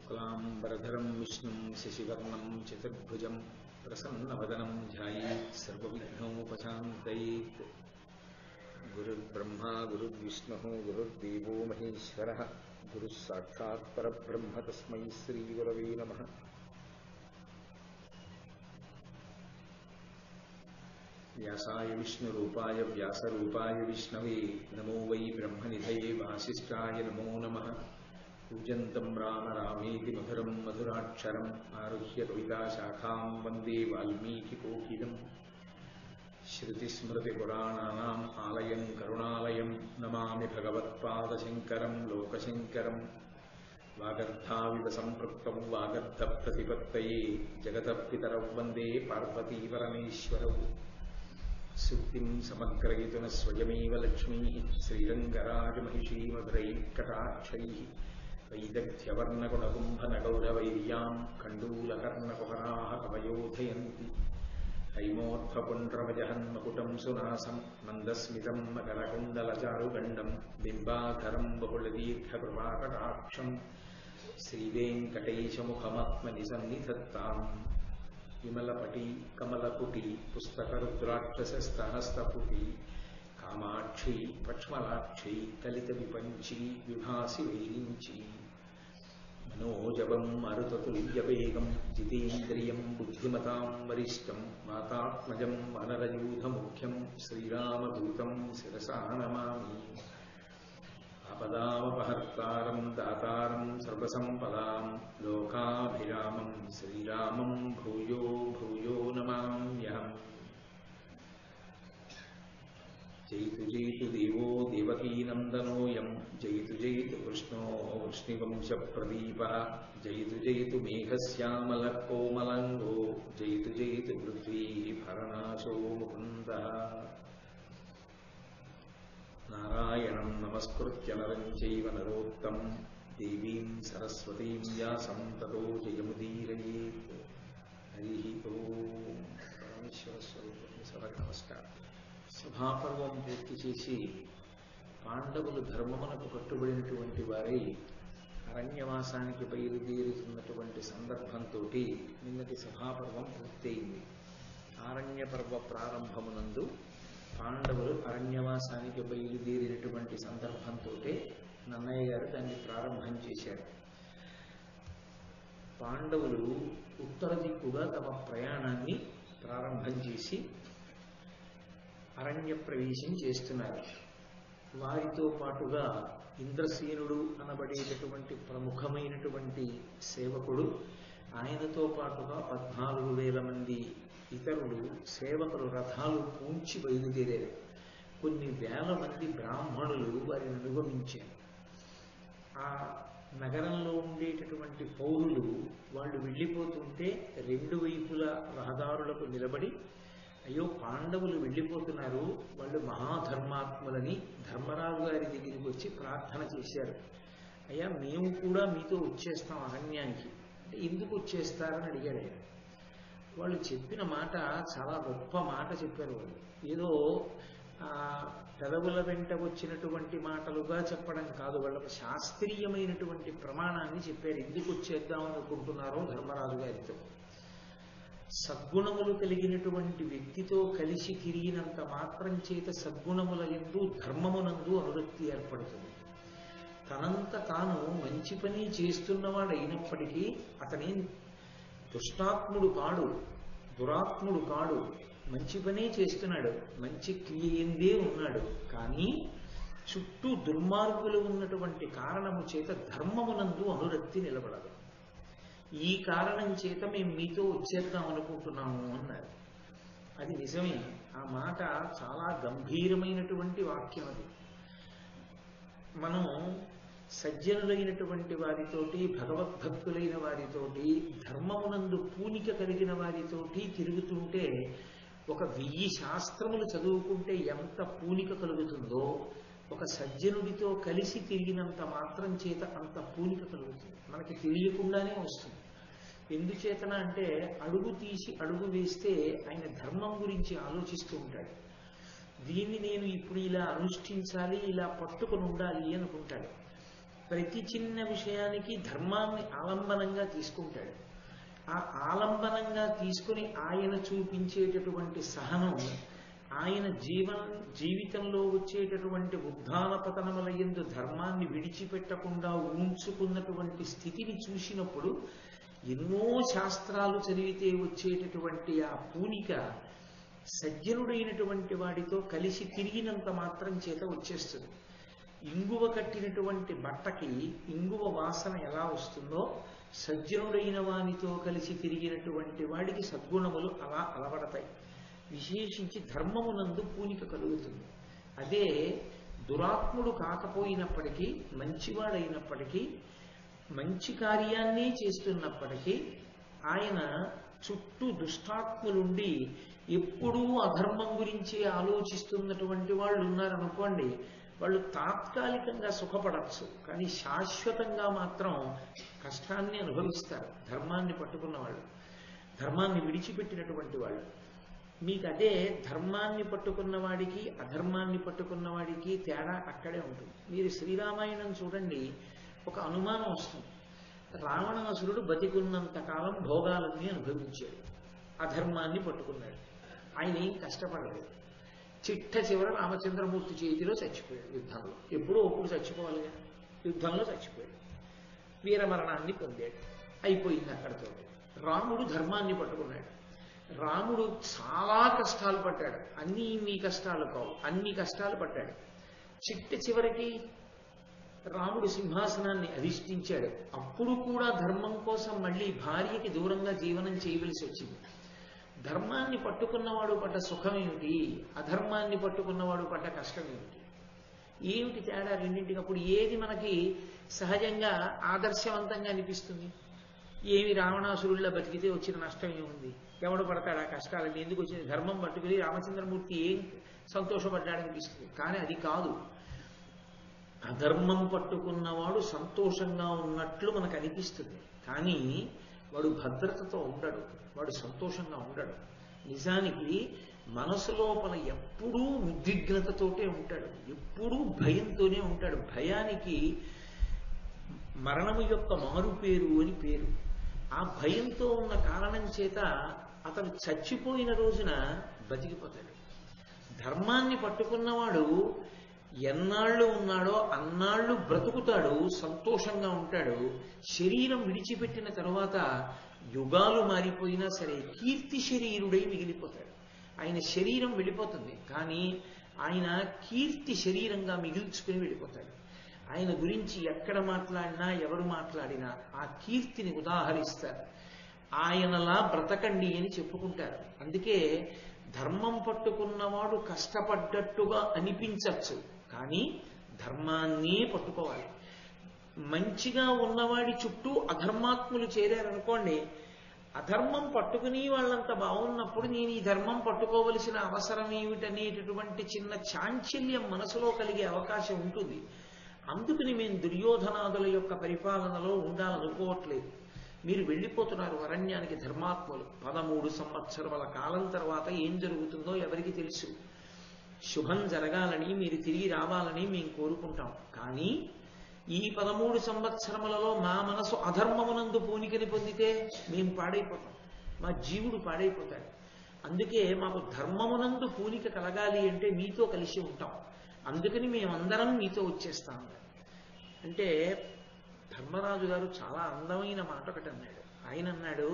शुक्लांबरधरं विष्णुं शशिवर्णं चतुर्भुजं प्रसन्नवदनं ध्यायेत् सर्वविघ्नोपशान्तयेत्। गुरुर्ब्रह्मा गुरुर्विष्णुः गुरुर्देवो महेश्वरः गुरुः साक्षात् परब्रह्म तस्मै श्रीगुरवे नमः। व्यासाय विष्णुरूपाय व्यासरूपाय विष्णवे नमो वै ब्रह्मनिधये वासिष्ठाय नमो नमः। पूजन्तं राम रामेति मधुरं मधुराक्षरम् आरुह्य कविताशाखां वन्दे वाल्मीकिकोकिलम्। श्रुतिस्मृतिपुराणानाम् आलयं करुणालयं नमामि भगवत्पादशङ्करं लोकशङ्करम्। वागर्धाविव सम्पृक्तौ वागर्धप्रतिपत्तये जगतः पितरौ वन्दे पार्वतीपरमेश्वरौ। सुक्तिं समग्रयितुः स्वयमेव लक्ष्मीः श्रीरङ्गराजमहिषीमधुरैकटाक्षैः वैदग्ध्यवर्णगुणकुम्भनगौरवैर्यां कण्डूलकर्णकुहराः कवयोधयन्ति। हैमोऽर्थपुण्ड्रमजहन्मकुटं सुनासं मन्दस्मितं मकरकुण्डलचारुगण्डं बिम्बाधरं बहुलदीर्घकृपाकटाक्षं श्रीवेङ्कटेशमुखमात्मनि सन्निधत्ताम्। विमलपटी कमलकुटी पुस्तकरुद्राक्षसस्तनस्तपुटी कामाक्षी पक्ष्मलाक्षी कलितविपञ्ची विभासि वैरिञ्ची। मनोजवं मरुततुल्यवेगं जितेन्द्रियं बुद्धिमतां वरिष्ठं वातात्मजं वनरयूथमुख्यं श्रीरामदूतं शिरसा नमामि। आपदामपहर्तारं दातारं सर्वसम्पदां लोकाभिरामं श्रीरामं भूयो भूयो नमाम्यहम्। जयतु जयतु देवो देवकीनन्दनोऽयं जयतु जयतु कृष्णो वृष्णिवंशप्रदीपः जयतु जयतु मेघश्यामलः कोमलाङ्गो जयतु जयतु पृथ्वीभरनाशो मुकुन्दः। नारायणं नमस्कृत्य नरं चैव नरोत्तमं देवीं सरस्वतीं व्यासं ततो जयमुदीरयेत्। हरिः ओम्। परमेश्वर स्वरूपं सभకి నమస్కారం। సభాపర్వం పూర్తి చేసి పాండవులు ధర్మమునకు కట్టుబడినటువంటి వారై అరణ్యవాసానికి బయలుదేరుతున్నటువంటి సందర్భంతో నిన్నటి సభాపర్వం పూర్తయింది. ఆరణ్య పర్వ ప్రారంభమునందు పాండవులు అరణ్యవాసానికి బయలుదేరినటువంటి సందర్భంతో నన్నయ్య గారు దాన్ని ప్రారంభం చేశారు. పాండవులు ఉత్తర దిక్కుగా తమ ప్రయాణాన్ని ప్రారంభం చేసి అరణ్య ప్రవేశం చేస్తున్నారు. వారితో పాటుగా ఇంద్రసేనుడు అనబడేటటువంటి ప్రముఖమైనటువంటి సేవకుడు, ఆయనతో పాటుగా 14,000 మంది ఇతరులు సేవకులు రథాలు పూంచి బయలుదేరారు. కొన్ని వేల మంది బ్రాహ్మణులు వారిని అనుగమించారు. ఆ నగరంలో ఉండేటటువంటి పౌరులు వాళ్ళు వెళ్ళిపోతుంటే రెండు వైపుల రహదారులకు నిలబడి, అయ్యో పాండవులు వెళ్ళిపోతున్నారు, వాళ్ళు మహాధర్మాత్ములని ధర్మరాజు గారి దగ్గరికి వచ్చి ప్రార్థన చేశారు. అయ్యా మేము కూడా మీతో వచ్చేస్తాం అరణ్యానికి. అంటే ఎందుకు వచ్చేస్తారని అడిగాడు ఆయన. వాళ్ళు చెప్పిన మాట చాలా గొప్ప మాట చెప్పారు. వాళ్ళు ఏదో పెదవుల వెంట వచ్చినటువంటి మాటలుగా చెప్పడం కాదు, వాళ్ళకు శాస్త్రీయమైనటువంటి ప్రమాణాన్ని చెప్పారు. ఎందుకు వచ్చేద్దాం అనుకుంటున్నారో ధర్మరాజు గారితో. సద్గుణములు కలిగినటువంటి వ్యక్తితో కలిసి తిరిగినంత మాత్రం చేత సద్గుణముల యందు ధర్మమునందు అనురక్తి ఏర్పడుతుంది. తనంత తాను మంచి పని చేస్తున్నవాడైనప్పటికీ అతని దుష్టాత్ముడు కాడు, దురాత్ముడు కాడు, మంచి పనే చేస్తున్నాడు, మంచి క్రియ ఎందే ఉన్నాడు. కానీ చుట్టూ దుర్మార్గులు ఉన్నటువంటి కారణము చేత ధర్మమునందు అనురక్తి నిలబడదు. ఈ కారణం చేత మేము మీతో వచ్చేద్దాం అనుకుంటున్నాము అన్నారు. అది నిజమే. ఆ మాట చాలా గంభీరమైనటువంటి వాక్యం. అది మనం సజ్జనులైనటువంటి వారితోటి, భగవద్భక్తులైన వారితోటి, ధర్మమునందు పూనిక కలిగిన వారితోటి తిరుగుతుంటే 1000 శాస్త్రములు చదువుకుంటే ఎంత పూనిక కలుగుతుందో, ఒక సజ్జనుడితో కలిసి తిరిగినంత మాత్రం చేత అంత పూనిక కలుగుతుంది. మనకి తెలియకుండానే వస్తుంది. ఎందుచేతన అంటే అడుగు తీసి అడుగు వేస్తే ఆయన ధర్మం గురించి ఆలోచిస్తూ ఉంటాడు. దీన్ని నేను ఇప్పుడు ఇలా అనుష్ఠించాలి, ఇలా పట్టుకుని ఉండాలి అనుకుంటాడు. ప్రతి చిన్న విషయానికి ధర్మాన్ని ఆలంబనంగా తీసుకుంటాడు. ఆ ఆలంబనంగా తీసుకుని ఆయన చూపించేటటువంటి సహనం, ఆయన జీవితంలో వచ్చేటటువంటి ఉద్ధాన పతనముల యందు ధర్మాన్ని విడిచిపెట్టకుండా ఉంచుకున్నటువంటి స్థితిని చూసినప్పుడు ఎన్నో శాస్త్రాలు చదివితే వచ్చేటటువంటి ఆ పూనిక సజ్జనుడైనటువంటి వాడితో కలిసి తిరిగినంత మాత్రం చేత వచ్చేస్తుంది. ఇంగువ కట్టినటువంటి బట్టకి ఇంగువ వాసన ఎలా వస్తుందో సజ్జనుడైన వానితో కలిసి తిరిగినటువంటి వాడికి సద్గుణములు అలా అలవడతాయి. విశేషించి ధర్మమునందు పూనిక కలుగుతుంది. అదే దురాత్ముడు కాకపోయినప్పటికీ, మంచివాడైనప్పటికీ, మంచి కార్యాన్ని చేస్తున్నప్పటికీ ఆయన చుట్టూ దుష్టాత్ములుండి ఎప్పుడూ అధర్మం గురించి ఆలోచిస్తున్నటువంటి వాళ్ళు ఉన్నారనుకోండి, వాళ్ళు తాత్కాలికంగా సుఖపడచ్చు, కానీ శాశ్వతంగా మాత్రం కష్టాన్ని అనుభవిస్తారు. ధర్మాన్ని పట్టుకున్న వాళ్ళు, ధర్మాన్ని విడిచిపెట్టినటువంటి వాళ్ళు. మీకు అదే ధర్మాన్ని పట్టుకున్న వాడికి అధర్మాన్ని పట్టుకున్న వాడికి తేడా అక్కడే ఉంటుంది. మీరు శ్రీరామాయణం చూడండి, ఒక అనుమానం వస్తుంది. రావణాసురుడు బతికున్నంత కాలం భోగాలన్నీ అనుభవించాడు, అధర్మాన్ని పట్టుకున్నాడు, ఆయన ఏం కష్టపడలేదు. చిట్ట చివర రామచంద్రమూర్తి చేతిలో చచ్చిపోయాడు యుద్ధంలో. ఎప్పుడో ఒప్పుడు చచ్చిపోవాలి, యుద్ధంలో చచ్చిపోయాడు, వీరమరణాన్ని పొందాడు, అయిపోయింది అక్కడితో. రాముడు ధర్మాన్ని పట్టుకున్నాడు. రాముడు చాలా కష్టాలు పడ్డాడు, అన్నీ ఇన్ని కష్టాలు కావు, అన్ని కష్టాలు పడ్డాడు. చిట్ట చివరికి రాముడు సింహాసనాన్ని అధిష్ఠించాడు. అప్పుడు కూడా ధర్మం కోసం మళ్ళీ భార్యకి దూరంగా జీవనం చేయవలసి వచ్చింది. ధర్మాన్ని పట్టుకున్నవాడు పడ్డ సుఖం ఏమిటి, అధర్మాన్ని పట్టుకున్నవాడు పడ్డ కష్టం ఏమిటి? ఏమిటి తేడా రెండింటికి? అప్పుడు ఏది మనకి సహజంగా ఆదర్శవంతంగా అనిపిస్తుంది? ఏమి రావణాసురుల్లా బతికితే వచ్చిన నష్టం ఏముంది? ఎవడు పడతాడు ఆ కష్టాలన్నీ? ఎందుకు వచ్చింది? ధర్మం పట్టుకుని రామచంద్రమూర్తి ఏం సంతోషపడ్డాడనిపిస్తుంది. కానీ అది కాదు. అధర్మం పట్టుకున్నవాడు సంతోషంగా ఉన్నట్లు మనకు అనిపిస్తుంది, కానీ వాడు భద్రతతో ఉండడు, వాడు సంతోషంగా ఉండడు. నిజానికి మనసు లోపల ఎప్పుడూ ఉద్విగ్నతతోటే ఉంటాడు, ఎప్పుడూ భయంతోనే ఉంటాడు. భయానికి మరణము యొక్క మారుపేరు అని పేరు. ఆ భయంతో ఉన్న కారణం చేత అతను చచ్చిపోయిన రోజున బతికిపోతాడు. ధర్మాన్ని పట్టుకున్నవాడు ఎన్నాళ్ళు ఉన్నాడో అన్నాళ్ళు బ్రతుకుతాడు, సంతోషంగా ఉంటాడు. శరీరం విడిచిపెట్టిన తరువాత యుగాలు మారిపోయినా సరే కీర్తి శరీరుడై మిగిలిపోతాడు. ఆయన శరీరం వెళ్ళిపోతుంది, కానీ ఆయన కీర్తి శరీరంగా మిగిల్చుకుని వెళ్ళిపోతాడు. ఆయన గురించి ఎక్కడ మాట్లాడినా ఎవరు మాట్లాడినా ఆ కీర్తిని ఉదాహరిస్తారు. ఆయనలా బ్రతకండి అని చెప్పుకుంటారు. అందుకే ధర్మం పట్టుకున్నవాడు కష్టపడ్డట్టుగా అనిపించచ్చు, కానీ ధర్మాన్ని పట్టుకోవాలి. మంచిగా ఉన్నవాడి చుట్టూ అధర్మాత్ములు చేరారనుకోండి, అధర్మం పట్టుకుని వాళ్ళంత బాగున్నప్పుడు నేను ఈ ధర్మం పట్టుకోవలసిన అవసరం ఏమిటనేటటువంటి చిన్న చాంచల్యం మనసులో కలిగే అవకాశం ఉంటుంది. అందుకని మేము దుర్యోధనాదుల యొక్క పరిపాలనలో ఉండాలనుకోవట్లేదు. మీరు వెళ్ళిపోతున్నారు అరణ్యానికి ధర్మాత్ములు. 13 సంవత్సరాల కాలం తర్వాత ఏం జరుగుతుందో ఎవరికి తెలుసు. శుభం జరగాలని, మీరు తిరిగి రావాలని మేము కోరుకుంటాం. కానీ ఈ 13 సంవత్సరములలో మా మనసు అధర్మమునందు పూనికని పొందితే మేము పాడైపోతాం, మా జీవుడు పాడైపోతాడు. అందుకే మాకు ధర్మమునందు పూనిక కలగాలి అంటే మీతో కలిసి ఉంటాం, అందుకని మేమందరం మీతో వచ్చేస్తాం అంటే. ధర్మరాజు గారు చాలా అందమైన మాట ఒకటి అన్నాడు. ఆయన అన్నాడు,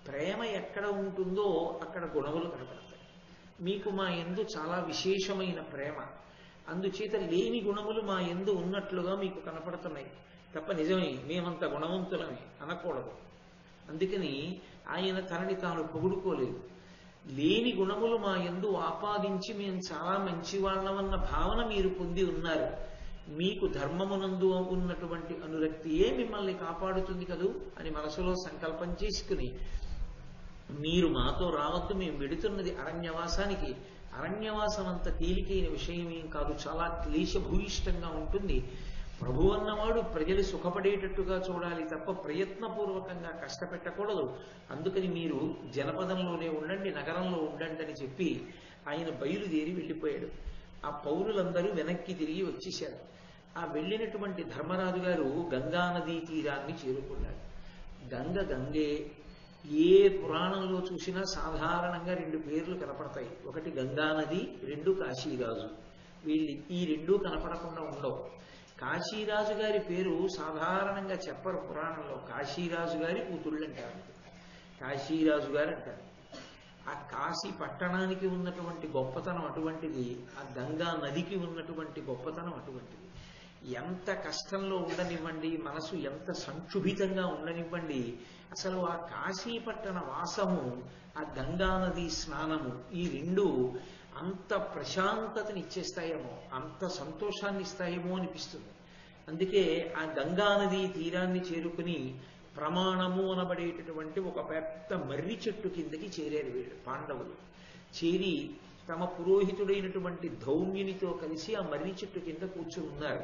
ప్రేమ ఎక్కడ ఉంటుందో అక్కడ గుణములు కనపడతాయి. మీకు మా యందు చాలా విశేషమైన ప్రేమ, అందుచేత లేని గుణములు మా యందు ఉన్నట్లుగా మీకు కనపడుతున్నాయి తప్ప నిజమే మేమంత గుణవంతులమే అనకూడదు. అందుకని ఆయన తనని తాను పొగుడుకోలేదు. లేని గుణములు మా యందు ఆపాదించి మేము చాలా మంచివాళ్ళమన్న భావన మీరు పొంది ఉన్నారు. మీకు ధర్మమునందు ఉన్నటువంటి అనురక్తియే మిమ్మల్ని కాపాడుతుంది కదూ అని మనసులో సంకల్పం చేసుకుని, మీరు మాతో రావద్దు, మేము వెడుతున్నది అరణ్యవాసానికి. అరణ్యవాసం అంత తేలికైన విషయం ఏం కాదు, చాలా క్లేశభూయిష్టంగా ఉంటుంది. ప్రభు అన్నవాడు ప్రజలు సుఖపడేటట్టుగా చూడాలి తప్ప ప్రయత్నపూర్వకంగా కష్టపెట్టకూడదు. అందుకని మీరు జనపదంలోనే ఉండండి, నగరంలో ఉండండి అని చెప్పి ఆయన బయలుదేరి వెళ్ళిపోయాడు. ఆ పౌరులందరూ వెనక్కి తిరిగి వచ్చేశారు. ఆ వెళ్ళినటువంటి ధర్మరాజు గారు గంగా నదీ తీరాన్ని చేరుకున్నారు. గంగే ఏ పురాణంలో చూసినా సాధారణంగా రెండు పేర్లు కనపడతాయి. ఒకటి గంగానది, రెండు కాశీరాజు. ఈ రెండూ కనపడకుండా ఉండవు. కాశీరాజు గారి పేరు సాధారణంగా చెప్పరు పురాణంలో. కాశీరాజు గారి కూతుళ్ళు అంటారు, కాశీరాజు గారు అంటారు. ఆ కాశీ పట్టణానికి ఉన్నటువంటి గొప్పతనం అటువంటిది, ఆ గంగా నదికి ఉన్నటువంటి గొప్పతనం అటువంటిది. ఎంత కష్టంలో ఉండనివ్వండి, మనసు ఎంత సంక్షుభితంగా ఉండనివ్వండి, అసలు ఆ కాశీపట్టణ వాసము, ఆ గంగా నది స్నానము, ఈ రెండు అంత ప్రశాంతతని ఇచ్చేస్తాయేమో, అంత సంతోషాన్ని ఇస్తాయేమో అనిపిస్తుంది. అందుకే ఆ గంగా నది తీరాన్ని చేరుకుని ప్రమాణము అనబడేటటువంటి ఒక పెద్ద మర్రి చెట్టు కిందకి చేరారు వీళ్ళు పాండవులు. చేరి తమ పురోహితుడైనటువంటి ధౌమ్యునితో కలిసి ఆ మర్రి చెట్టు కింద కూర్చుని ఉన్నారు.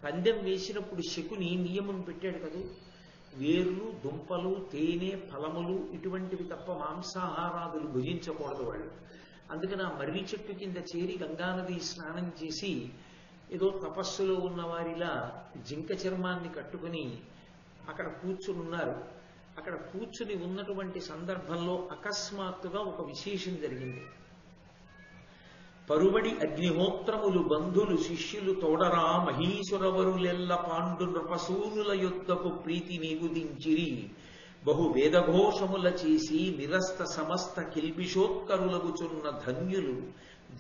పందెం వేసినప్పుడు శకుని నియమం పెట్టాడు కదూ, వేర్లు, దుంపలు, తేనె, ఫలములు ఇటువంటివి తప్ప మాంసాహారాదులు భుజించకూడదు వాళ్ళు. అందుకని ఆ మర్రి చెట్టు కింద చేరి గంగానది స్నానం చేసి ఏదో తపస్సులో ఉన్న వారిలా జింక చర్మాన్ని కట్టుకుని అక్కడ కూర్చుని ఉన్నారు. అక్కడ కూర్చుని ఉన్నటువంటి సందర్భంలో అకస్మాత్తుగా ఒక విశేషం జరిగింది. పరుబడి అగ్నిహోత్రములు బంధులు శిష్యులు తోడరా మహీసురవరులెల్ల పాండు నృపసూనుల యొద్దకు ప్రీతి నిగుదించిరి. బహు వేదఘోషముల చేసి నిరస్త సమస్త కిల్బిషోత్కరులగుచున్న ధన్యులు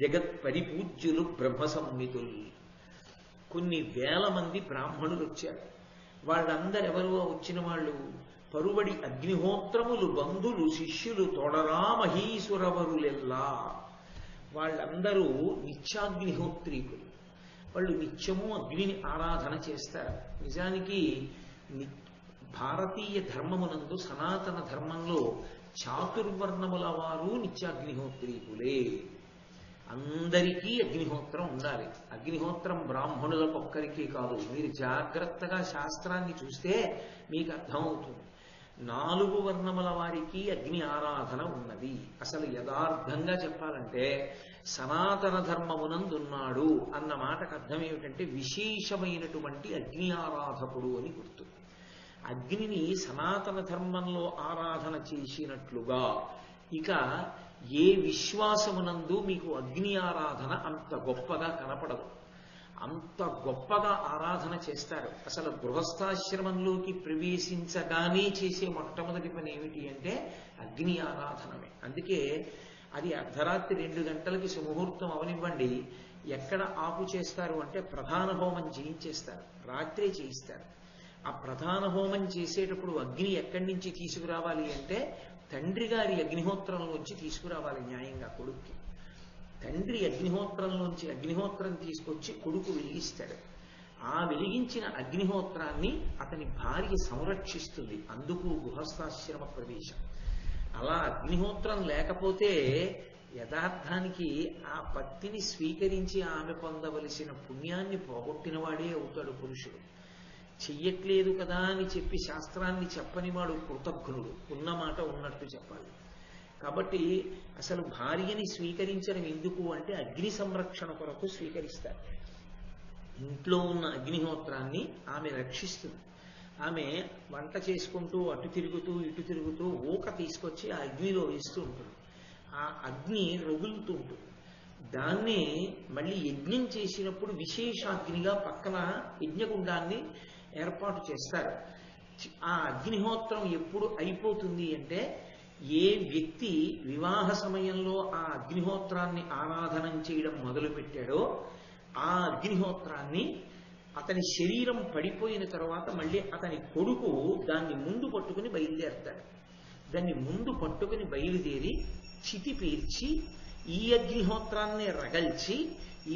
జగత్ పరిపూజ్యులు బ్రహ్మ సంహితులు. కొన్ని వేల మంది బ్రాహ్మణులు వచ్చారు. వాళ్ళందరెవరో వచ్చిన వాళ్ళు పరుబడి అగ్నిహోత్రములు బంధులు శిష్యులు తోడరా మహీసురవరులెల్లా. వాళ్ళందరూ నిత్యాగ్నిహోత్రీకులు. వాళ్ళు నిత్యము అగ్నిని ఆరాధన చేస్తారు. నిజానికి భారతీయ ధర్మమునందు సనాతన ధర్మంలో చాతుర్వర్ణముల వారు నిత్యాగ్నిహోత్రీకులే. అందరికీ అగ్నిహోత్రం ఉండాలి. అగ్నిహోత్రం బ్రాహ్మణులకు ఒక్కరికీ కాదు. మీరు జాగ్రత్తగా శాస్త్రాన్ని చూస్తే మీకు అర్థమవుతుంది. 4 వర్ణముల వారికి అగ్ని ఆరాధన ఉన్నది. అసలు యథార్థంగా చెప్పాలంటే సనాతన ధర్మమునందున్నాడు అన్న మాటకు అర్థం ఏమిటంటే విశేషమైనటువంటి అగ్ని ఆరాధకుడు అని గుర్తు. అగ్నిని సనాతన ధర్మంలో ఆరాధన చేసినట్లుగా ఇక ఏ విశ్వాసమునందు మీకు అగ్ని ఆరాధన అంత గొప్పగా కనపడదు. అంత గొప్పగా ఆరాధన చేస్తారు. అసలు గృహస్థాశ్రమంలోకి ప్రవేశించగానే చేసే మొట్టమొదటి పని ఏమిటి అంటే అగ్ని ఆరాధనమే. అందుకే అది అర్ధరాత్రి 2 గంటలకి సుముహూర్తం అవనివ్వండి, ఎక్కడ ఆపు చేస్తారు అంటే ప్రధాన హోమం చేయించేస్తారు, రాత్రే చేయిస్తారు. ఆ ప్రధాన హోమం చేసేటప్పుడు అగ్ని ఎక్కడి నుంచి తీసుకురావాలి అంటే తండ్రి గారి అగ్నిహోత్రంలోంచి తీసుకురావాలి న్యాయంగా కొడుక్కి. తండ్రి అగ్నిహోత్రంలోంచి అగ్నిహోత్రం తీసుకొచ్చి కొడుకు వెలిగిస్తాడు. ఆ వెలిగించిన అగ్నిహోత్రాన్ని అతని భార్య సంరక్షిస్తుంది. అందుకు గృహస్థాశ్రమ ప్రవేశం. అలా అగ్నిహోత్రం లేకపోతే యథార్థానికి ఆ పత్తిని స్వీకరించి ఆమె పొందవలసిన పుణ్యాన్ని పోగొట్టిన వాడే అవుతాడు పురుషుడు. చెయ్యట్లేదు కదా అని చెప్పి శాస్త్రాన్ని చెప్పని వాడు కృతజ్ఞుడు. ఉన్నమాట ఉన్నట్టు చెప్పాలి. కాబట్టి అసలు భార్యని స్వీకరించడం ఎందుకు అంటే అగ్ని సంరక్షణ కొరకు స్వీకరిస్తారు. ఇంట్లో ఉన్న అగ్నిహోత్రాన్ని ఆమె రక్షిస్తుంది. ఆమె వంట చేసుకుంటూ అటు తిరుగుతూ ఇటు తిరుగుతూ ఊక తీసుకొచ్చి ఆ అగ్నిలో వేస్తూ ఉంటుంది. ఆ అగ్ని రగులుతూ ఉంటుంది. దాన్నే మళ్ళీ యజ్ఞం చేసినప్పుడు విశేషాగ్నిగా పక్కన యజ్ఞగుండాన్ని ఏర్పాటు చేస్తారు. ఆ అగ్నిహోత్రం ఎప్పుడు అయిపోతుంది అంటే ఏ వ్యక్తి వివాహ సమయంలో ఆ అగ్నిహోత్రాన్ని ఆరాధన చేయడం మొదలుపెట్టాడో ఆ అగ్నిహోత్రాన్ని అతని శరీరం పడిపోయిన తర్వాత మళ్ళీ అతని కొడుకు దాన్ని ముందు పట్టుకుని బయలుదేరతాడు. దాన్ని ముందు పట్టుకుని బయలుదేరి చితి పేర్చి ఈ అగ్నిహోత్రాన్ని రగల్చి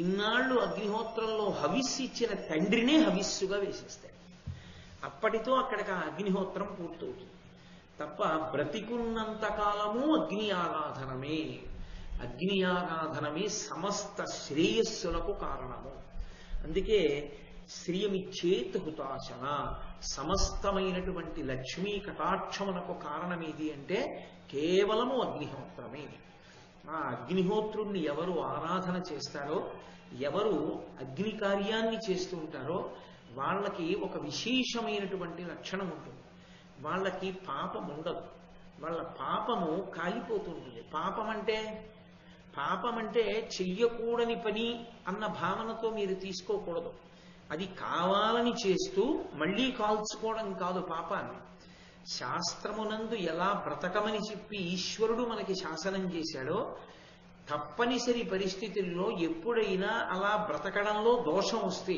ఇన్నాళ్ళు అగ్నిహోత్రంలో హవిస్సు ఇచ్చిన తండ్రినే హవిస్సుగా వేసేస్తాడు. అప్పటితో అక్కడికి ఆ అగ్నిహోత్రం పూర్తవుతుంది. తప్ప బ్రతికున్నంత కాలము అగ్ని ఆరాధనమే. అగ్ని ఆరాధనమే సమస్త శ్రేయస్సులకు కారణము. అందుకే శ్రియమిచ్చేత్ హుతాశన, సమస్తమైనటువంటి లక్ష్మీ కటాక్షమునకు కారణమేది అంటే కేవలము అగ్నిహోత్రమే. ఆ అగ్నిహోత్రుణ్ణి ఎవరు ఆరాధన చేస్తారో, ఎవరు అగ్ని కార్యాన్ని చేస్తూ ఉంటారో వాళ్ళకి ఒక విశేషమైనటువంటి లక్షణం ఉంటుంది. వాళ్ళకి పాపం ఉండదు. వాళ్ళ పాపము కాలిపోతుంటుంది. పాపం అంటే చెయ్యకూడని పని అన్న భావనతో మీరు తీసుకోకూడదు. అది కావాలని చేస్తూ మళ్ళీ కాల్చుకోవడం కాదు పాపాన్ని. శాస్త్రమునందు ఎలా బ్రతకమని చెప్పి ఈశ్వరుడు మనకి శాసనం చేశాడో, తప్పనిసరి పరిస్థితుల్లో ఎప్పుడైనా అలా బ్రతకడంలో దోషం వస్తే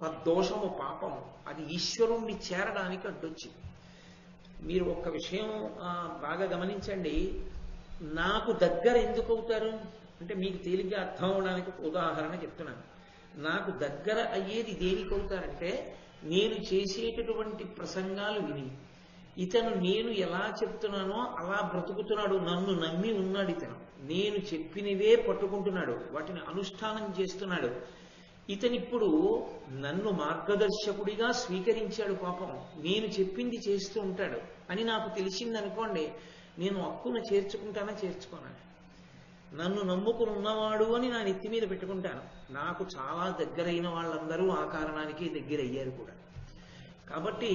ఆ దోషము పాపము, అది ఈశ్వరుణ్ణి చేరడానికి అడ్డొచ్చింది. మీరు ఒక్క విషయం బాగా గమనించండి. నాకు దగ్గర ఎందుకు అవుతారు అంటే మీకు తేలిగ్గా అర్థం అవడానికి ఒక ఉదాహరణ చెప్తున్నాను. నాకు దగ్గర అయ్యేది దేనికి అవుతారంటే, నేను చేసేటటువంటి ప్రసంగాలు విని ఇతను నేను ఎలా చెప్తున్నానో అలా బ్రతుకుతున్నాడు, నన్ను నమ్మి ఉన్నాడు, ఇతను నేను చెప్పినవే పట్టుకుంటున్నాడు, వాటిని అనుష్ఠానం చేస్తున్నాడు, ఇతనిప్పుడు నన్ను మార్గదర్శకుడిగా స్వీకరించాడు, పాపం నేను చెప్పింది చేస్తూ ఉంటాడు అని నాకు తెలిసిందనుకోండి, నేను హక్కున చేర్చుకుంటానా చేర్చుకోనా? నన్ను నమ్ముకుని ఉన్నవాడు అని నా నెత్తి మీద పెట్టుకుంటాను. నాకు చాలా దగ్గరైన వాళ్ళందరూ ఆ కారణానికి దగ్గరయ్యారు కూడా. కాబట్టి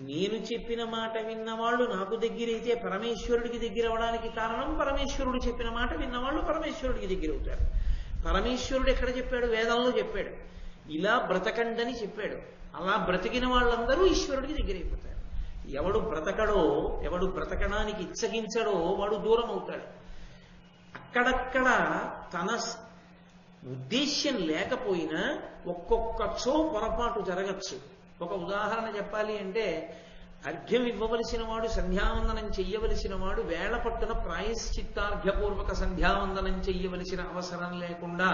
నేను చెప్పిన మాట విన్నవాళ్ళు నాకు దగ్గరైతే పరమేశ్వరుడికి దగ్గర అవడానికి కారణం, పరమేశ్వరుడు చెప్పిన మాట విన్నవాళ్ళు పరమేశ్వరుడికి దగ్గరవుతారు. పరమేశ్వరుడు ఎక్కడ చెప్పాడు? వేదంలో చెప్పాడు. ఇలా బ్రతకండని చెప్పాడు. అలా బ్రతికిన వాళ్ళందరూ ఈశ్వరుడికి దగ్గరైపోతారు. ఎవడు బ్రతకడో, ఎవడు బ్రతకడానికి ఇచ్చగించడో వాడు దూరం అవుతాడు. అక్కడక్కడ తన ఉద్దేశ్యం లేకపోయినా ఒక్కొక్కచో పొరపాటు జరగచ్చు. ఒక ఉదాహరణ చెప్పాలి అంటే, అర్ఘ్యం ఇవ్వవలసిన వాడు, సంధ్యావందనం చెయ్యవలసిన వాడు వేళ పట్టున ప్రాయశ్చిత్తార్ఘ్యపూర్వక సంధ్యావందనం చెయ్యవలసిన అవసరం లేకుండా,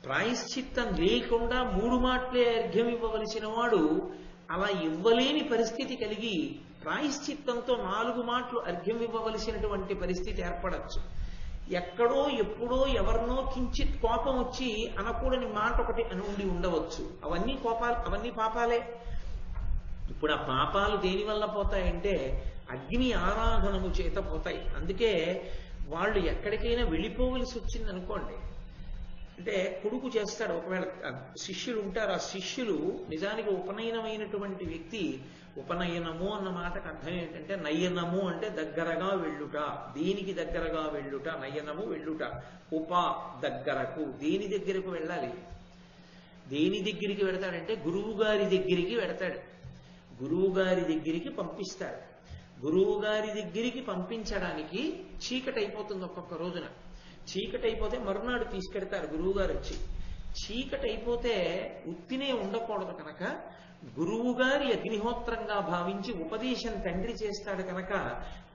ప్రాయశ్చిత్తం లేకుండా 3 మాటలే అర్ఘ్యం ఇవ్వవలసిన వాడు అలా ఇవ్వలేని పరిస్థితి కలిగి ప్రాయశ్చిత్తంతో 4 మాటలు అర్ఘ్యం ఇవ్వవలసినటువంటి పరిస్థితి ఏర్పడచ్చు. ఎక్కడో ఎప్పుడో ఎవరినో కించిత్ కోపం వచ్చి అనకూడని మాట ఒకటి అని ఉండి ఉండవచ్చు. అవన్నీ పాపాలే. ఇప్పుడు ఆ పాపాలు దేని వల్ల పోతాయంటే అగ్ని ఆరాధనము చేత పోతాయి. అందుకే వాళ్ళు ఎక్కడికైనా వెళ్ళిపోవలసి వచ్చింది అనుకోండి, అంటే కొడుకు చేస్తాడు, ఒకవేళ శిష్యులు ఉంటారు, ఆ శిష్యులు నిజానికి ఉపనయనమైనటువంటి వ్యక్తి, ఉపనయనము అన్న మాటకు అర్థం ఏంటంటే నయనము అంటే దగ్గరగా వెళ్ళుట, దేనికి దగ్గరగా వెళ్ళుట, నయనము వెళ్ళుట, దగ్గరకు, దేని దగ్గరకు వెళ్ళాలి? దేని దగ్గరికి వెడతాడంటే గురువు గారి దగ్గరికి వెడతాడు. గురువు గారి దగ్గరికి పంపిస్తాడు. గురువు గారి దగ్గరికి పంపించడానికి చీకటి అయిపోతుంది. ఒక్కొక్క రోజున చీకటి అయిపోతే మరునాడు తీసుకెడతారు గురువు గారు వచ్చి. చీకటి అయిపోతే ఉత్తినే ఉండకూడదు కనుక గురువు గారి అగ్నిహోత్రంగా భావించి ఉపదేశం తండ్రి చేస్తాడు కనుక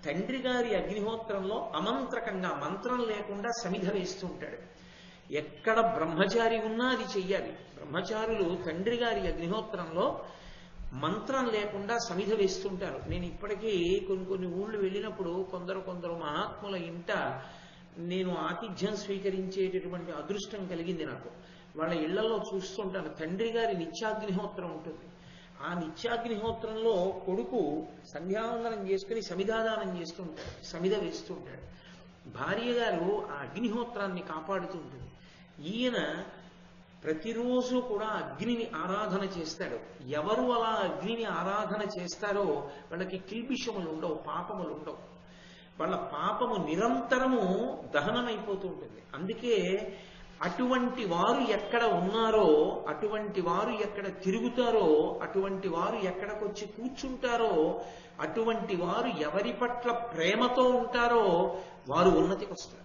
తండ్రి గారి అగ్నిహోత్రంలో అమంత్రకంగా, మంత్రం లేకుండా సమిధ వేస్తూ ఉంటాడు. ఎక్కడ బ్రహ్మచారి ఉన్నా అది చెయ్యాలి. బ్రహ్మచారులు తండ్రి గారి అగ్నిహోత్రంలో మంత్రం లేకుండా సమిధ వేస్తుంటారు. నేను ఇప్పటికీ కొన్ని ఊళ్ళు వెళ్ళినప్పుడు కొందరు మహాత్ముల ఇంట నేను ఆతిథ్యం స్వీకరించేటటువంటి అదృష్టం కలిగింది నాకు. వాళ్ళ ఇళ్లలో చూస్తుంటాను, తండ్రి గారి నిత్యాగ్నిహోత్రం ఉంటుంది. ఆ నిత్యాగ్నిహోత్రంలో కొడుకు సంధ్యావందనం చేసుకుని సమిధాదానం చేస్తుంటాడు, సమిధ వేస్తుంటాడు. భార్య గారు ఆ అగ్నిహోత్రాన్ని కాపాడుతూ ఉంటుంది. ఈయన ప్రతిరోజు కూడా అగ్నిని ఆరాధన చేస్తాడు. ఎవరు అలా అగ్నిని ఆరాధన చేస్తారో వాళ్ళకి కిల్బిషములు ఉండవు, పాపములు ఉండవు. వాళ్ళ పాపము నిరంతరము దహనమైపోతూ ఉంటుంది. అందుకే అటువంటి వారు ఎక్కడ ఉన్నారో, అటువంటి వారు ఎక్కడ తిరుగుతారో, అటువంటి వారు ఎక్కడికొచ్చి కూర్చుంటారో, అటువంటి వారు ఎవరి పట్ల ప్రేమతో ఉంటారో వారు ఉన్నతికి వస్తారు.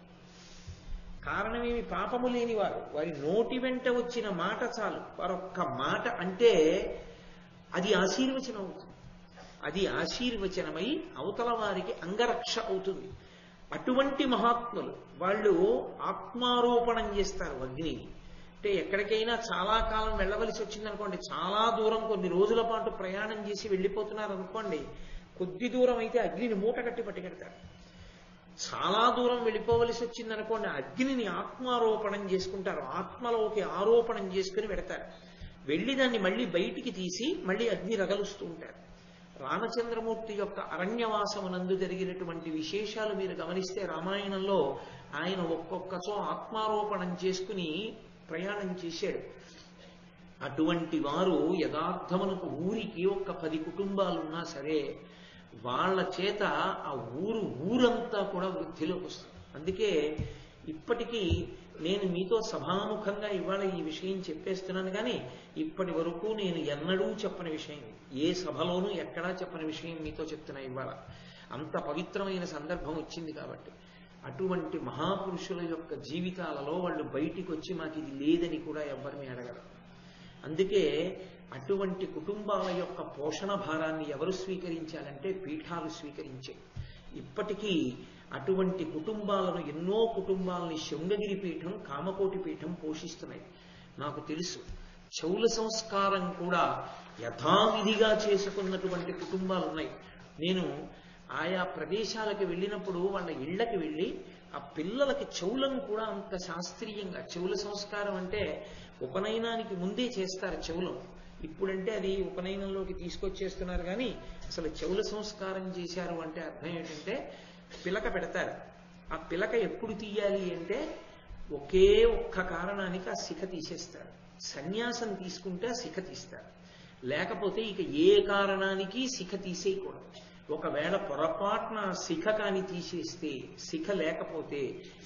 కారణమేమి? పాపము లేని వారు. వారి నోటి వెంట వచ్చిన మాట చాలు, వారొక్క మాట అంటే అది ఆశీర్వచనం అవుతుంది. అది ఆశీర్వచనమై అవతల వారికి అంగరక్ష అవుతుంది. అటువంటి మహాత్ములు వాళ్ళు ఆత్మారోపణం చేస్తారు అగ్నిని. అంటే ఎక్కడికైనా చాలా కాలం వెళ్ళవలసి వచ్చిందనుకోండి, చాలా దూరం కొన్ని రోజుల పాటు ప్రయాణం చేసి వెళ్ళిపోతున్నారు అనుకోండి, కొద్ది దూరం అయితే అగ్నిని మూట కట్టి పట్టుకెడతారు. చాలా దూరం వెళ్ళిపోవలసి వచ్చిందనుకోండి, అగ్నిని ఆత్మారోపణం చేసుకుంటారు, ఆత్మలోకి ఆరోపణం చేసుకుని పెడతారు. వెళ్ళి దాన్ని మళ్ళీ బయటికి తీసి మళ్ళీ అగ్ని రగలుస్తూ ఉంటారు. రామచంద్రమూర్తి యొక్క అరణ్యవాసమునందు జరిగినటువంటి విశేషాలు మీరు గమనిస్తే రామాయణంలో ఆయన ఒక్కొక్కచో ఆత్మారోపణం చేసుకుని ప్రయాణం చేశాడు. అటువంటి వారు యథార్థమునకు ఊరికి ఒక్క 10 కుటుంబాలున్నా సరే వాళ్ళ చేత ఆ ఊరంతా కూడా వృద్ధిలోకి వస్తుంది. అందుకే ఇప్పటికీ నేను మీతో సభాముఖంగా ఇవాళ ఈ విషయం చెప్పేస్తున్నాను, కానీ ఇప్పటి వరకు నేను ఎన్నడూ చెప్పని విషయం, ఏ సభలోనూ ఎక్కడా చెప్పని విషయం మీతో చెప్తున్నా ఇవాళ. అంత పవిత్రమైన సందర్భం వచ్చింది కాబట్టి. అటువంటి మహాపురుషుల యొక్క జీవితాలలో వాళ్ళు బయటికి వచ్చి మాకు ఇది లేదని కూడా ఎవరిని అడగరు. అందుకే అటువంటి కుటుంబాల యొక్క పోషణ భారాన్ని ఎవరు స్వీకరించాలంటే పీఠాలు స్వీకరించాయి. ఇప్పటికీ అటువంటి కుటుంబాలను, ఎన్నో కుటుంబాలని శృంగగిరి పీఠం, కామకోటి పీఠం పోషిస్తున్నాయి. నాకు తెలుసు చౌల సంస్కారం కూడా యథావిధిగా చేసుకున్నటువంటి కుటుంబాలు ఉన్నాయి. నేను ఆయా ప్రదేశాలకు వెళ్ళినప్పుడు వాళ్ళ ఇళ్లకి వెళ్ళి ఆ పిల్లలకి చౌలను కూడా అంత శాస్త్రీయంగా, చౌల సంస్కారం అంటే ఉపనయనానికి ముందే చేస్తారు చౌలం. ఇప్పుడంటే అది ఉపనయనంలోకి తీసుకొచ్చేస్తున్నారు, కానీ అసలు చౌల సంస్కారం చేశారు అంటే అర్థం ఏంటంటే పిలక పెడతారు. ఆ పిలక ఎప్పుడు తీయాలి అంటే ఒకే ఒక్క కారణానికి ఆ శిఖ తీసేస్తారు. సన్యాసం తీసుకుంటే ఆ శిఖ తీస్తారు, లేకపోతే ఇక ఏ కారణానికి శిఖ తీసేయకూడదు. ఒకవేళ పొరపాటున శిఖ కాని తీసేస్తే, శిఖ లేకపోతే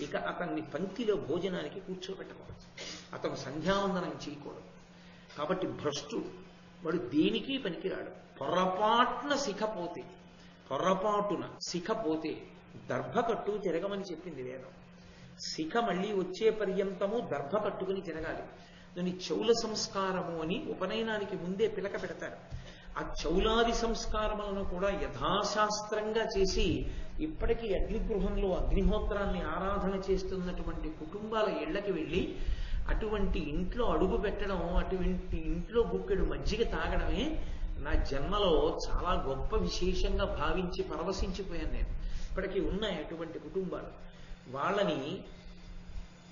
ఇక అతన్ని పంక్తిలో భోజనానికి కూర్చోబెట్టకూడదు, అతను సంధ్యావందనం చేయకూడదు. కాబట్టి భ్రష్టుడు వాడు దేనికి పనికిరాడు. పొరపాటున శిఖ పోతే దర్భకట్టు తిరగమని చెప్పింది వేదం. శిఖ మళ్ళీ వచ్చే పర్యంతము దర్భ కట్టుకుని తిరగాలి. దాన్ని చౌల సంస్కారము అని ఉపనయనానికి ముందే పిలక పెడతారు. ఆ చౌలాది సంస్కారములను కూడా యథాశాస్త్రంగా చేసి ఇప్పటికీ అగ్నిగృహంలో అగ్నిహోత్రాన్ని ఆరాధన చేస్తున్నటువంటి కుటుంబాల ఇళ్లకి వెళ్ళి అటువంటి ఇంట్లో అడుగు పెట్టడం, అటువంటి ఇంట్లో గుక్కెడు మజ్జిగ తాగడమే నా జన్మలో చాలా గొప్ప విశేషంగా భావించి పరవశించిపోయాను నేను. ఇప్పటికీ ఉన్నాయి అటువంటి కుటుంబాలు. వాళ్ళని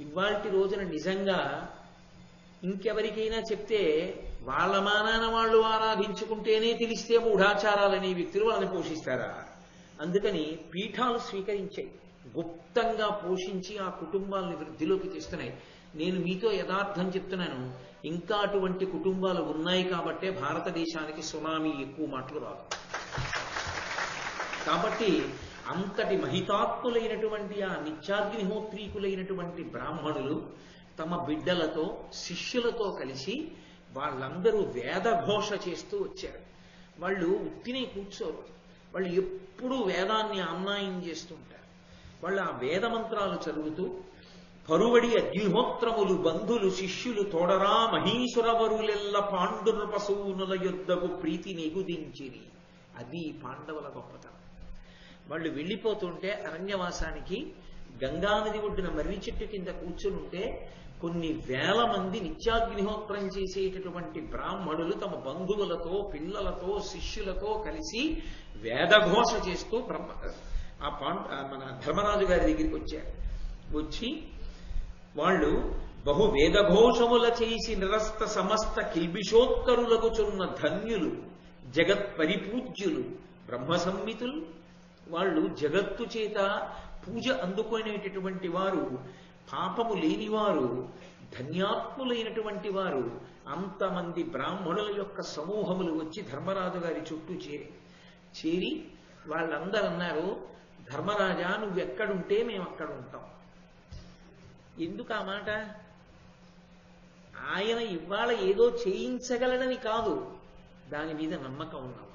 ఇవాల్టి రోజున నిజంగా ఇంకెవరికైనా చెప్తే వాళ్ళ మానాన వాళ్ళు ఆరాధించుకుంటేనే తెలిస్తే మూఢాచారాలనే వ్యక్తులు వాళ్ళని పోషిస్తారా? అందుకని పీఠాలు స్వీకరించాయి, గుప్తంగా పోషించి ఆ కుటుంబాలని వృద్ధిలోకి తెస్తున్నాయి. నేను మీతో యథార్థం చెప్తున్నాను, ఇంకా అటువంటి కుటుంబాలు ఉన్నాయి కాబట్టే భారతదేశానికి సునామీ ఎక్కువ మాటలు రాదు. కాబట్టి అంతటి మహితాత్ములైనటువంటి ఆ నిత్యాగ్నిహోత్రీకులైనటువంటి బ్రాహ్మణులు తమ బిడ్డలతో, శిష్యులతో కలిసి వాళ్ళందరూ వేదఘోష చేస్తూ వచ్చారు. వాళ్ళు ఉత్తినే కూర్చోరు, వాళ్ళు ఎప్పుడూ వేదాన్ని అన్యాయం చేస్తుంటారు. వాళ్ళు ఆ వేద మంత్రాలు చదువుతూ పరువడి అగ్నిహోత్రములు బంధులు శిష్యులు తోడరా మహీశ్వరవరులెల్ల పాండునృపసూనుల యుద్ధకు ప్రీతి నిగుదించిరి. అది పాండవుల గొప్పతనం. వాళ్ళు వెళ్ళిపోతుంటే అరణ్యవాసానికి గంగానది ఒడ్డున మర్రి చెట్టు కింద కూర్చునుంటే కొన్ని వేల మంది నిత్యాగ్నిహోత్రం చేసేటటువంటి బ్రాహ్మణులు తమ బంధువులతో, పిల్లలతో, శిష్యులతో కలిసి వేదఘోష చేస్తూ మన ధర్మరాజు గారి దగ్గరికి వచ్చారు. వచ్చి వాళ్ళు బహు వేదఘోషముల చేసి నిరస్త సమస్త కిల్బిషోత్తరులగుచున్న ధన్యులు, జగత్ పరిపూజ్యులు, బ్రహ్మ సంహితులు. వాళ్ళు జగత్తు చేత పూజ అందుకునేటటువంటి వారు, పాపము లేనివారు, ధన్యాత్ములైనటువంటి వారు. అంతమంది బ్రాహ్మణుల యొక్క సమూహములు వచ్చి ధర్మరాజు గారి చుట్టూ చేరి వాళ్ళందరూ అన్నారు, ధర్మరాజా నువ్వెక్కడుంటే మేము అక్కడ ఉంటాం. ఎందుకు ఆ మాట? ఆయన ఇవాళ ఏదో చేయించగలడని కాదు, దాని మీద నమ్మకం ఉన్నవాడు.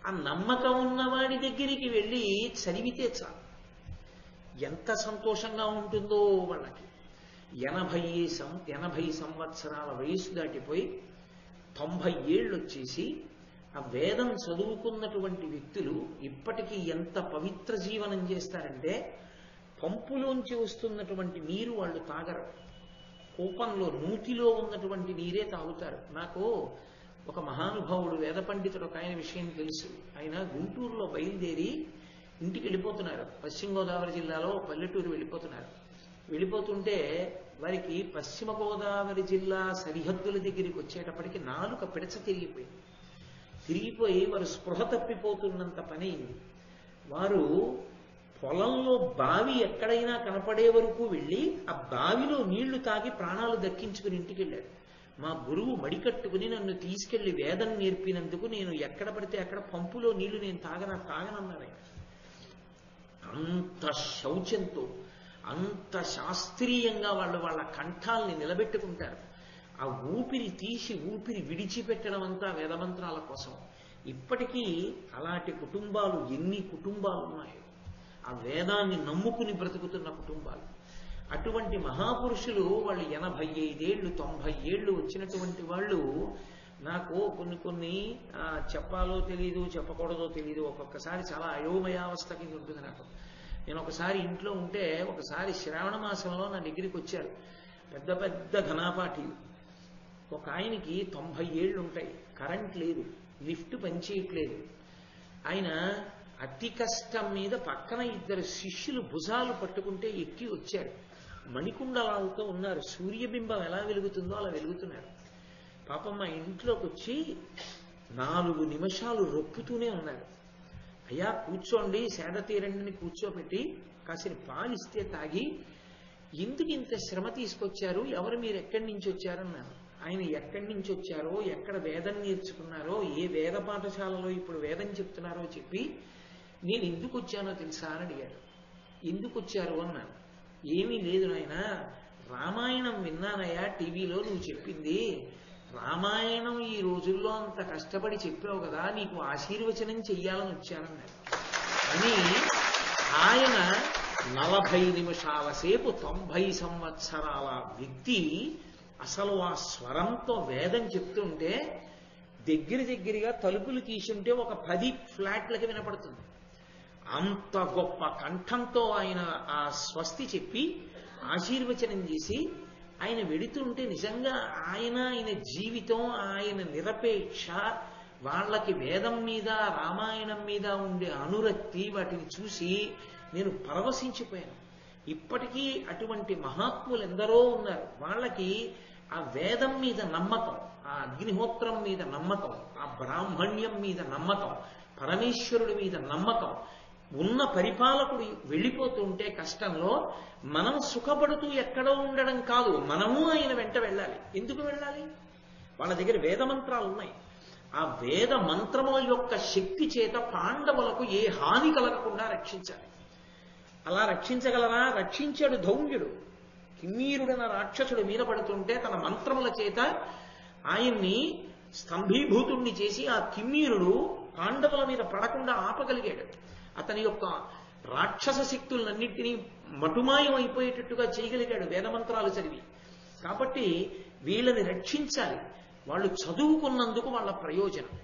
ఆ నమ్మకం ఉన్నవాడి దగ్గరికి వెళ్ళి చదివితే చాలు, ఎంత సంతోషంగా ఉంటుందో వాళ్ళకి. 80 సంవత్సరాల వయసు దాటిపోయి 90 ఏళ్ళు వచ్చేసి ఆ వేదం చదువుకున్నటువంటి వ్యక్తులు ఇప్పటికీ ఎంత పవిత్ర జీవనం చేస్తారంటే పంపులోంచి వస్తున్నటువంటి నీరు వాళ్ళు తాగరు, కూపంలో నూతిలో ఉన్నటువంటి నీరే తాగుతారు. నాకు ఒక మహానుభావుడు వేద పండితుడు ఒక ఆయన విషయం తెలుసు. ఆయన గుంటూరులో బయలుదేరి ఇంటికి వెళ్ళిపోతున్నారు. పశ్చిమ గోదావరి జిల్లాలో పల్లెటూరు వెళ్ళిపోతున్నారు. వెళ్ళిపోతుంటే వారికి పశ్చిమ గోదావరి జిల్లా సరిహద్దుల దగ్గరికి వచ్చేటప్పటికి నాలుక పిడచ తిరిగిపోయి వారు స్పృహ తప్పిపోతున్నంత పని అయింది. వారు పొలంలో బావి ఎక్కడైనా కనపడే వరకు వెళ్ళి ఆ బావిలో నీళ్లు తాగి ప్రాణాలు దక్కించుకుని ఇంటికి వెళ్ళాడు. మా గురువు మడికట్టుకుని నన్ను తీసుకెళ్లి వేదం నేర్పినందుకు నేను ఎక్కడ పడితే అక్కడ పంపులో నీళ్లు నేను తాగనన్నాడు. అంత శౌచంతో, అంత శాస్త్రీయంగా వాళ్ళ కంఠాల్ని నిలబెట్టుకుంటారు. ఆ ఊపిరి తీసి ఊపిరి విడిచిపెట్టడం అంతా వేదమంత్రాల కోసం. ఇప్పటికీ అలాంటి కుటుంబాలు ఎన్ని కుటుంబాలు ఉన్నాయో, ఆ వేదాన్ని నమ్ముకుని బ్రతుకుతున్న కుటుంబాలు. అటువంటి మహాపురుషులు వాళ్ళు 85 ఏళ్ళు 90 ఏళ్ళు వచ్చినటువంటి వాళ్ళు నాకు కొన్ని చెప్పాలో తెలీదు, చెప్పకూడదో తెలీదు. ఒక్కొక్కసారి చాలా అయోమయావస్థ కింద ఉంటుంది నాకు. నేను ఒకసారి ఇంట్లో ఉంటే, ఒకసారి శ్రావణ మాసంలో నా దగ్గరికి వచ్చారు పెద్ద పెద్ద ఘనాపాఠీలు. ఒక ఆయనకి 90 ఏళ్ళు ఉంటాయి, కరెంట్ లేదు, లిఫ్ట్ పనిచేయట్లేదు. ఆయన అతి కష్టం మీద పక్కన 2 శిష్యులు భుజాలు పట్టుకుంటే ఎక్కి వచ్చారు. మణికుండలాలతో ఉన్నారు. సూర్యబింబం ఎలా వెలుగుతుందో అలా వెలుగుతున్నారు. పాపం మా ఇంట్లోకి వచ్చి 4 నిమిషాలు రొప్పుతూనే ఉన్నారు. అయ్యా కూర్చోండి, సేద తీరండిని కూర్చోబెట్టి కాసిన పాలిస్తే తాగి, ఎందుకు ఇంత శ్రమ తీసుకొచ్చారు, ఎవరు మీరు ఎక్కడి నుంచి వచ్చారన్నారు. ఆయన ఎక్కడి నుంచి వచ్చారో, ఎక్కడ వేదం నేర్చుకున్నారో, ఏ వేద పాఠశాలలో ఇప్పుడు వేదం చెప్తున్నారో చెప్పి, నేను ఎందుకు వచ్చానో తెలుసా అని అడిగారు. ఎందుకు వచ్చారు అన్నాను. ఏమీ లేదు నాయన, రామాయణం విన్నానయ్యా టీవీలో, నువ్వు చెప్పింది రామాయణం ఈ రోజుల్లో అంత కష్టపడి చెప్పావు కదా, నీకు ఆశీర్వచనం చెయ్యాలని వచ్చానన్నారు. అని ఆయన 40 నిమిషాల సేపు 90 సంవత్సరాల వ్యక్తి అసలు ఆ స్వరంతో వేదం చెప్తుంటే దగ్గరగా తలుపులు తీసుంటే ఒక 10 ఫ్లాట్లకి వినపడుతుంది. అంత గొప్ప కంఠంతో ఆయన ఆ స్వస్తి చెప్పి ఆశీర్వచనం చేసి ఆయన వెడుతుంటే నిజంగా ఆయన జీవితం, ఆయన నిరపేక్ష, వాళ్ళకి వేదం మీద రామాయణం మీద ఉండే అనురక్తి, వాటిని చూసి నేను పరవశించిపోయాను. ఇప్పటికీ అటువంటి మహాత్ములు ఎందరో ఉన్నారు. వాళ్ళకి ఆ వేదం మీద నమ్మకం, ఆ అగ్నిహోత్రం మీద నమ్మకం, ఆ బ్రాహ్మణ్యం మీద నమ్మకం, పరమేశ్వరుడి మీద నమ్మకం ఉన్న పరిపాలకుడు వెళ్ళిపోతుంటే కష్టంలో మనం సుఖపడుతూ ఎక్కడో ఉండడం కాదు, మనము ఆయన వెంట వెళ్ళాలి. ఎందుకు వెళ్ళాలి? వాళ్ళ దగ్గర వేద మంత్రాలు ఉన్నాయి. ఆ వేద మంత్రముల యొక్క శక్తి చేత పాండవులకు ఏ హాని కలగకుండా రక్షించాలి. అలా రక్షించగలరా? రక్షించాడు ధౌమ్యుడు. కిమ్మీరుడన రాక్షసుడు మీద పడుతుంటే తన మంత్రముల చేత ఆయన్ని స్తంభీభూతుణ్ణి చేసి ఆ కిమ్మీరుడు పాండవుల మీద పడకుండా ఆపగలిగాడు. అతని యొక్క రాక్షస శక్తులన్నింటినీ మటుమాయం అయిపోయేటట్టుగా చేయగలిగాడు వేదమంత్రాలు చదివి. కాబట్టి వీళ్ళని రక్షించాలి. వాళ్ళు చదువుకున్నందుకు వాళ్ళ ప్రయోజనం.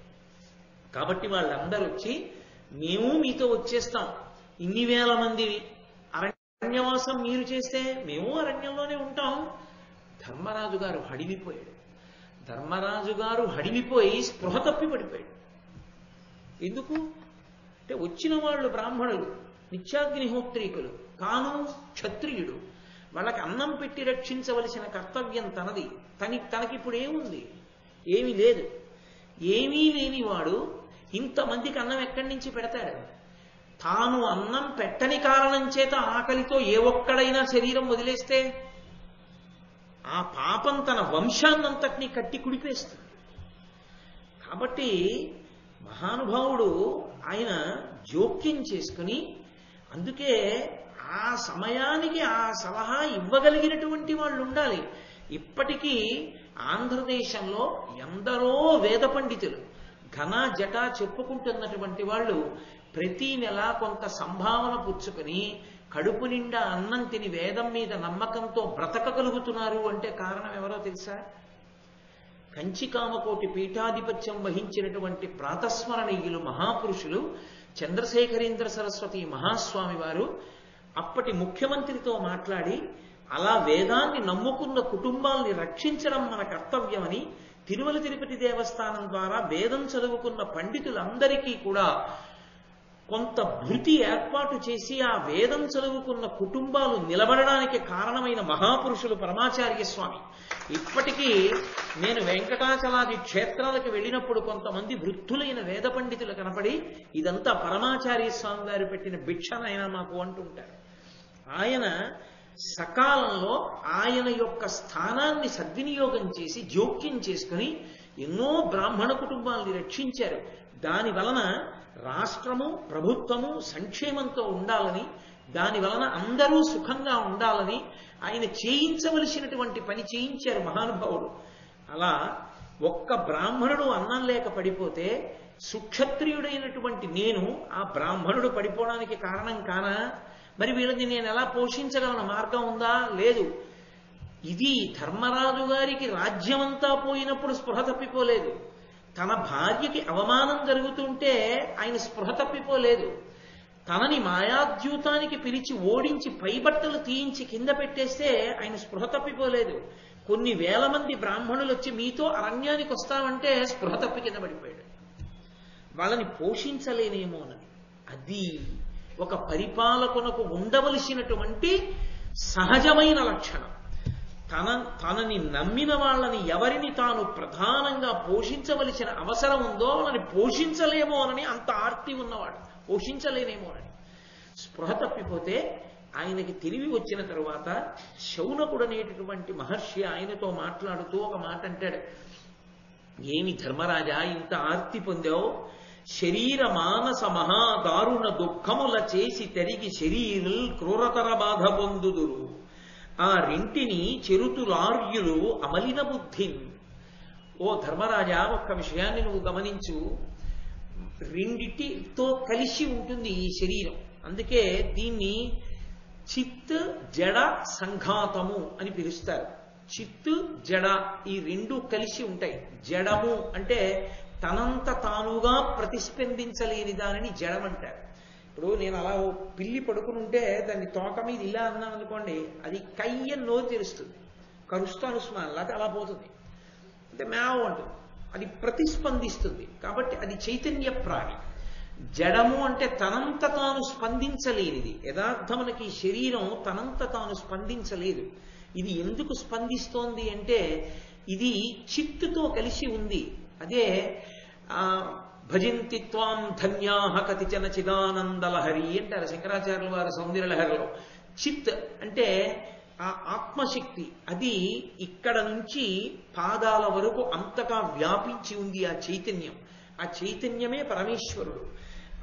కాబట్టి వాళ్ళందరూ వచ్చి, మేము మీతో వచ్చేస్తాం, ఇన్ని వేల మంది అరణ్యవాసం మీరు చేస్తే మేము అరణ్యంలోనే ఉంటాం. ధర్మరాజు గారు హడిలిపోయాడు. ధర్మరాజు గారు హడిలిపోయి స్పృహ తప్పి పడిపోయాడు. ఎందుకు అంటే వచ్చిన వాళ్ళు బ్రాహ్మణులు, నిత్యాగ్నిహోత్రీకులు, తాను క్షత్రియుడు. వాళ్ళకి అన్నం పెట్టి రక్షించవలసిన కర్తవ్యం తనది. తనకిప్పుడు ఏముంది? ఏమీ లేదు. ఏమీ లేనివాడు ఇంతమందికి అన్నం ఎక్కడి నుంచి పెడతాడు? తాను అన్నం పెట్టని కారణం చేత ఆకలితో ఏ ఒక్కడైనా శరీరం వదిలేస్తే ఆ పాపం తన వంశాన్నంతటినీ కట్టి కుడిపేస్తుంది. కాబట్టి మహానుభావుడు ఆయన జోక్యం చేసుకుని, అందుకే ఆ సమయానికి ఆ సలహా ఇవ్వగలిగినటువంటి వాళ్ళు ఉండాలి. ఇప్పటికీ ఆంధ్రదేశంలో ఎందరో వేద పండితులు ఘన జట చెప్పుకుంటున్నటువంటి వాళ్ళు ప్రతి నెల కొంత సంభావన పుచ్చుకొని కడుపు నిండా అన్నం తిని వేదం మీద నమ్మకంతో బ్రతకగలుగుతున్నారు అంటే కారణం ఎవరో తెలుసా? కంచికామకోటి పీఠాధిపత్యం వహించినటువంటి ప్రాతస్మరణీయులు మహాపురుషులు చంద్రశేఖరేంద్ర సరస్వతి మహాస్వామి వారు అప్పటి ముఖ్యమంత్రితో మాట్లాడి, అలా వేదాన్ని నమ్ముకున్న కుటుంబాల్ని రక్షించడం మన కర్తవ్యమని తిరుమల తిరుపతి దేవస్థానం ద్వారా వేదం చదువుకున్న పండితులందరికీ కూడా కొంత భృతి ఏర్పాటు చేసి ఆ వేదం చదువుకున్న కుటుంబాలు నిలబడడానికి కారణమైన మహాపురుషులు పరమాచార్య స్వామి. ఇప్పటికీ నేను వెంకటాచలాది క్షేత్రాలకు వెళ్ళినప్పుడు కొంతమంది వృద్ధులైన వేద పండితులు కనపడి ఇదంతా పరమాచార్య స్వామి గారు పెట్టిన భిక్షనైనా మాకు అంటుంటారు. ఆయన సకాలంలో ఆయన యొక్క స్థానాన్ని సద్వినియోగం చేసి జోక్యం చేసుకుని ఎన్నో బ్రాహ్మణ కుటుంబాలని రక్షించారు. దాని వలన రాష్ట్రము ప్రభుత్వము సంక్షేమంతో ఉండాలని, దాని వలన అందరూ సుఖంగా ఉండాలని ఆయన చేయించవలసినటువంటి పని చేయించారు మహానుభావుడు. అలా ఒక్క బ్రాహ్మణుడు అన్నం లేక పడిపోతే సుక్షత్రియుడైనటువంటి నేను ఆ బ్రాహ్మణుడు పడిపోవడానికి కారణం కానా? మరి వీళ్ళని నేను ఎలా పోషించగలను? మార్గం ఉందా? లేదు. ఇది ధర్మరాజు గారికి రాజ్యమంతా పోయినప్పుడు స్పృహ తప్పిపోలేదు. తన భార్యకి అవమానం జరుగుతుంటే ఆయన స్పృహ తప్పిపోలేదు. తనని మాయాద్యూతానికి పిలిచి ఓడించి పైబట్టలు తీయించి కింద పెట్టేస్తే ఆయన స్పృహ తప్పిపోలేదు. కొన్ని వేల మంది బ్రాహ్మణులు వచ్చి మీతో అరణ్యానికి వస్తామంటే స్పృహ తప్పి కింద పడిపోయాడు. వాళ్ళని పోషించలేనేమోనని. అది ఒక పరిపాలకునకు ఉండవలసినటువంటి సహజమైన లక్షణం. తనని నమ్మిన వాళ్ళని ఎవరిని తాను ప్రధానంగా పోషించవలసిన అవసరం ఉందో వాళ్ళని పోషించలేమోనని అంత ఆర్తి ఉన్నవాడు. పోషించలేనేమోనని స్పృహ తప్పిపోతే ఆయనకి తెలివి వచ్చిన తరువాత శౌనకుడు అనేటటువంటి మహర్షి ఆయనతో మాట్లాడుతూ ఒక మాట అంటాడు. ఏమి ధర్మరాజా ఇంత ఆర్తి పొందావు? శరీర మానస మహాదారుణ దుఃఖముల చేసి తెరిగి శరీరుల్ క్రూరతర బాధ పొందుదురు. ఆ రెంటిని చెరుతులార్యులు అమలిన బుద్ధిన్. ఓ ధర్మరాజా, ఒక్క విషయాన్ని నువ్వు గమనించు. రెండిటితో కలిసి ఉంటుంది ఈ శరీరం. అందుకే దీన్ని చిత్ జడ సంఘాతము అని పిలుస్తారు. చిత్తు జడ ఈ రెండు కలిసి ఉంటాయి. జడము అంటే తనంత తానుగా ప్రతిస్పందించలేని దానిని జడమంటారు. ఇప్పుడు నేను అలా ఓ పిల్లి పడుకుని ఉంటే దాన్ని తోక మీద ఇలా అన్నాను అనుకోండి, అది కయ్యని నోరు తెరుస్తుంది, కరుస్తాను స్మాన్ లేకపోతే అలా పోతుంది, అంటే మేవ అంటుంది, అది ప్రతిస్పందిస్తుంది. కాబట్టి అది చైతన్య ప్రాణి. జడము అంటే తనంత తాను స్పందించలేనిది. యథార్థమునకి ఈ శరీరం తనంత తాను స్పందించలేదు. ఇది ఎందుకు స్పందిస్తోంది అంటే ఇది చిత్తుతో కలిసి ఉంది. అదే భజంతి త్వాం ధన్యాః కతిచన చిదానందలహరి అంటారు శంకరాచార్యుల వారి సౌందర్యలహరిలో. చిత్ అంటే ఆ ఆత్మశక్తి, అది ఇక్కడ నుంచి పాదాల వరకు అంతగా వ్యాపించి ఉంది ఆ చైతన్యం. ఆ చైతన్యమే పరమేశ్వరుడు.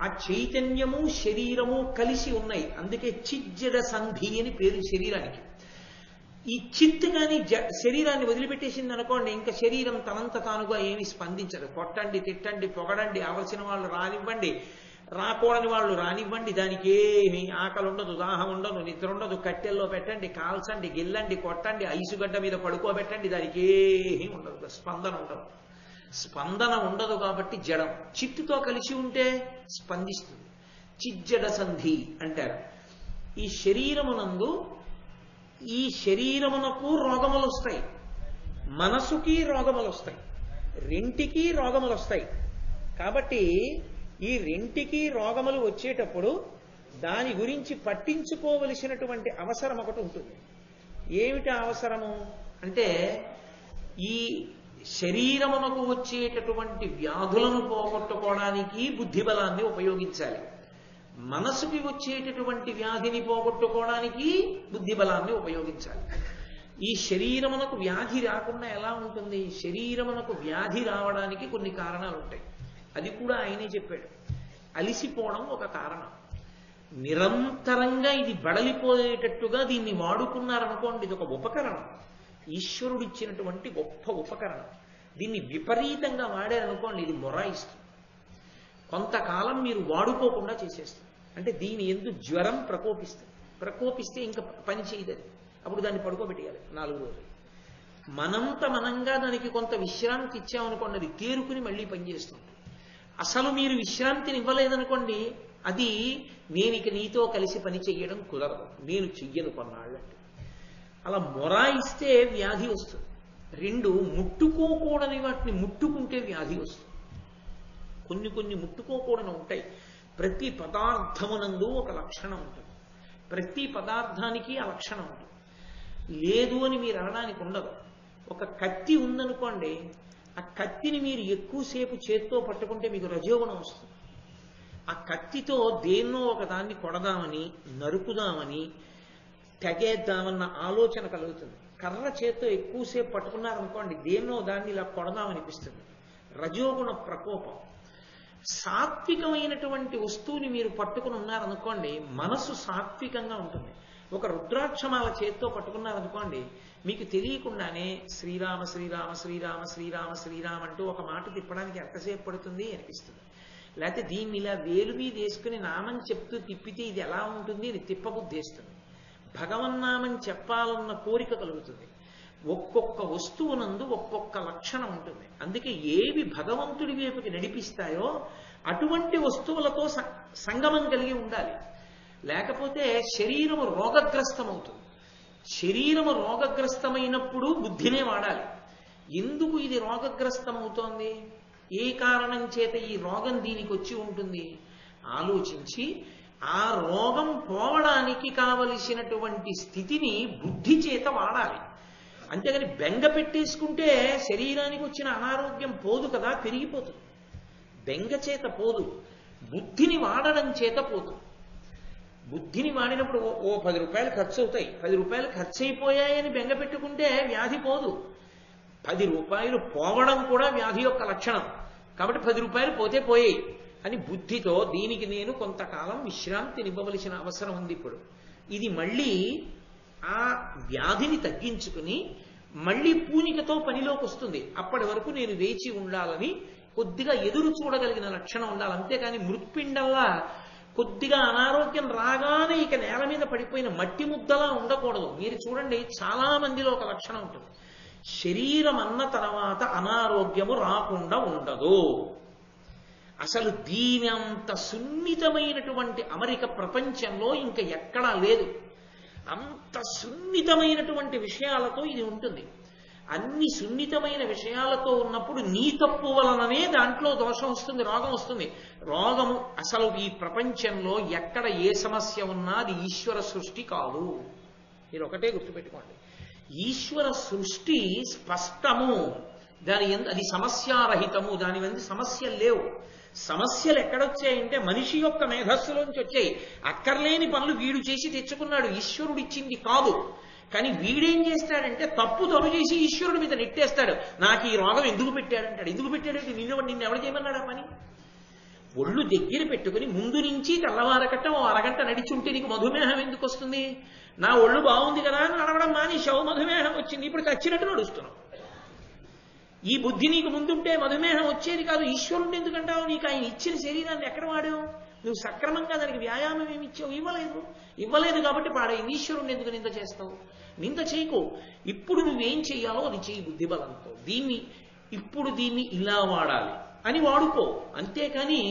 ఆ చైతన్యము శరీరము కలిసి ఉన్నాయి. అందుకే చిజ్జడ సంధి అని పేరు శరీరానికి. ఈ చిత్తు కానీ శరీరాన్ని వదిలిపెట్టేసింది అనుకోండి, ఇంకా శరీరం తనంత తానుగా ఏమి స్పందించదు. కొట్టండి, తిట్టండి, పొగడండి, ఆవలసిన వాళ్ళు రానివ్వండి, రాకూడని వాళ్ళు రానివ్వండి, దానికి ఏమి ఆకలి ఉండదు, దాహం ఉండదు, నిద్ర ఉండదు. కట్టెల్లో పెట్టండి, కాల్చండి, గిల్లండి, కొట్టండి, ఐసుగడ్డ మీద పడుకోబెట్టండి, దానికి ఏమీ ఉండదు, స్పందన ఉండదు. స్పందన ఉండదు కాబట్టి జడం. చిత్తుతో కలిసి ఉంటే స్పందిస్తుంది. చిజ్జడ సంధి అంటారు. ఈ శరీరమునందు ఈ శరీరమునకు రోగములు వస్తాయి, మనసుకి రోగములు వస్తాయి, రెంటికి రోగములు వస్తాయి. కాబట్టి ఈ రెంటికి రోగములు వచ్చేటప్పుడు దాని గురించి పట్టించుకోవలసినటువంటి అవసరం ఒకటి ఉంటుంది. ఏమిటి అవసరము అంటే ఈ శరీరమునకు వచ్చేటటువంటి వ్యాధులను పోగొట్టుకోవడానికి బుద్ధిబలాన్ని ఉపయోగించాలి. మనసుకి వచ్చేటటువంటి వ్యాధిని పోగొట్టుకోవడానికి బుద్ధిబలాన్ని ఉపయోగించాలి. ఈ శరీరమునకు వ్యాధి రాకుండా ఎలా ఉంటుంది? శరీరమునకు వ్యాధి రావడానికి కొన్ని కారణాలు ఉంటాయి. అది కూడా ఆయనే చెప్పాడు. అలిసిపోవడం ఒక కారణం. నిరంతరంగా ఇది బడలిపోయేటట్టుగా దీన్ని వాడుకున్నారనుకోండి, ఇది ఒక ఉపకరణం, ఈశ్వరుడిచ్చినటువంటి గొప్ప ఉపకరణం. దీన్ని విపరీతంగా వాడారనుకోండి, ఇది మొరాయిస్తుంది. కొంతకాలం మీరు వాడుకోకుండా చేసేస్తారు. అంటే దీని ఎందు జ్వరం ప్రకోపిస్తే ఇంకా పని చేయదు. అప్పుడు దాన్ని పడుకోబెట్టేయాలి 4 రోజులు. మనంగా దానికి కొంత విశ్రాంతి ఇచ్చామనుకోండి, అది తేరుకుని మళ్ళీ పనిచేస్తుంది. అసలు మీరు విశ్రాంతిని ఇవ్వలేదనుకోండి, అది నేను ఇక నీతో కలిసి పని చెయ్యడం కుదరదు, నేను చెయ్యను కొన్నాళ్ళంటే. అలా మొరాయిస్తే వ్యాధి వస్తుంది. 2 ముట్టుకోకూడని వాటిని ముట్టుకుంటే వ్యాధి వస్తుంది. కొన్ని ముట్టుకోకూడని ఉంటాయి. ప్రతి పదార్థమునందు ఒక లక్షణం ఉంటుంది, ప్రతి పదార్థానికి ఆ లక్షణం ఉంటుంది. లేదు అని మీరు అనడానికి ఉండదు. ఒక కత్తి ఉందనుకోండి, ఆ కత్తిని మీరు ఎక్కువసేపు చేత్తో పట్టుకుంటే మీకు రజోగుణం వస్తుంది. ఆ కత్తితో దేన్నో ఒక దాన్ని కొడదామని, నరుకుదామని, తెగేద్దామన్న ఆలోచన కలుగుతుంది. కర్ర చేత్తో ఎక్కువసేపు పట్టుకున్నారనుకోండి, దేన్నో దాన్ని ఇలా కొడదామనిపిస్తుంది. రజోగుణ ప్రకోపం. సాత్వికమైనటువంటి వస్తువుని మీరు పట్టుకుని ఉన్నారనుకోండి, మనసు సాత్వికంగా ఉంటుంది. ఒక రుద్రాక్షమాల చేత్తో పట్టుకున్నారనుకోండి, మీకు తెలియకుండానే శ్రీరామ శ్రీరామ శ్రీరామ శ్రీరామ శ్రీరామ అంటూ ఒక మాట తిప్పడానికి ఎంతసేపు పడుతుంది అనిపిస్తుంది. లేకపోతే దీన్ని ఇలా వేలు మీద వేసుకుని నామని చెప్తూ తిప్పితే ఇది ఎలా ఉంటుంది అని తిప్పబుద్ధేస్తుంది. భగవన్నామం చెప్పాలన్న కోరిక కలుగుతుంది. ఒక్కొక్క వస్తువునందు ఒక్కొక్క లక్షణం ఉంటుంది. అందుకే ఏవి భగవంతుడి వైపుకి నడిపిస్తాయో అటువంటి వస్తువులతో సంగమం కలిగి ఉండాలి. లేకపోతే శరీరము రోగగ్రస్తమవుతుంది. శరీరము రోగగ్రస్తమైనప్పుడు బుద్ధినే వాడాలి. ఎందుకు ఇది రోగగ్రస్తమవుతోంది, ఏ కారణం చేత ఈ రోగం దీనికి వచ్చి ఉంటుంది ఆలోచించి ఆ రోగం పోవడానికి కావలసినటువంటి స్థితిని బుద్ధి చేత వాడాలి. అంతేగాని బెంగ పెట్టేసుకుంటే శరీరానికి వచ్చిన అనారోగ్యం పోదు కదా, పెరిగిపోతుంది. బెంగ చేత పోదు, బుద్ధిని వాడడం చేత పోదు. బుద్ధిని వాడినప్పుడు ఓ 10 రూపాయలు ఖర్చు అవుతాయి, 10 రూపాయలు ఖర్చు అయిపోయాయని బెంగ పెట్టుకుంటే వ్యాధి పోదు. 10 రూపాయలు పోవడం కూడా వ్యాధి యొక్క లక్షణం. కాబట్టి 10 రూపాయలు పోతే పోయాయి అని బుద్ధితో దీనికి నేను కొంతకాలం విశ్రాంతినివ్వవలసిన అవసరం ఉంది. ఇప్పుడు ఇది మళ్ళీ ఆ వ్యాధిని తగ్గించుకుని మళ్ళీ పూనికతో పనిలోకి వస్తుంది. అప్పటి వరకు నేను వేచి ఉండాలని కొద్దిగా ఎదురు చూడగలిగిన లక్షణం ఉండాలి. అంతేకాని మృత్పిండల్లా కొద్దిగా అనారోగ్యం రాగానే ఇక నేల మీద పడిపోయిన మట్టి ముద్దలా ఉండకూడదు. మీరు చూడండి, చాలా మందిలో ఒక లక్షణం ఉంటుంది, శరీరం అన్న తర్వాత అనారోగ్యము రాకుండా ఉండదు. అసలు దీని అంత సున్నితమైనటువంటి అమరిక ప్రపంచంలో ఇంకా ఎక్కడా లేదు. అంత సున్నితమైనటువంటి విషయాలతో ఇది ఉంటుంది. అన్ని సున్నితమైన విషయాలతో ఉన్నప్పుడు నీ తప్పు వలననే దాంట్లో దోషం వస్తుంది, రోగం వస్తుంది. రోగము అసలు ఈ ప్రపంచంలో ఎక్కడ ఏ సమస్య ఉన్నా అది ఈశ్వర సృష్టి కాదు. మీరు ఒకటే గుర్తుపెట్టుకోండి, ఈశ్వర సృష్టి స్పష్టము, అది సమస్యారహితము, దాని మీద సమస్యలు లేవు. సమస్యలు ఎక్కడొచ్చాయంటే మనిషి యొక్క మేధస్సులోంచి వచ్చాయి. అక్కర్లేని పనులు వీడు చేసి తెచ్చుకున్నాడు, ఈశ్వరుడు ఇచ్చింది కాదు. కానీ వీడేం చేస్తాడంటే తప్పు తను చేసి ఈశ్వరుడి మీద నెట్టేస్తాడు. నాకు ఈ రోగం ఎందుకు పెట్టాడంటాడు. ఎందుకు పెట్టాడంటే నిన్ను ఎవరు చేయమన్నాడు ఆ పని? ఒళ్ళు దగ్గర పెట్టుకుని ముందు నుంచి తెల్లవారకట్ట ఓ అరగంట నడిచుంటే నీకు మధుమేహం ఎందుకు వస్తుంది? నా ఒళ్ళు బాగుంది కదా అని నడవడం మానేశావు, మధుమేహం వచ్చింది. ఇప్పుడు చచ్చినట్టు నడుస్తున్నావు. ఈ బుద్ధి నీకు ముందుంటే మధుమేహం వచ్చేది కాదు. ఈశ్వరుణ్ణి ఎందుకంటావు? నీకు ఆయన ఇచ్చిన శరీరాన్ని ఎక్కడ వాడావు? నువ్వు సక్రమంగా దానికి వ్యాయామం ఏమి ఇచ్చావు? ఇవ్వలేదు కాబట్టి పాడైంది. ఈశ్వరుణ్ణి ఎందుకు నింద చేస్తావు? నింద చేయకు. ఇప్పుడు నువ్వేం చెయ్యాలో అది చెయ్యి బుద్ధిబలంతో. దీన్ని ఇలా వాడాలి అని వాడుకో. అంతేకాని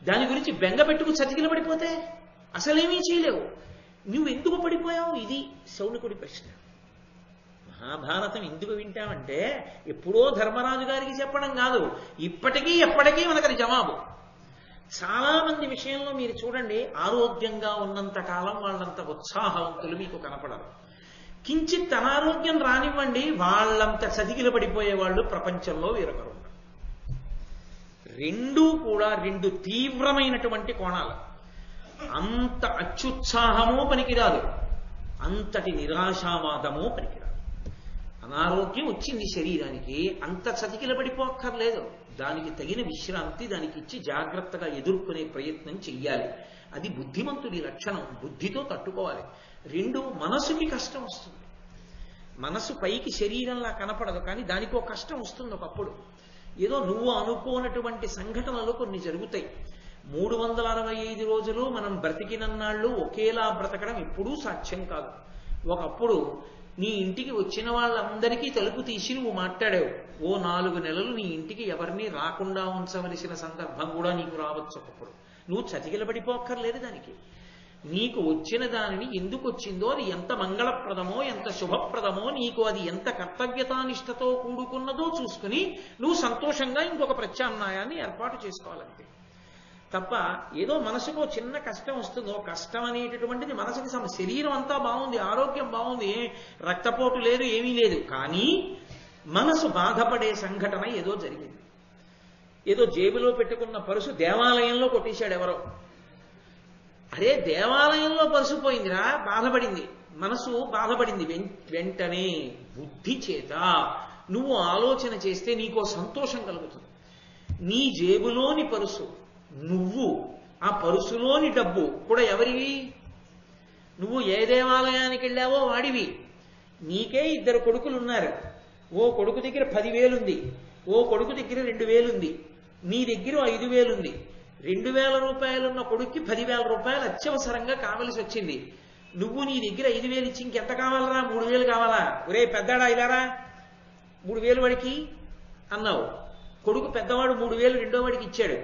దాని గురించి బెంగ పెట్టుకు చతికిలబడిపోతే అసలేమీ చేయలేవు. నువ్వెందుకు పడిపోయావు? ఇది శౌనకుడి ప్రశ్న. మహాభారతం ఎందుకు వింటామంటే ఎప్పుడో ధర్మరాజు గారికి చెప్పడం కాదు, ఇప్పటికీ ఎప్పటికీ మనకది జవాబు. చాలా మంది విషయంలో మీరు చూడండి, ఆరోగ్యంగా ఉన్నంత కాలం వాళ్ళంత ఉత్సాహవంతులు మీకు కనపడరు. కించిత్ అనారోగ్యం రానివ్వండి, వాళ్ళంత చతికిల పడిపోయే వాళ్ళు ప్రపంచంలో వేరొకరు. రెండూ కూడా రెండు తీవ్రమైనటువంటి కోణాలు. అంత అత్యుత్సాహమూ పనికిరాదు, అంతటి నిరాశావాదమూ పనికిరాదు. అనారోగ్యం వచ్చింది శరీరానికి, అంత చతికిల పడిపోక్కర్లేదు. దానికి తగిన విశ్రాంతి దానికి ఇచ్చి జాగ్రత్తగా ఎదుర్కొనే ప్రయత్నం చెయ్యాలి. అది బుద్ధిమంతుడి లక్షణం. బుద్ధితో తట్టుకోవాలి. రెండు, మనసుకి కష్టం వస్తుంది. మనసు పైకి శరీరంలా కనపడదు, కానీ దానికో కష్టం వస్తుంది ఒకప్పుడు. ఏదో నువ్వు అనుకోనటువంటి సంఘటనలు కొన్ని జరుగుతాయి. 365 రోజులు మనం బ్రతికినన్నాళ్ళు ఒకేలా బ్రతకడం ఎప్పుడూ సాధ్యం కాదు. ఒకప్పుడు నీ ఇంటికి వచ్చిన వాళ్ళందరికీ తలుపు తీసి నువ్వు మాట్లాడావు. ఓ 4 నెలలు నీ ఇంటికి ఎవరిని రాకుండా ఉంచవలసిన సందర్భం కూడా నీకు రావచ్చు. ఒకప్పుడు నువ్వు చతికిలబడిపోక్కర్లేదు. దానికి నీకు వచ్చిన దానిని ఎందుకు వచ్చిందో, అది ఎంత మంగళప్రదమో ఎంత శుభప్రదమో, నీకు అది ఎంత కర్తవ్యతానిష్టతో కూడుకున్నదో చూసుకుని నువ్వు సంతోషంగా ఇంకొక ప్రత్యామ్నాయాన్ని ఏర్పాటు చేసుకోవాలంతే. తప్ప ఏదో మనసుకో చిన్న కష్టం వస్తుందో, కష్టం అనేటటువంటిది మనసుకి శరీరం అంతా బాగుంది, ఆరోగ్యం బాగుంది, రక్తపోటు లేదు, ఏమీ లేదు, కానీ మనసు బాధపడే సంఘటన ఏదో జరిగింది. ఏదో జేబులో పెట్టుకున్న పరుసు దేవాలయంలో కొట్టేశాడు ఎవరో. అరే దేవాలయంలో పరుసు పోయిందిరా, బాధపడింది, మనసు బాధపడింది. వెంటనే బుద్ధి చేత నువ్వు ఆలోచన చేస్తే నీకో సంతోషం కలుగుతుంది. నీ జేబులోని పరుసు, నువ్వు ఆ పరుసులోని డబ్బు కూడా ఎవరివి? నువ్వు ఏ దేవాలయానికి వెళ్ళావో వాడివి. నీకే 2 కొడుకులు ఉన్నారు. ఓ కొడుకు దగ్గర 10,000 ఉంది, ఓ కొడుకు దగ్గర 2,000 ఉంది, నీ దగ్గర 5,000 ఉంది. 2,000 రూపాయలున్న కొడుక్కి 10,000 రూపాయలు అత్యవసరంగా కావలసి వచ్చింది. నువ్వు నీ దగ్గర 5,000 ఇచ్చి ఇంకెంత కావాలరా? 3,000 కావాలా? ఒరే పెద్దాడా ఇలారా 3,000 వాడికి అన్నావు. కొడుకు పెద్దవాడు 3,000 రెండో వాడికి ఇచ్చాడు.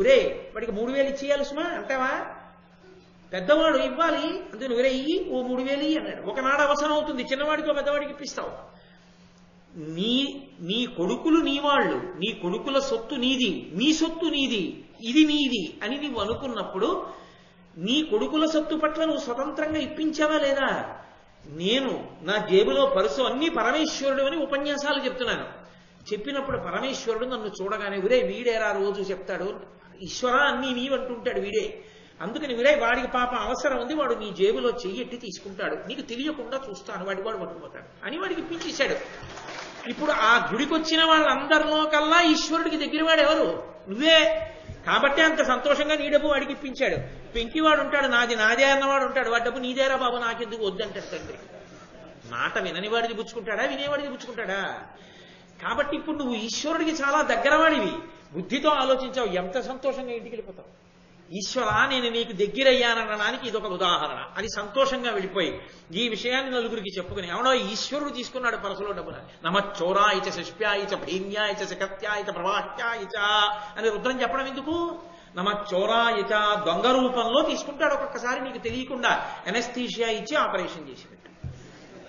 ఒరే వాడికి 3,000 ఇచ్చేయాలి సుమా అంటావా? పెద్దవాడు ఇవ్వాలి, అందుకని ఒరే ఇయ్యి, ఓ 3,000 అన్నాడు. ఒకనాడు అవసరం అవుతుంది, చిన్నవాడితో పెద్దవాడికి ఇప్పిస్తావు. నీ కొడుకులు నీ వాళ్ళు, నీ కొడుకుల సొత్తు నీది, నీ సొత్తు నీది, ఇది నీది అని నువ్వు అనుకున్నప్పుడు నీ కొడుకుల సొత్తు పట్ల నువ్వు స్వతంత్రంగా ఇప్పించావా లేదా? నేను నా జేబులో పరుసు అన్ని పరమేశ్వరుడు అని ఉపన్యాసాలు చెప్తున్నాను. చెప్పినప్పుడు పరమేశ్వరుడు నన్ను చూడగానే ఒరే వీడేరా రోజు చెప్తాడు, ఈశ్వరా అన్నీ నీవంటుంటాడు వీడే, అందుకని వీడే వాడికి పాప అవసరం ఉంది, వాడు నీ జేబులో చెయ్యెట్టి తీసుకుంటాడు, నీకు తెలియకుండా చూస్తాను, వాడు పట్టుకుపోతాడు అని వాడికి ఇప్పించేశాడు. ఇప్పుడు ఆ గుడికి వచ్చిన వాళ్ళందరిలో కల్లా ఈశ్వరుడికి దగ్గర వాడు ఎవరు? నువ్వే. కాబట్టి అంత సంతోషంగా నీ డబ్బు వాడికి ఇప్పించాడు. పెంకివాడు ఉంటాడు, నాది నాదే అన్నవాడు ఉంటాడు, వాడి డబ్బు నీదేరా బాబు నాకెందుకు వద్దంటాడు తండ్రి. మాట వినని వాడిది పుచ్చుకుంటాడా, వినేవాడిది పుచ్చుకుంటాడా? కాబట్టి ఇప్పుడు నువ్వు ఈశ్వరుడికి చాలా దగ్గరవాడివి, బుద్ధితో ఆలోచించావు, ఎంత సంతోషంగా ఇంటికి వెళ్ళిపోతావు. ఈశ్వరా నేను నీకు దగ్గరయ్యాననడానికి ఇదొక ఉదాహరణ. అది సంతోషంగా వెళ్ళిపోయి ఈ విషయాన్ని నలుగురికి చెప్పుకుని, అవునో ఈశ్వరుడు తీసుకున్నాడు పరసలో డబ్బున, నమచ్చోరాయిచ శిష్ప్యాయిచ భైమ్యాయిచ శకత్యాయిచ ప్రవాహ్యాయిచ అని రుద్రం చెప్పడం ఎందుకు? నమచ్చోరాయిచ దొంగ రూపంలో తీసుకుంటాడు ఒక్కొక్కసారి నీకు తెలియకుండా, ఎనస్థీషియా ఇచ్చి ఆపరేషన్ చేసి పెట్టు.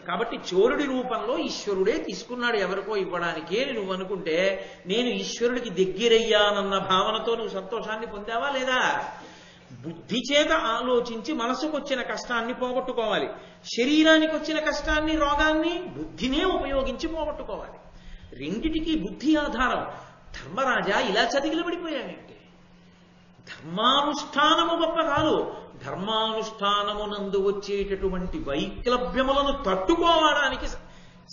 కాబట్టి చోరుడి రూపంలో ఈశ్వరుడే తీసుకున్నాడు ఎవరికో ఇవ్వడానికే నువ్వు అనుకుంటే, నేను ఈశ్వరుడికి దగ్గరయ్యానన్న భావనతో నువ్వు సంతోషాన్ని పొందావా లేదా? బుద్ధి చేత ఆలోచించి మనసుకు వచ్చిన కష్టాన్ని పోగొట్టుకోవాలి. శరీరానికి వచ్చిన కష్టాన్ని, రోగాన్ని బుద్ధినే ఉపయోగించి పోగొట్టుకోవాలి. రెండిటికీ బుద్ధి ఆధారం. ధర్మరాజా ఇలా చతికిలబడిపోయావేంటి? ధర్మానుష్ఠానము గొప్ప కాదు, ధర్మానుష్ఠానమునందు వచ్చేటటువంటి వైక్లభ్యములను తట్టుకోవడానికి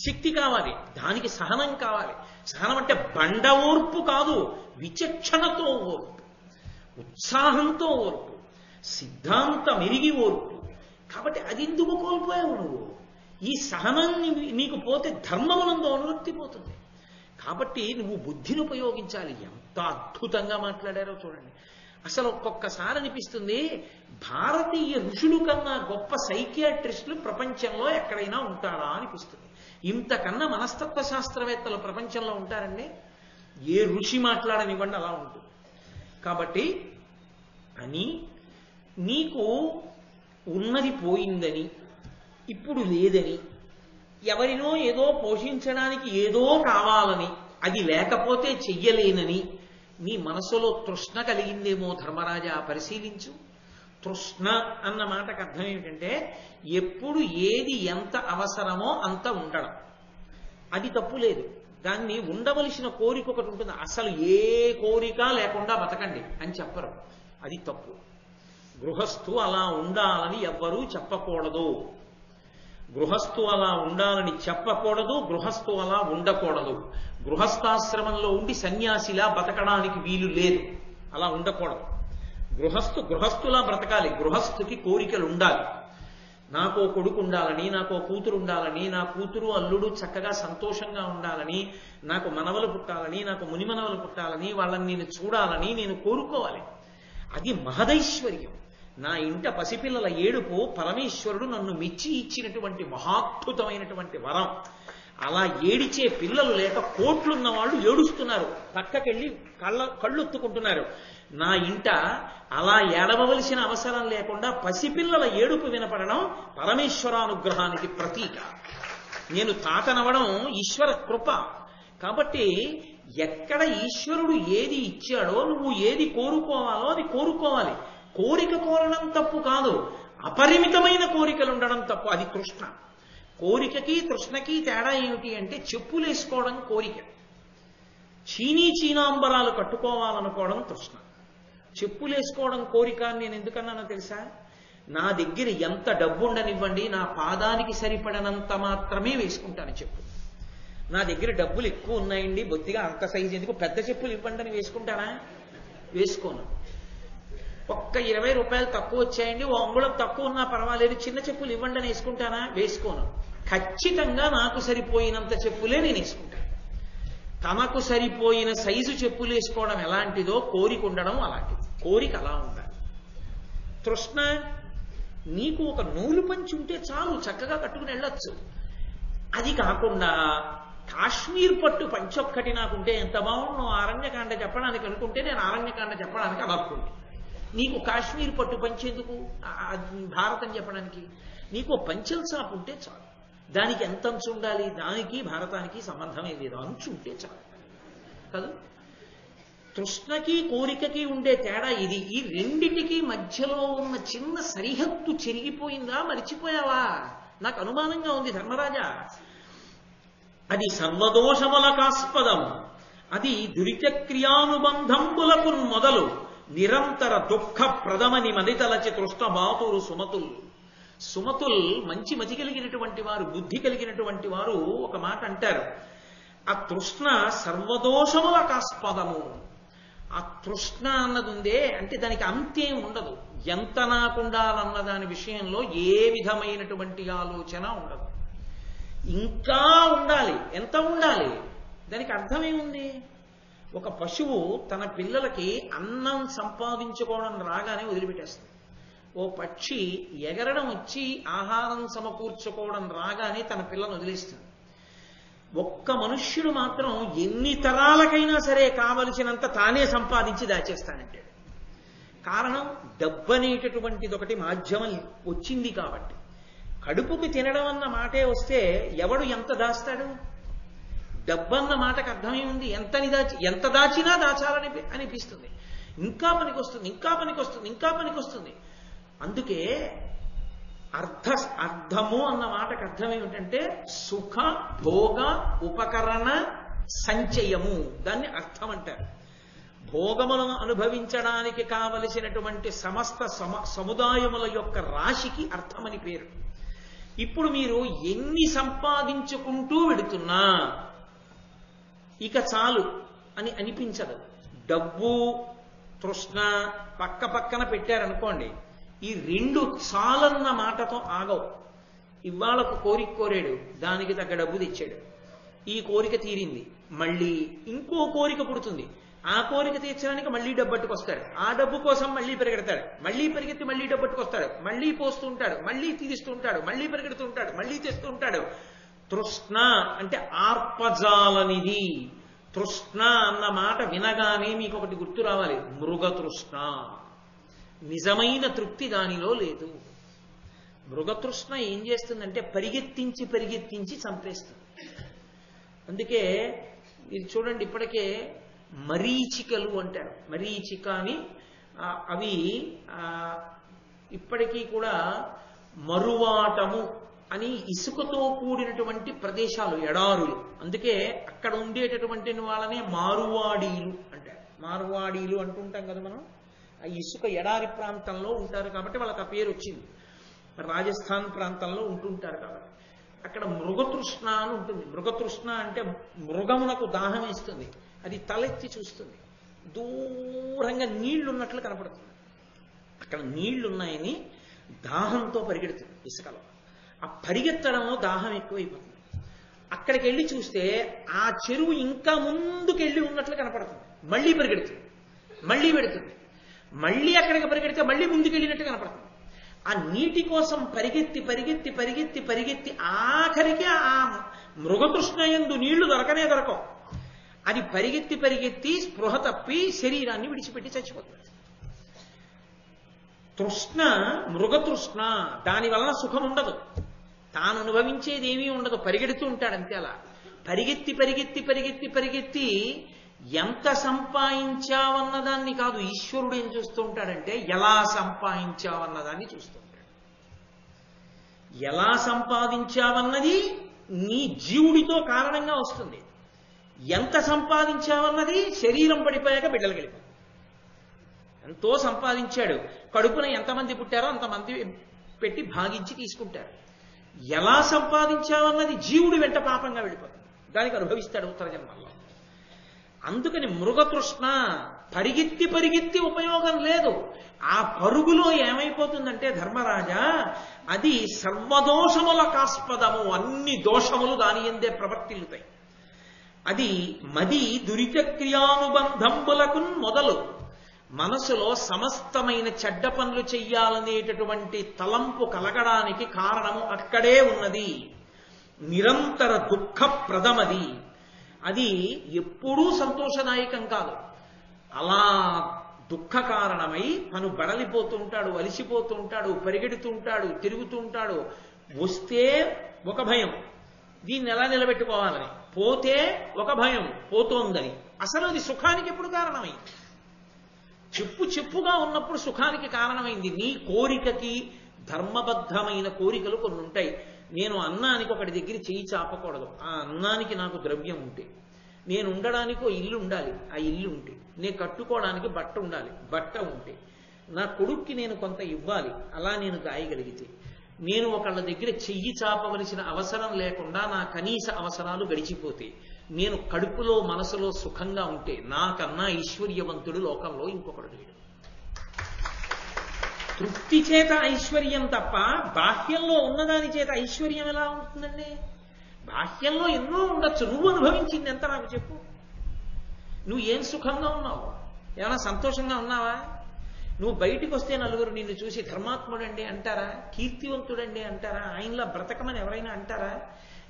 శక్తి కావాలి, దానికి సహనం కావాలి. సహనం అంటే బండ ఓర్పు కాదు, విచక్షణతో ఓర్పు, ఉత్సాహంతో ఓర్పు, సిద్ధాంతం ఎరిగి ఓర్పు. కాబట్టి అది ఎందుకు కోల్పోయావు నువ్వు? ఈ సహనాన్ని నీకు పోతే ధర్మమునందు అనురక్తి పోతుంది. కాబట్టి నువ్వు బుద్ధిని ఉపయోగించాలి. ఎంత అద్భుతంగా మాట్లాడారో చూడండి. అసలు ఒక్కొక్కసారి అనిపిస్తుంది, భారతీయ ఋషులు కన్నా గొప్ప సైకియాట్రిస్టులు ప్రపంచంలో ఎక్కడైనా ఉంటారా అనిపిస్తుంది. ఇంతకన్నా మనస్తత్వ శాస్త్రవేత్తలు ప్రపంచంలో ఉంటారండి? ఏ ఋషి మాట్లాడనివ్వండి అలా ఉంటుంది. కాబట్టి అని నీకు ఉన్నది పోయిందని, ఇప్పుడు లేదని, ఎవరినో ఏదో పోషించడానికి ఏదో కావాలని, అది లేకపోతే చెయ్యలేనని నీ మనసులో తృష్ణ కలిగిందేమో ధర్మరాజా, పరిశీలించు. తృష్ణ అన్న మాటకు అర్థం ఏమిటంటే ఎప్పుడు ఏది ఎంత అవసరమో అంత ఉండడం. అది తప్పు లేదు, దాన్ని ఉండవలసిన కోరిక ఒకటి ఉంటుంది. అసలు ఏ కోరిక లేకుండా బతకండి అని చెప్పరు, అది తప్పు. గృహస్థు అలా ఉండాలని ఎవ్వరూ చెప్పకూడదు. గృహస్థు అలా ఉండాలని చెప్పకూడదు, గృహస్థు అలా ఉండకూడదు. గృహస్థాశ్రమంలో ఉండి సన్యాసిలా బతకడానికి వీలు లేదు, అలా ఉండకూడదు. గృహస్థులా బ్రతకాలి. గృహస్థుకి కోరికలు ఉండాలి. నాకో కొడుకు ఉండాలని, నాకో కూతురు ఉండాలని, నా కూతురు అల్లుడు చక్కగా సంతోషంగా ఉండాలని, నాకు మనవలు పుట్టాలని, నాకు మునిమనవలు పుట్టాలని, వాళ్ళని నేను చూడాలని నేను కోరుకోవాలి. అది మహదైశ్వర్యం. నా ఇంట పసిపిల్లల ఏడుపు పరమేశ్వరుడు నన్ను మెచ్చి ఇచ్చినటువంటి మహాద్భుతమైనటువంటి వరం. అలా ఏడిచే పిల్లలు లేక కోట్లున్న వాళ్ళు ఏడుస్తున్నారు, పక్కకెళ్ళి కళ్ళొత్తుకుంటున్నారు. నా ఇంట అలా ఏడవలసిన అవసరం లేకుండా పసిపిల్లల ఏడుపు వినపడడం పరమేశ్వరానుగ్రహానికి ప్రతీక. నేను తాతనవడం ఈశ్వర కృప. కాబట్టి ఎక్కడ ఈశ్వరుడు ఏది ఇచ్చాడో నువ్వు ఏది కోరుకోవాలో అది కోరుకోవాలి. కోరిక కోరడం తప్పు కాదు, అపరిమితమైన కోరికలు ఉండడం తప్పు. అది తృష్ణ. కోరికకి తృష్ణకి తేడా ఏమిటి అంటే, చెప్పులేసుకోవడం కోరిక, చీనాంబరాలు కట్టుకోవాలనుకోవడం తృష్ణ. చెప్పులేసుకోవడం కోరిక అని నేను ఎందుకన్నానో తెలుసా? నా దగ్గర ఎంత డబ్బు ఉండనివ్వండి, నా పాదానికి సరిపడనంత మాత్రమే వేసుకుంటాను చెప్పు. నా దగ్గర డబ్బులు ఎక్కువ ఉన్నాయండి, బొత్తిగా అంత సైజు ఎందుకు, పెద్ద చెప్పులు ఇవ్వండి అని వేసుకుంటానా? వేసుకోను. ఒక్క 20 రూపాయలు తక్కువ వచ్చాయండి, ఓ అంగుళం తక్కువ ఉన్నా పర్వాలేదు, చిన్న చెప్పులు ఇవ్వండి అని వేసుకుంటానా? వేసుకోను. ఖచ్చితంగా నాకు సరిపోయినంత చెప్పులే నేను వేసుకుంటాను. తమకు సరిపోయిన సైజు చెప్పులు వేసుకోవడం ఎలాంటిదో కోరిక ఉండడం అలాంటిది. కోరిక అలా ఉండాలి. తృష్ణ, నీకు ఒక నూలు పంచి ఉంటే చాలు, చక్కగా కట్టుకుని వెళ్ళొచ్చు. అది కాకుండా కాశ్మీర్ పట్టు పంచొక్కటి నాకుంటే ఎంత బాగుండు అరణ్యకాండ చెప్పడానికి అనుకుంటే నేను అరణ్యకాండ చెప్పడానికి అలాక్కుంది. నీకు కాశ్మీర్ పట్టు పంచేందుకు భారతం చెప్పడానికి? నీకు పంచల్ సాపు ఉంటే చాలు. దానికి ఎంత అంచు ఉండాలి? దానికి భారతానికి సంబంధమే లేదు, అంచు ఉంటే చాలు కాదు. తృష్ణకి కోరికకి ఉండే తేడా ఇది. ఈ రెండిటికి మధ్యలో ఉన్న చిన్న సరిహద్దు చెరిగిపోయిందా, మరిచిపోయావా? నాకు అనుమానంగా ఉంది ధర్మరాజా. అది సర్వదోషములకాస్పదం, అది దురితక్రియానుబంధంబులకు మొదలు నిరంతర దుఃఖ ప్రదమని మదితలచి తృష్ణబాతురు సుమతుల్. సుమతుల్ మంచి మతి కలిగినటువంటి వారు, బుద్ధి కలిగినటువంటి వారు ఒక మాట అంటారు, ఆ తృష్ణ సర్వదోషములకాస్పదము. ఆ తృష్ణ అన్నది ఉందే అంటే దానికి అంతేం ఉండదు. ఎంత నాకుండాలన్న దాని విషయంలో ఏ విధమైనటువంటి ఆలోచన ఉండదు. ఇంకా ఉండాలి. ఎంత ఉండాలి? దానికి అర్థమేముంది? ఒక పశువు తన పిల్లలకి అన్నం సంపాదించుకోవడం రాగానే వదిలిపెట్టేస్తుంది. ఓ పక్షి ఎగరడం వచ్చి ఆహారం సమకూర్చుకోవడం రాగానే తన పిల్లలను వదిలేస్తుంది. ఒక్క మనుష్యుడు మాత్రం ఎన్ని తరాలకైనా సరే కావలసినంత తానే సంపాదించి దాచేస్తానంటాడు. కారణం, డబ్బనేటటువంటిది ఒకటి మాధ్యమం వచ్చింది కాబట్టి. కడుపుకి తినడం అన్న మాటే వస్తే ఎవడు ఎంత దాస్తాడు? డబ్బన్న మాటకు అర్థమేముంది? ఎంత దాచినా దాచాలని అనిపిస్తుంది. ఇంకా పనికొస్తుంది, ఇంకా పనికొస్తుంది, ఇంకా పనికొస్తుంది. అందుకే అర్థము అన్న మాటకు అర్థం ఏమిటంటే సుఖ భోగ ఉపకరణ సంచయము. దాన్ని అర్థం అంటారు. భోగములను అనుభవించడానికి కావలసినటువంటి సమస్త సముదాయముల యొక్క రాశికి అర్థమని పేరు. ఇప్పుడు మీరు ఎన్ని సంపాదించుకుంటూ వెడుతున్నా ఇక చాలు అని అనిపించదు. డబ్బు తృష్ణ పక్క పక్కన పెట్టారనుకోండి, ఈ రెండు చాలన్న మాటతో ఆగవు. ఇవాళకు కోరిక కోరాడు, దానికి తగ్గ డబ్బు తెచ్చాడు, ఈ కోరిక తీరింది, మళ్ళీ ఇంకో కోరిక పుడుతుంది. ఆ కోరిక తీర్చడానికి మళ్ళీ డబ్బు పట్టుకొస్తాడు, ఆ డబ్బు కోసం మళ్ళీ పరిగెడతాడు, మళ్ళీ పరిగెత్తి మళ్ళీ డబ్బు పట్టుకొస్తాడు, మళ్ళీ పోస్తూ ఉంటాడు, మళ్ళీ తీరుస్తూ ఉంటాడు, మళ్ళీ పరిగెడుతూ ఉంటాడు, మళ్ళీ తెస్తూ ఉంటాడు. తృష్ణ అంటే ఆర్పజాలనిది. తృష్ణ అన్న మాట వినగానే మీకు ఒకటి గుర్తు రావాలి, మృగతృష్ణ. నిజమైన తృప్తి దానిలో లేదు. మృగతృష్ణ ఏం చేస్తుందంటే పరిగెత్తించి పరిగెత్తించి చంపేస్తుంది. అందుకే ఇది చూడండి, ఇప్పటికే మరీచికలు అంటారు. మరీచిక అని అవి ఇప్పటికీ కూడా మరువాటము అని ఇసుకతో కూడినటువంటి ప్రదేశాలు, ఎడారులు. అందుకే అక్కడ ఉండేటటువంటి వాళ్ళనే మారువాడీలు అంటారు. మారువాడీలు అంటుంటాం కదా మనం. ఆ ఇసుక ఎడారి ప్రాంతంలో ఉంటారు కాబట్టి వాళ్ళకి ఆ పేరు వచ్చింది. రాజస్థాన్ ప్రాంతంలో ఉంటుంటారు కాబట్టి అక్కడ మృగతృష్ణ అని ఉంటుంది. మృగతృష్ణ అంటే మృగమునకు దాహం వేస్తుంది, అది తలెత్తి చూస్తుంది, దూరంగా నీళ్లున్నట్లు కనపడుతుంది. అక్కడ నీళ్లున్నాయని దాహంతో పరిగెడుతుంది ఇసుకలో. ఆ పరిగెత్తడంలో దాహం ఎక్కువైపోతుంది. అక్కడికి వెళ్ళి చూస్తే ఆ చెరువు ఇంకా ముందుకెళ్ళి ఉన్నట్లు కనపడుతుంది. మళ్ళీ పరిగెడుతుంది, మళ్ళీ పెడుతుంది, మళ్ళీ అక్కడికి పరిగెడితే మళ్ళీ ముందుకెళ్ళినట్టు కనపడుతుంది. ఆ నీటి కోసం పరిగెత్తి పరిగెత్తి పరిగెత్తి పరిగెత్తి ఆఖరికి ఆ మృగతృష్ణయందు నీళ్లు దొరకనే దొరకవు. అది పరిగెత్తి పరిగెత్తి స్పృహ తప్పి శరీరాన్ని విడిచిపెట్టి చచ్చిపోతుంది. తృష్ణ మృగతృష్ణ, దాని వలన సుఖం ఉండదు, తాను అనుభవించేది ఏమీ ఉండదు, పరిగెడుతూ ఉంటాడు అంతే. అలా పరిగెత్తి పరిగెత్తి పరిగెత్తి పరిగెత్తి ఎంత సంపాదించావన్నదాన్ని కాదు, ఈశ్వరుడు ఏం చూస్తూ ఉంటాడంటే ఎలా సంపాదించావన్నదాన్ని చూస్తూ ఉంటాడు. ఎలా సంపాదించావన్నది నీ జీవుడితో కారణంగా వస్తుంది. ఎంత సంపాదించావన్నది శరీరం పడిపోయాక బిడ్డలు గెలిపారు. ఎంతో సంపాదించాడు, కడుపున ఎంతమంది పుట్టారో అంతమంది పెట్టి భాగించి తీసుకుంటారు. ఎలా సంపాదించావన్నది జీవుడి వెంట పాపంగా వెళ్ళిపోతుంది, దానికి అనుభవిస్తాడు ఉత్తర జన్మల్లో. అందుకని మృగతృష్ణ పరిగెత్తి పరిగెత్తి ఉపయోగం లేదు. ఆ పరుగులో ఏమైపోతుందంటే ధర్మరాజా, అది సర్వదోషముల కాస్పదము, అన్ని దోషములు దాని యందే ప్రవర్తిల్లుతాయి. అది మది దురిత క్రియానుబంధంబులకు మొదలు, మనసులో సమస్తమైన చెడ్డ పనులు చెయ్యాలనేటటువంటి తలంపు కలగడానికి కారణము అక్కడే ఉన్నది. నిరంతర దుఃఖప్రదమది, అది ఎప్పుడూ సంతోషదాయకం కాదు. అలా దుఃఖ కారణమై తను బడలిపోతుంటాడు, అలిసిపోతుంటాడు, పరిగెడుతుంటాడు, తిరుగుతుంటాడు. వస్తే ఒక భయం, దీన్ని ఎలా నిలబెట్టుకోవాలని, పోతే ఒక భయం పోతోందని. అసలు అది సుఖానికి ఎప్పుడు కారణమైంది? చెప్పుగా ఉన్నప్పుడు సుఖానికి కారణమైంది. నీ కోరికకి ధర్మబద్ధమైన కోరికలు కొన్ని ఉంటాయి. నేను అన్నానికి ఒకటి దగ్గర చేయి చాపకూడదు, ఆ అన్నానికి నాకు ద్రవ్యం ఉంటే. నేను ఉండడానికి ఓ ఇల్లు ఉండాలి, ఆ ఇల్లు ఉంటే. నేను కట్టుకోవడానికి బట్ట ఉండాలి, బట్ట ఉంటే. నా కొడుక్కి నేను కొంత ఇవ్వాలి, అలా నేను దాయగలిగితే. నేను ఒకళ్ళ దగ్గర చెయ్యి చాపవలసిన అవసరం లేకుండా నా కనీస అవసరాలు గడిచిపోతే, నేను కడుపులో మనసులో సుఖంగా ఉంటే, నాకన్నా ఐశ్వర్యవంతుడు లోకంలో ఇంకొకడు లేడు. తృప్తి చేత ఐశ్వర్యం తప్ప బాహ్యంలో ఉన్నదాని చేత ఐశ్వర్యం ఎలా ఉంటుందండి? బాహ్యంలో ఎన్నో ఉండొచ్చు, నువ్వు అనుభవించింది ఎంత నాకు చెప్పు. నువ్వు ఏం సుఖంగా ఉన్నావు? ఏమైనా సంతోషంగా ఉన్నావా? నువ్వు బయటికి వస్తే నలుగురు నిన్ను చూసి ధర్మాత్ముడండి అంటారా, కీర్తివంతుడండి అంటారా, ఆయనలా బ్రతకమని ఎవరైనా అంటారా,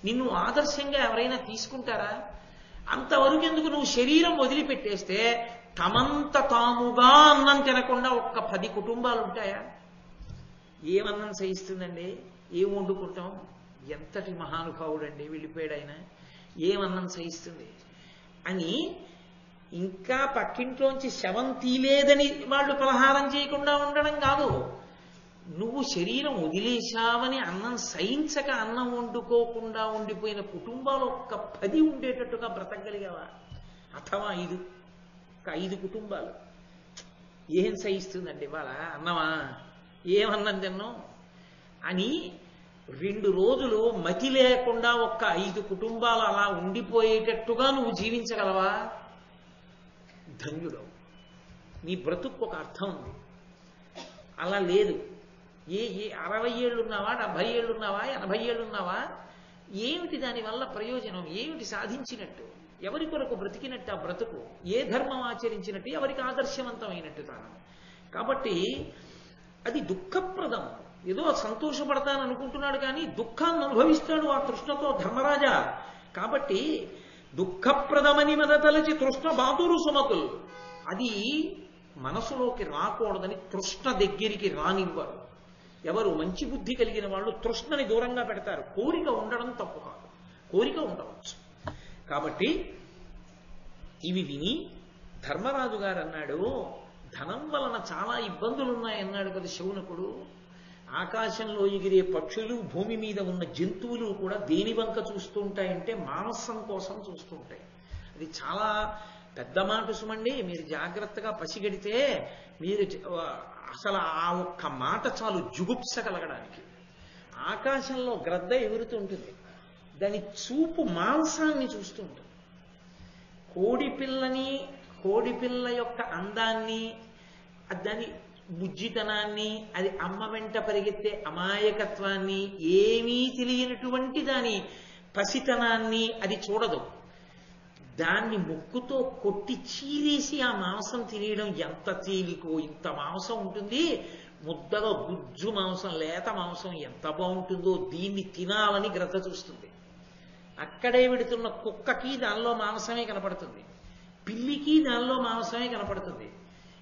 నిన్ను ఆదర్శంగా ఎవరైనా తీసుకుంటారా? అంతవరకు ఎందుకు నువ్వు శరీరం వదిలిపెట్టేస్తే తమంత తాముగా అన్నం తినకుండా ఒక్క 10 కుటుంబాలు ఉంటాయా? ఏమన్నం సహిస్తుందండి? ఏం వండుకుంటాం? ఎంతటి మహానుభావుడండి వెళ్ళిపోయాడు ఆయన, ఏమన్నం సహిస్తుంది అని. ఇంకా పక్కింట్లోంచి శవం తీలేదని వాళ్ళు పలహారం చేయకుండా ఉండడం కాదు, నువ్వు శరీరం వదిలేశావని అన్నం సహించక అన్నం వండుకోకుండా ఉండిపోయిన కుటుంబాలు ఒక్క 10 ఉండేటట్టుగా బ్రతకగలిగావా? అథవా 5 కుటుంబాలు. ఏం సహిస్తుందండి వాళ్ళ అన్నమా? ఏమన్నం తిన్నాం అని 2 రోజులు మతి లేకుండా ఒక్క 5 కుటుంబాలు అలా ఉండిపోయేటట్టుగా నువ్వు జీవించగలవా? ధన్యుడు. నీ బ్రతుకు ఒక అర్థం ఉంది. అలా లేదు. ఏ 60 ఏళ్ళున్నావా, 70 ఏళ్ళున్నావా, 80 ఏళ్ళున్నావా, ఏమిటి దానివల్ల ప్రయోజనం? ఏమిటి సాధించినట్టు? ఎవరి కొరకు బ్రతికినట్టు ఆ బ్రతుకు? ఏ ధర్మం ఆచరించినట్టు? ఎవరికి ఆదర్శవంతమైనట్టు తాను? కాబట్టి అది దుఃఖప్రదం. ఏదో సంతోషపడతాను అనుకుంటున్నాడు కానీ దుఃఖాన్ని అనుభవిస్తాడు ఆ తృష్ణతో ధర్మరాజా. కాబట్టి దుఃఖప్రదమని మదతలచి తృష్ణ బాతురు సుమతులు, అది మనసులోకి రాకూడదని తృష్ణ దగ్గరికి రానివ్వరు. ఎవరు మంచి బుద్ధి కలిగిన వాళ్ళు తృష్ణని దూరంగా పెడతారు. కోరిక ఉండడం తప్పు కాదు, కోరిక ఉండవచ్చు. కాబట్టి ఇవి విని ధర్మరాజు గారు అన్నాడు, ధనం వలన చాలా ఇబ్బందులు ఉన్నాయన్నాడు కదా శౌనకుడు. ఆకాశంలో ఎగిరే పక్షులు, భూమి మీద ఉన్న జంతువులు కూడా దేని వంక చూస్తూ ఉంటాయంటే మాంసం కోసం చూస్తూ ఉంటాయి. అది చాలా పెద్ద మాట సుమండి. మీరు జాగ్రత్తగా పసిగడితే మీరు అసలు ఆ ఒక్క మాట చాలు జుగుప్స కలగడానికి. ఆకాశంలో గ్రద్ద ఎగురుతూ ఉంటుంది, దాని చూపు మాంసాన్ని చూస్తూ ఉంటుంది. కోడిపిల్ల యొక్క అందాన్ని, దాని బుజ్జితనాన్ని, అది అమ్మ వెంట పరిగెత్తే అమాయకత్వాన్ని, ఏమీ తెలియనటువంటి దాని పసితనాన్ని అది చూడదు. దాన్ని ముక్కుతో కొట్టి చీరేసి ఆ మాంసం తినేయడం ఎంత తేలికో. ఇంత మాంసం ఉంటుంది, ముద్దగా గుజ్జు మాంసం, లేత మాంసం ఎంత బాగుంటుందో, దీన్ని తినాలని గ్రద్ద చూస్తుంది. అక్కడే వెడుతున్న కుక్కకి దానిలో మాంసమే కనపడుతుంది, పిల్లికి దానిలో మాంసమే కనపడుతుంది.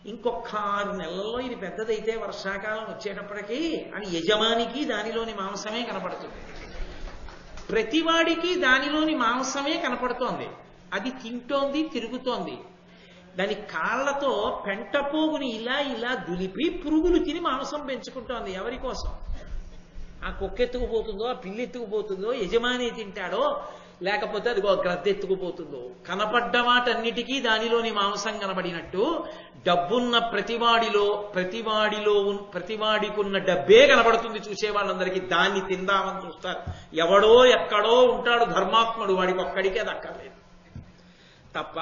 ఇంకొక 6 నెలల్లో ఇది పెద్దదైతే వర్షాకాలం వచ్చేటప్పటికీ అని యజమానికి దానిలోని మాంసమే కనపడుతుంది. ప్రతివాడికి దానిలోని మాంసమే కనపడుతోంది. అది తింటోంది, తిరుగుతోంది. దాని కాళ్లతో పెంటపోగుని ఇలా ఇలా దులిపి పురుగులు తిని మాంసం పెంచుకుంటోంది. ఎవరి కోసం? ఆ కుక్క ఎత్తుకుపోతుందో, ఆ పిల్లి ఎత్తుకుపోతుందో, యజమాని తింటాడో, లేకపోతే అదిగో గ్రద్ద ఎత్తుకుపోతుందో. కనపడ్డ వాటన్నిటికీ దానిలోని మాంసం కనబడినట్టు డబ్బున్న ప్రతివాడికున్న డబ్బే కనబడుతుంది చూసే వాళ్ళందరికీ. దాన్ని తిందామని చూస్తారు. ఎవడో ఎక్కడో ఉంటాడు ధర్మాత్ముడు, వాడికి ఒక్కడికే దక్కర్లేదు తప్ప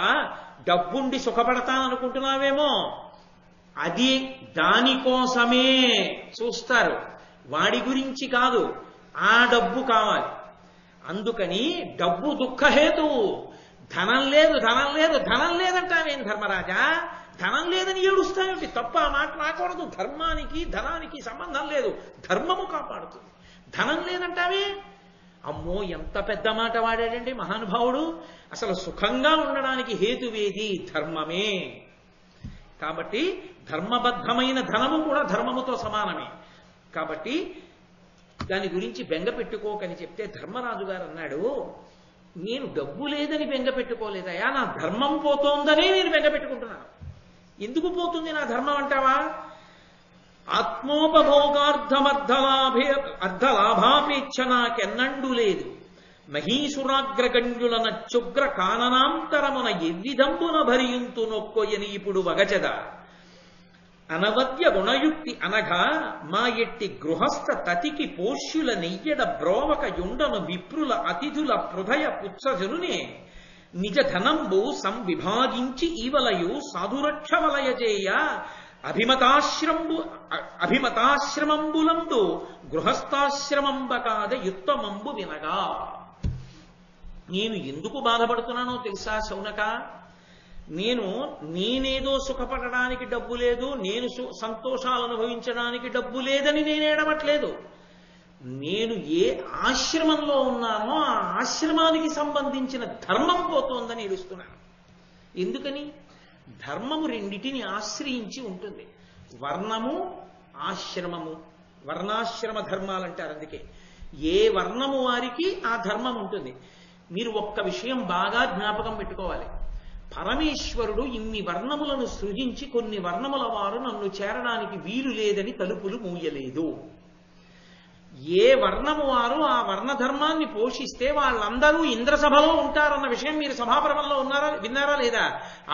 డబ్బుండి సుఖపడతాననుకుంటున్నావేమో, అది దానికోసమే చూస్తారు, వాడి గురించి కాదు. ఆ డబ్బు కావాలి. అందుకని డబ్బు దుఃఖహేతువు. ధనం లేదు, ధనం లేదు, ధనం లేదంటావేం ధర్మరాజా? ధనం లేదని ఏడుస్తావేంటి? తప్ప ఆ మాట రాకూడదు. ధర్మానికి ధనానికి సంబంధం లేదు, ధర్మము కాపాడుతుంది. ధనం లేదంటావే? అమ్మో, ఎంత పెద్ద మాట వాడాడండి మహానుభావుడు. అసలు సుఖంగా ఉండడానికి హేతువేది? ధర్మమే. కాబట్టి ధర్మబద్ధమైన ధనము కూడా ధర్మముతో సమానమే. కాబట్టి దాని గురించి బెంగ పెట్టుకోకని చెప్తే ధర్మరాజు గారు అన్నాడు, నేను డబ్బు లేదని బెంగ పెట్టుకోలేదయా, నా ధర్మం పోతోందనే నేను బెంగ పెట్టుకుంటున్నాను. ఎందుకు పోతుంది నా ధర్మం అంటావా? అర్ధలాభాపేచ్ఛ నాకెన్నండు లేదు, మహీసురాగ్రగణ్యుల నచ్చుగ్ర కాననాంతరమున ఎవ్విధంబున భరియుంతు నొక్కొయని ఇప్పుడు వగచద అనవద్య గుణయుక్తి అనగా మా ఎట్టి గృహస్థ తతికి పోష్యుల నెయ్యడ బ్రోవక యుండను విప్రుల అతిథుల హృదయ పుత్సజనునే నిజ ధనంబు సంవిభాగించి ఈవలయు సాధురక్షవలయజేయ అభిమతాశ్రమంబులందు గృహస్థాశ్రమంబకాద యుత్తమంబు వినగా. నేను ఎందుకు బాధపడుతున్నానో తెలుసా శౌనక? నేనేదో సుఖపడడానికి డబ్బు లేదు, నేను సంతోషాలు అనుభవించడానికి డబ్బు లేదని నేను ఏడవట్లేదు. నేను ఏ ఆశ్రమంలో ఉన్నానో ఆ ఆశ్రమానికి సంబంధించిన ధర్మం పోతోందని ఏడుస్తున్నాను. ఎందుకని? ధర్మము రెండిటిని ఆశ్రయించి ఉంటుంది. వర్ణము, ఆశ్రమము. వర్ణాశ్రమ ధర్మాలు అంటారు. అందుకే ఏ వర్ణము వారికి ఆ ధర్మం ఉంటుంది. మీరు ఒక్క విషయం బాగా జ్ఞాపకం పెట్టుకోవాలి. పరమేశ్వరుడు ఇన్ని వర్ణములను సృజించి కొన్ని వర్ణముల వారు నన్ను చేరడానికి వీలు లేదని తలుపులు మూయలేదు. ఏ వర్ణము వారు ఆ వర్ణధర్మాన్ని పోషిస్తే వాళ్ళందరూ ఇంద్రసభలో ఉంటారన్న విషయం మీరు సభాపర్వంలో విన్నారా లేదా?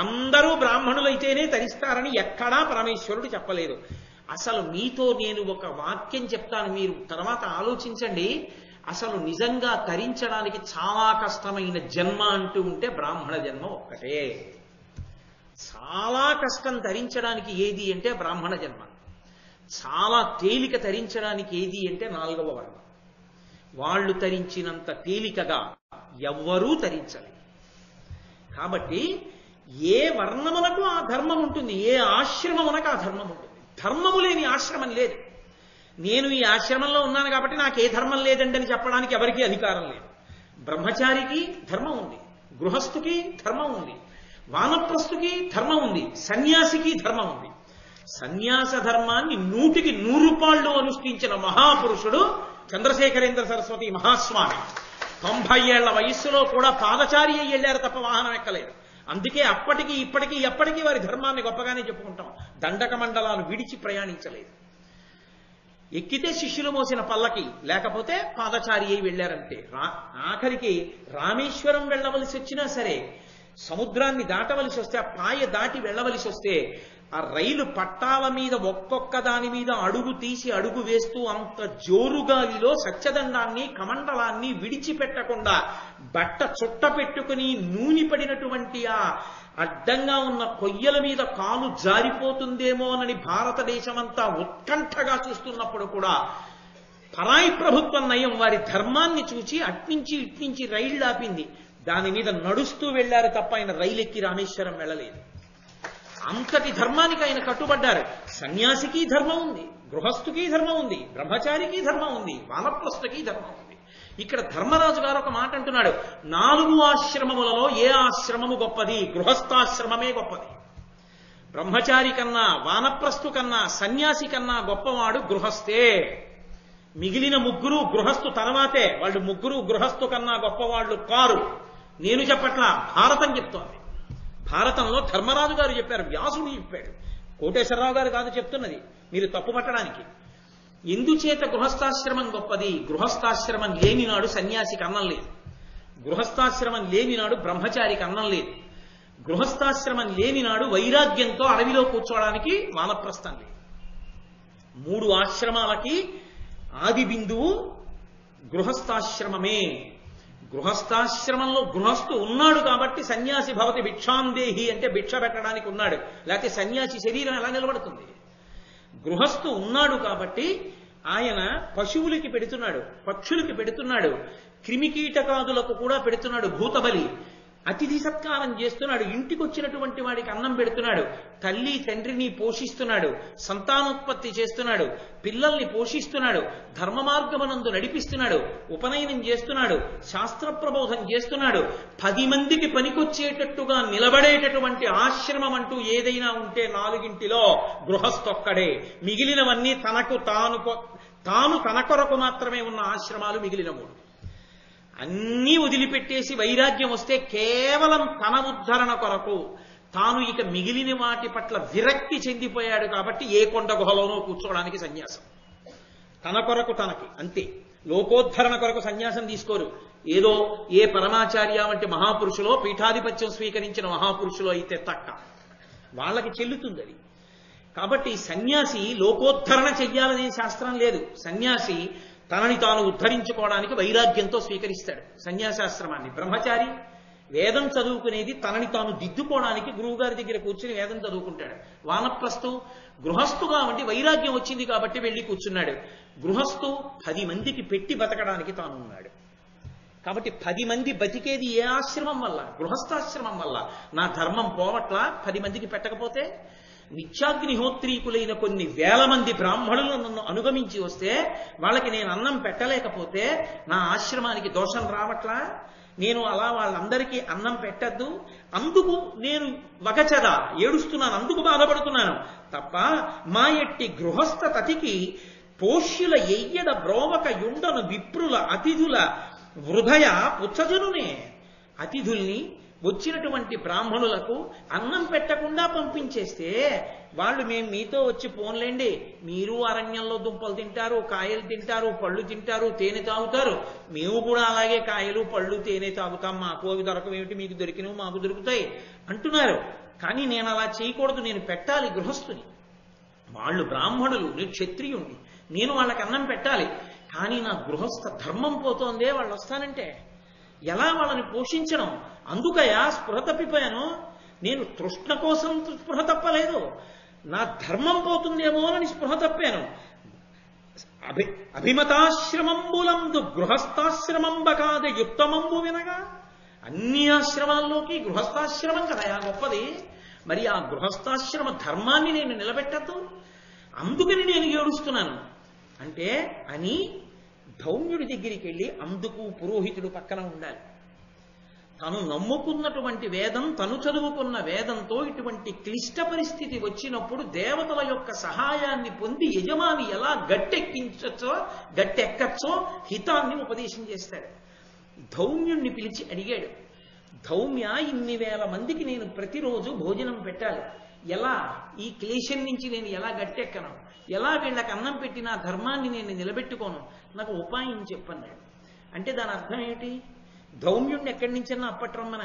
అందరూ బ్రాహ్మణులైతేనే తరిస్తారని ఎక్కడా పరమేశ్వరుడు చెప్పలేదు. అసలు మీతో నేను ఒక వాక్యం చెప్తాను, మీరు తర్వాత ఆలోచించండి. అసలు నిజంగా తరించడానికి చాలా కష్టమైన జన్మ అంటూ ఉంటే బ్రాహ్మణ జన్మ ఒక్కటే. చాలా కష్టం తరించడానికి ఏది అంటే బ్రాహ్మణ జన్మ. చాలా తేలిక తరించడానికి ఏది అంటే 4వ వర్ణం. వాళ్ళు తరించినంత తేలికగా ఎవ్వరూ తరించలేదు. కాబట్టి ఏ వర్ణమునకు ఆ ధర్మం ఉంటుంది, ఏ ఆశ్రమమునకు ఆ ధర్మం ఉంటుంది. ధర్మము లేని ఆశ్రమం లేదు. నేను ఈ ఆశ్రమంలో ఉన్నాను కాబట్టి నాకు ఏ ధర్మం లేదండి అని చెప్పడానికి ఎవరికీ అధికారం లేదు. బ్రహ్మచారికి ధర్మం ఉంది, గృహస్థుకి ధర్మం ఉంది, వానప్రస్థుకి ధర్మం ఉంది, సన్యాసికి ధర్మం ఉంది. సన్యాస ధర్మాన్ని 100కి 100 పాళ్ళు అనుష్ఠించిన మహాపురుషుడు చంద్రశేఖరేంద్ర సరస్వతి మహాస్వామి. 90 ఏళ్ల వయస్సులో కూడా పాదచారి అయ్యి వెళ్ళారు తప్ప వాహనం ఎక్కలేదు. అందుకే అప్పటికి ఇప్పటికీ ఎప్పటికీ వారి ధర్మాన్ని గొప్పగానే చెప్పుకుంటాం. దండక మండలాలు విడిచి ప్రయాణించలేదు. ఎక్కితే శిష్యులు మోసిన పల్లకి, లేకపోతే పాదచారి అయి వెళ్ళారంటే. ఆఖరికి రామేశ్వరం వెళ్ళవలసి వచ్చినా సరే, సముద్రాన్ని దాటవలసి వస్తే, ఆ పాయ దాటి వెళ్ళవలసి వస్తే, ఆ రైలు పట్టాల మీద ఒక్కొక్క దాని మీద అడుగు తీసి అడుగు వేస్తూ అంత జోరుగాలిలో సత్యదండాన్ని కమండలాన్ని విడిచిపెట్టకుండా బట్ట చుట్ట పెట్టుకుని నూనె పడినటువంటి ఆ అడ్డంగా ఉన్న కొయ్యల మీద కాలు జారిపోతుందేమోనని భారతదేశమంతా ఉత్కంఠగా చూస్తున్నప్పుడు కూడా పరాయి ప్రభుత్వం నయం వారి ధర్మాన్ని చూచి అట్నుంచి ఇట్నుంచి రైళ్లు ఆపింది. దాని మీద నడుస్తూ వెళ్లారు తప్ప ఆయన రైలు ఎక్కి రామేశ్వరం వెళ్ళలేదు. అంతటి ధర్మానికి ఆయన కట్టుబడ్డారు. సన్యాసికి ధర్మం ఉంది, గృహస్థుకి ధర్మం ఉంది, బ్రహ్మచారికి ధర్మం ఉంది, వానప్రస్థుకి ధర్మం ఉంది. ఇక్కడ ధర్మరాజు గారు ఒక మాట అంటున్నాడు, 4 ఆశ్రమములలో ఏ ఆశ్రమము గొప్పది? గృహస్థాశ్రమమే గొప్పది. బ్రహ్మచారి కన్నా, వానప్రస్థు కన్నా, సన్యాసి కన్నా గొప్పవాడు గృహస్థే. మిగిలిన 3 గృహస్థు తర్వాతే. వాళ్ళు 3 గృహస్థు కన్నా గొప్పవాళ్ళు కారు. నేను చెప్పట్లా, భారతం చెప్తోంది. భారతంలో ధర్మరాజు గారు చెప్పారు, వ్యాసుడు చెప్పాడు, కోటేశ్వరరావు గారు కాదు చెప్తున్నది, మీరు తప్పు పట్టడానికి. ఎందుచేత గృహస్థాశ్రమం గొప్పది? గృహస్థాశ్రమం లేనినాడు సన్యాసికి అన్నం లేదు, గృహస్థాశ్రమం లేనినాడు బ్రహ్మచారికి అన్నం లేదు, గృహస్థాశ్రమం లేనినాడు వైరాగ్యంతో అడవిలో కూర్చోవడానికి వానప్రస్థం లేదు. 3 ఆశ్రమాలకి ఆది బిందువు గృహస్థాశ్రమమే. గృహస్థాశ్రమంలో గృహస్థు ఉన్నాడు కాబట్టి సన్యాసి భవతి భిక్షాందేహి అంటే భిక్ష పెట్టడానికి ఉన్నాడు, లేకపోతే సన్యాసి శరీరం ఎలా నిలబడుతుంది? గృహస్థు ఉన్నాడు కాబట్టి ఆయన పశువులకి పెడుతున్నాడు, పక్షులకి పెడుతున్నాడు, క్రిమికీటకాదులకు కూడా పెడుతున్నాడు భూతబలి, అతిథి సత్కారం చేస్తున్నాడు, ఇంటికి వచ్చినటువంటి వాడికి అన్నం పెడుతున్నాడు, తల్లి తండ్రిని పోషిస్తున్నాడు, సంతానోత్పత్తి చేస్తున్నాడు, పిల్లల్ని పోషిస్తున్నాడు, ధర్మ మార్గమునందు నడిపిస్తున్నాడు, ఉపనయనం చేస్తున్నాడు, శాస్త్ర ప్రబోధం చేస్తున్నాడు. 10 మందికి పనికొచ్చేటట్టుగా నిలబడేటటువంటి ఆశ్రమం అంటూ ఏదైనా ఉంటే 4ంటిలో గృహస్థొక్కడే. మిగిలినవన్నీ తాను తన కొరకు మాత్రమే ఉన్న ఆశ్రమాలు మిగిలిన 3. అన్నీ వదిలిపెట్టేసి వైరాగ్యం వస్తే కేవలం తన ఉద్ధరణ కొరకు, తాను ఇక మిగిలిన వాటి పట్ల విరక్తి చెందిపోయాడు కాబట్టి ఏ కొండ గుహలోనో కూర్చోవడానికి సన్యాసం, తన కొరకు తనకి అంతే. లోకోద్ధరణ కొరకు సన్యాసం తీసుకోరు. ఏదో ఏ పరమాచార్య వంటి మహాపురుషులో, పీఠాధిపత్యం స్వీకరించిన మహాపురుషులో అయితే తక్క, వాళ్ళకి చెల్లుతుంది అది. కాబట్టి సన్యాసి లోకోద్ధరణ చెయ్యాలనే శాస్త్రం లేదు. సన్యాసి తనని తాను ఉద్ధరించుకోవడానికి వైరాగ్యంతో స్వీకరిస్తాడు సన్యాసాశ్రమాన్ని. బ్రహ్మచారి వేదం చదువుకునేది తనని తాను దిద్దుకోవడానికి గురువుగారి దగ్గర కూర్చుని వేదం చదువుకుంటాడు. వానప్రస్థు గృహస్థుగా ఉండి వైరాగ్యం వచ్చింది కాబట్టి వెళ్ళి కూర్చున్నాడు. గృహస్థు 10 మందికి పెట్టి బతకడానికి తాను ఉన్నాడు. కాబట్టి 10 మంది బతికేది ఏ ఆశ్రమం వల్ల? గృహస్థాశ్రమం వల్ల. నా ధర్మం పోవట్లా 10 మందికి పెట్టకపోతే? నిత్యాగ్నిహోత్రీకులైన కొన్ని వేల మంది బ్రాహ్మణులు నన్ను అనుగమించి వస్తే వాళ్ళకి నేను అన్నం పెట్టలేకపోతే నా ఆశ్రమానికి దోషం రావట్లా? నేను అలా వాళ్ళందరికీ అన్నం పెట్టద్దు, అందుకు నేను వగచదా ఏడుస్తున్నాను, అందుకు బాధపడుతున్నాను తప్ప మా ఎట్టి గృహస్థ తతికి పోష్యుల ఎయ్యడ బ్రోవక యుండను విప్రుల అతిథుల వృధయ పుచ్చజనునే. అతిథుల్ని వచ్చినటువంటి బ్రాహ్మణులకు అన్నం పెట్టకుండా పంపించేస్తే వాళ్ళు మేము మీతో వచ్చి పోన్లేండి, మీరు అరణ్యంలో దుంపలు తింటారు, కాయలు తింటారు, పళ్ళు తింటారు, తేనె తాగుతారు, మేము కూడా అలాగే కాయలు పళ్ళు తేనె తాగుతాం, మాకు అవి దొరకవేమిటి, మీకు దొరికినవి మాకు దొరుకుతాయి అంటున్నారు. కానీ నేను అలా చేయకూడదు, నేను పెట్టాలి గృహస్థుని. వాళ్ళు బ్రాహ్మణులు, నేను క్షత్రియుణ్ణి, నేను వాళ్ళకి అన్నం పెట్టాలి. కానీ నా గృహస్థ ధర్మం పోతోందే వాళ్ళు వస్తానంటే ఎలా వాళ్ళని పోషించడం? అందుకయా స్పృహ తప్పిపోయాను. నేను తృష్ణ కోసం స్పృహ తప్పలేదు, నా ధర్మం పోతుందేమో అని స్పృహ తప్పాను. అభిమతాశ్రమంబులందు గృహస్థాశ్రమంబ కాద యుక్తమంబు వినగా. అన్ని ఆశ్రమాల్లోకి గృహస్థాశ్రమం కదా గొప్పది. మరి ఆ గృహస్థాశ్రమ ధర్మాన్ని నేను నిలబెట్టద్దు, అందుకని నేను ఏడుస్తున్నాను అంటే అని ధౌమ్యుడి దగ్గరికి వెళ్ళి, అందుకు పురోహితుడు పక్కన ఉండాలి. తను నమ్ముకున్నటువంటి వేదం, తను చదువుకున్న వేదంతో ఇటువంటి క్లిష్ట పరిస్థితి వచ్చినప్పుడు దేవతల యొక్క సహాయాన్ని పొంది యజమాని ఎలా గట్టెక్కచ్చో హితాన్ని ఉపదేశం చేస్తాడు. ధౌమ్యుణ్ణి పిలిచి అడిగాడు, ధౌమ్య, ఇన్ని వేల మందికి నేను ప్రతిరోజు భోజనం పెట్టాలి, ఎలా ఈ క్లేశం నుంచి నేను ఎలా గట్టెక్కను, ఎలా వీళ్ళకి అన్నం పెట్టి నా ధర్మాన్ని నేను నిలబెట్టుకోను, నాకు ఉపాయం చెప్పన్నాడు. అంటే దాని అర్థం ఏమిటి? ధౌమ్యుణ్ణి ఎక్కడి నుంచన్నా అప్పట్రమ్మన,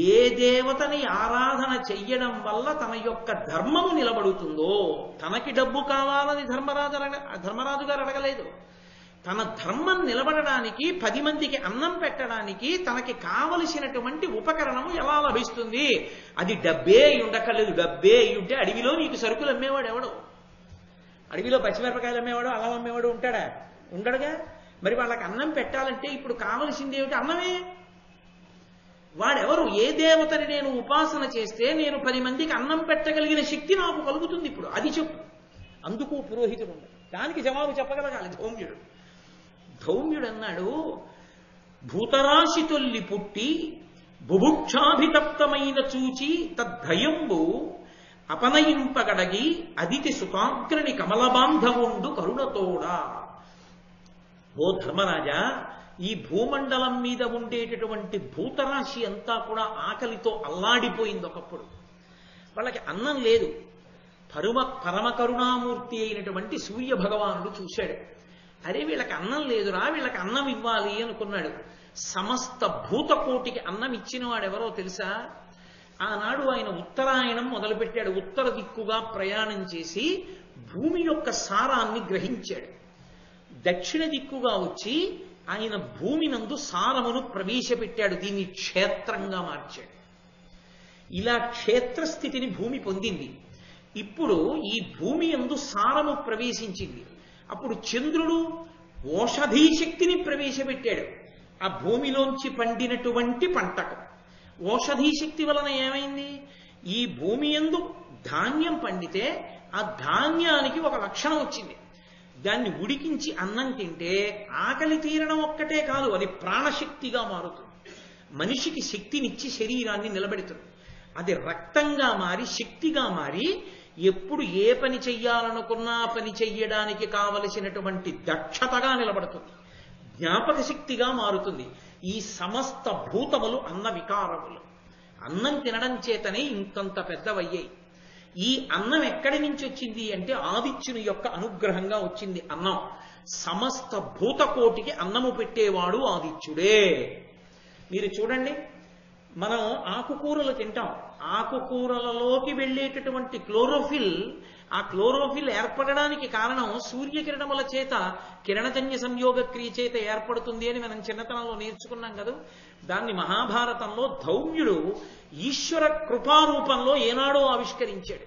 ఏ దేవతని ఆరాధన చెయ్యడం వల్ల తన యొక్క ధర్మము నిలబడుతుందో, తనకి డబ్బు కావాలని ధర్మరాజు గారు అడగలేదు. తన ధర్మం నిలబడడానికి, 10 మందికి అన్నం పెట్టడానికి తనకి కావలసినటువంటి ఉపకరణము ఎలా లభిస్తుంది? అది డబ్బే ఉండక్కర్లేదు. డబ్బే ఉంటే అడవిలో నీకు సరుకులు అమ్మేవాడు ఎవడు? అడవిలో పచ్చిమిరపకాయలు అమ్మేవాడు, అల్లం అమ్మేవాడు ఉంటాడా? ఉండడుగా. మరి వాళ్ళకి అన్నం పెట్టాలంటే ఇప్పుడు కావలసింది ఏమిటి? అన్నమే. వాడెవరు? ఏ దేవతని నేను ఉపాసన చేస్తే నేను 10 మందికి అన్నం పెట్టగలిగిన శక్తి నాకు కలుగుతుంది ఇప్పుడు, అది చెప్పు. అందుకు పురోహితుడు ఉన్నాడు, దానికి జవాబు చెప్పగలగాలి ధౌమ్యుడు. ధౌమ్యుడు అన్నాడు, భూతరాశి తొల్లి పుట్టి బుభుక్షాభితప్తమైన చూచి తద్భయంబు అపనయింపగడగి అదితి సుఖాగ్రని కమలబాంధవుండు కరుణతోడా. ఓ ధర్మరాజా, ఈ భూమండలం మీద ఉండేటటువంటి భూతరాశి అంతా కూడా ఆకలితో అల్లాడిపోయింది ఒకప్పుడు. వాళ్ళకి అన్నం లేదు. పరమ కరుణామూర్తి అయినటువంటి సూర్య భగవానుడు చూశాడు. అరే వీళ్ళకి అన్నం లేదురా, వీళ్ళకి అన్నం ఇవ్వాలి అనుకున్నాడు. సమస్త భూతకోటికి అన్నం ఇచ్చిన వాడెవరో తెలుసా? ఆనాడు ఆయన ఉత్తరాయణం మొదలుపెట్టాడు. ఉత్తర దిక్కుగా ప్రయాణం చేసి భూమి యొక్క సారాన్ని గ్రహించాడు. దక్షిణ దిక్కుగా వచ్చి ఆయన భూమినందు సారమును ప్రవేశపెట్టాడు. దీన్ని క్షేత్రంగా మార్చాడు. ఇలా క్షేత్రస్థితిని భూమి పొందింది. ఇప్పుడు ఈ భూమి యందు సారము ప్రవేశించింది. అప్పుడు చంద్రుడు ఓషధీ శక్తిని ప్రవేశపెట్టాడు ఆ భూమిలోంచి పండినటువంటి పంటకు. ఓషధీ శక్తి వలన ఏమైంది? ఈ భూమి యందు ధాన్యం పండితే ఆ ధాన్యానికి ఒక లక్షణం వచ్చింది. దాన్ని ఉడికించి అన్నం తింటే ఆకలి తీరడం ఒక్కటే కాదు, అది ప్రాణశక్తిగా మారుతుంది. మనిషికి శక్తినిచ్చి శరీరాన్ని నిలబెడుతుంది. అది రక్తంగా మారి శక్తిగా మారి ఎప్పుడు ఏ పని చెయ్యాలనుకున్నా పని చెయ్యడానికి కావలసినటువంటి దక్షతగా నిలబడుతుంది. జ్ఞాపక శక్తిగా మారుతుంది. ఈ సమస్త భూతములు అన్న వికారములు. అన్నం తినడం చేతనే ఇంతంత పెద్దవయ్యాయి. ఈ అన్నం ఎక్కడి నుంచి వచ్చింది అంటే ఆదిత్యుని యొక్క అనుగ్రహంగా వచ్చింది అన్నం. సమస్త భూతకోటికి అన్నము పెట్టేవాడు ఆదిత్యుడే. మీరు చూడండి, మనం ఆకుకూరలు తింటాం. ఆకుకూరలలోకి వెళ్ళేటటువంటి క్లోరోఫిల్, ఆ క్లోరోఫిల్ ఏర్పడడానికి కారణం సూర్యకిరణముల చేత కిరణజన్య సంయోగ క్రియ చేత ఏర్పడుతుంది అని మనం చిన్నతనంలో నేర్చుకున్నాం కదా. దాన్ని మహాభారతంలో ధౌమ్యుడు ఈశ్వర కృపారూపంలో ఏనాడో ఆవిష్కరించాడు.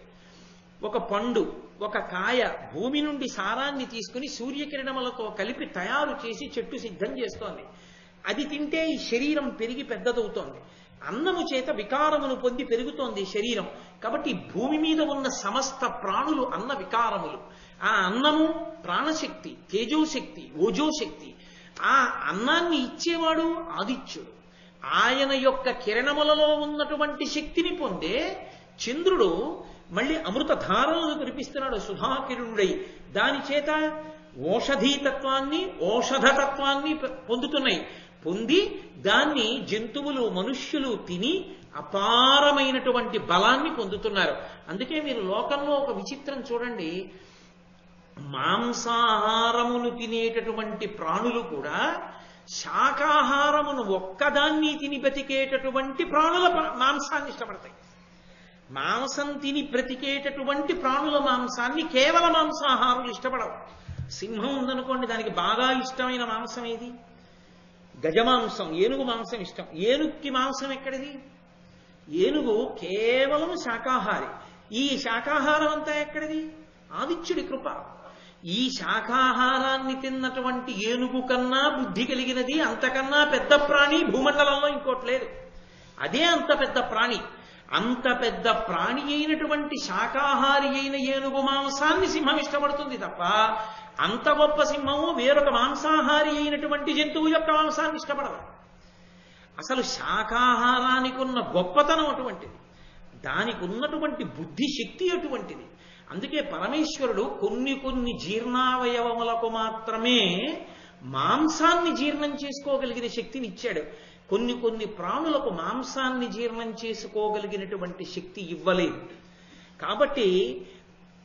ఒక పండు, ఒక కాయ భూమి నుండి సారాన్ని తీసుకుని సూర్యకిరణములతో కలిపి తయారు చేసి చెట్టు సిద్ధం చేస్తోంది. అది తింటే ఈ శరీరం పెరిగి పెద్దదవుతోంది. అన్నము చేత వికారమును పొంది పెరుగుతోంది శరీరం. కాబట్టి భూమి మీద ఉన్న సమస్త ప్రాణులు అన్న వికారములు. ఆ అన్నము ప్రాణశక్తి, తేజోశక్తి, ఓజోశక్తి. ఆ అన్నాన్ని ఇచ్చేవాడు ఆదిత్యుడు. ఆయన యొక్క కిరణములలో ఉన్నటువంటి శక్తిని పొందే చంద్రుడు మళ్ళీ అమృత ధారలను కురిపిస్తున్నాడు సుధాకిరణుడై. దాని చేత ఓషధీతత్వాన్ని, ఓషధతత్వాన్ని పొందుతున్నాయి. పొంది దాన్ని జంతువులు, మనుష్యులు తిని అపారమైనటువంటి బలాన్ని పొందుతున్నారు. అందుకే మీరు లోకంలో ఒక విచిత్రం చూడండి, మాంసాహారమును తినేటటువంటి ప్రాణులు కూడా శాకాహారమును ఒక్కదాన్ని తిని బ్రతికేటటువంటి ప్రాణుల మాంసాన్ని ఇష్టపడతాయి. మాంసం తిని బ్రతికేటటువంటి ప్రాణుల మాంసాన్ని కేవల మాంసాహారులు ఇష్టపడవు. సింహం ఉందనుకోండి, దానికి బాగా ఇష్టమైన మాంసం ఏది? గజమాంసం, ఏనుగు మాంసం ఇష్టం. ఏనుగుకి మాంసం ఎక్కడిది? ఏనుగు కేవలం శాకాహారి. ఈ శాకాహారం అంతా ఎక్కడిది? ఆదిత్యుడి కృప. ఈ శాకాహారాన్ని తిన్నటువంటి ఏనుగు కన్నా బుద్ధి కలిగినది, అంతకన్నా పెద్ద ప్రాణి భూమండలంలో ఇంకోటి లేదు. అదే అంత పెద్ద ప్రాణి. అంత పెద్ద ప్రాణి అయినటువంటి శాకాహారి అయిన ఏనుగు మాంసాన్ని సింహం ఇష్టపడుతుంది తప్ప, అంత గొప్ప సింహము వేరొక మాంసాహారి అయినటువంటి జంతువు యొక్క మాంసాన్ని ఇష్టపడదు. అసలు శాకాహారానికి ఉన్న గొప్పతనం అటువంటిది, దానికి ఉన్నటువంటి బుద్ధి శక్తి అటువంటిది. అందుకే పరమేశ్వరుడు కొన్ని జీర్ణావయవములకు మాత్రమే మాంసాన్ని జీర్ణం చేసుకోగలిగిన శక్తిని ఇచ్చాడు. కొన్ని ప్రాణులకు మాంసాన్ని జీర్ణం చేసుకోగలిగినటువంటి శక్తి ఇవ్వలేదు. కాబట్టి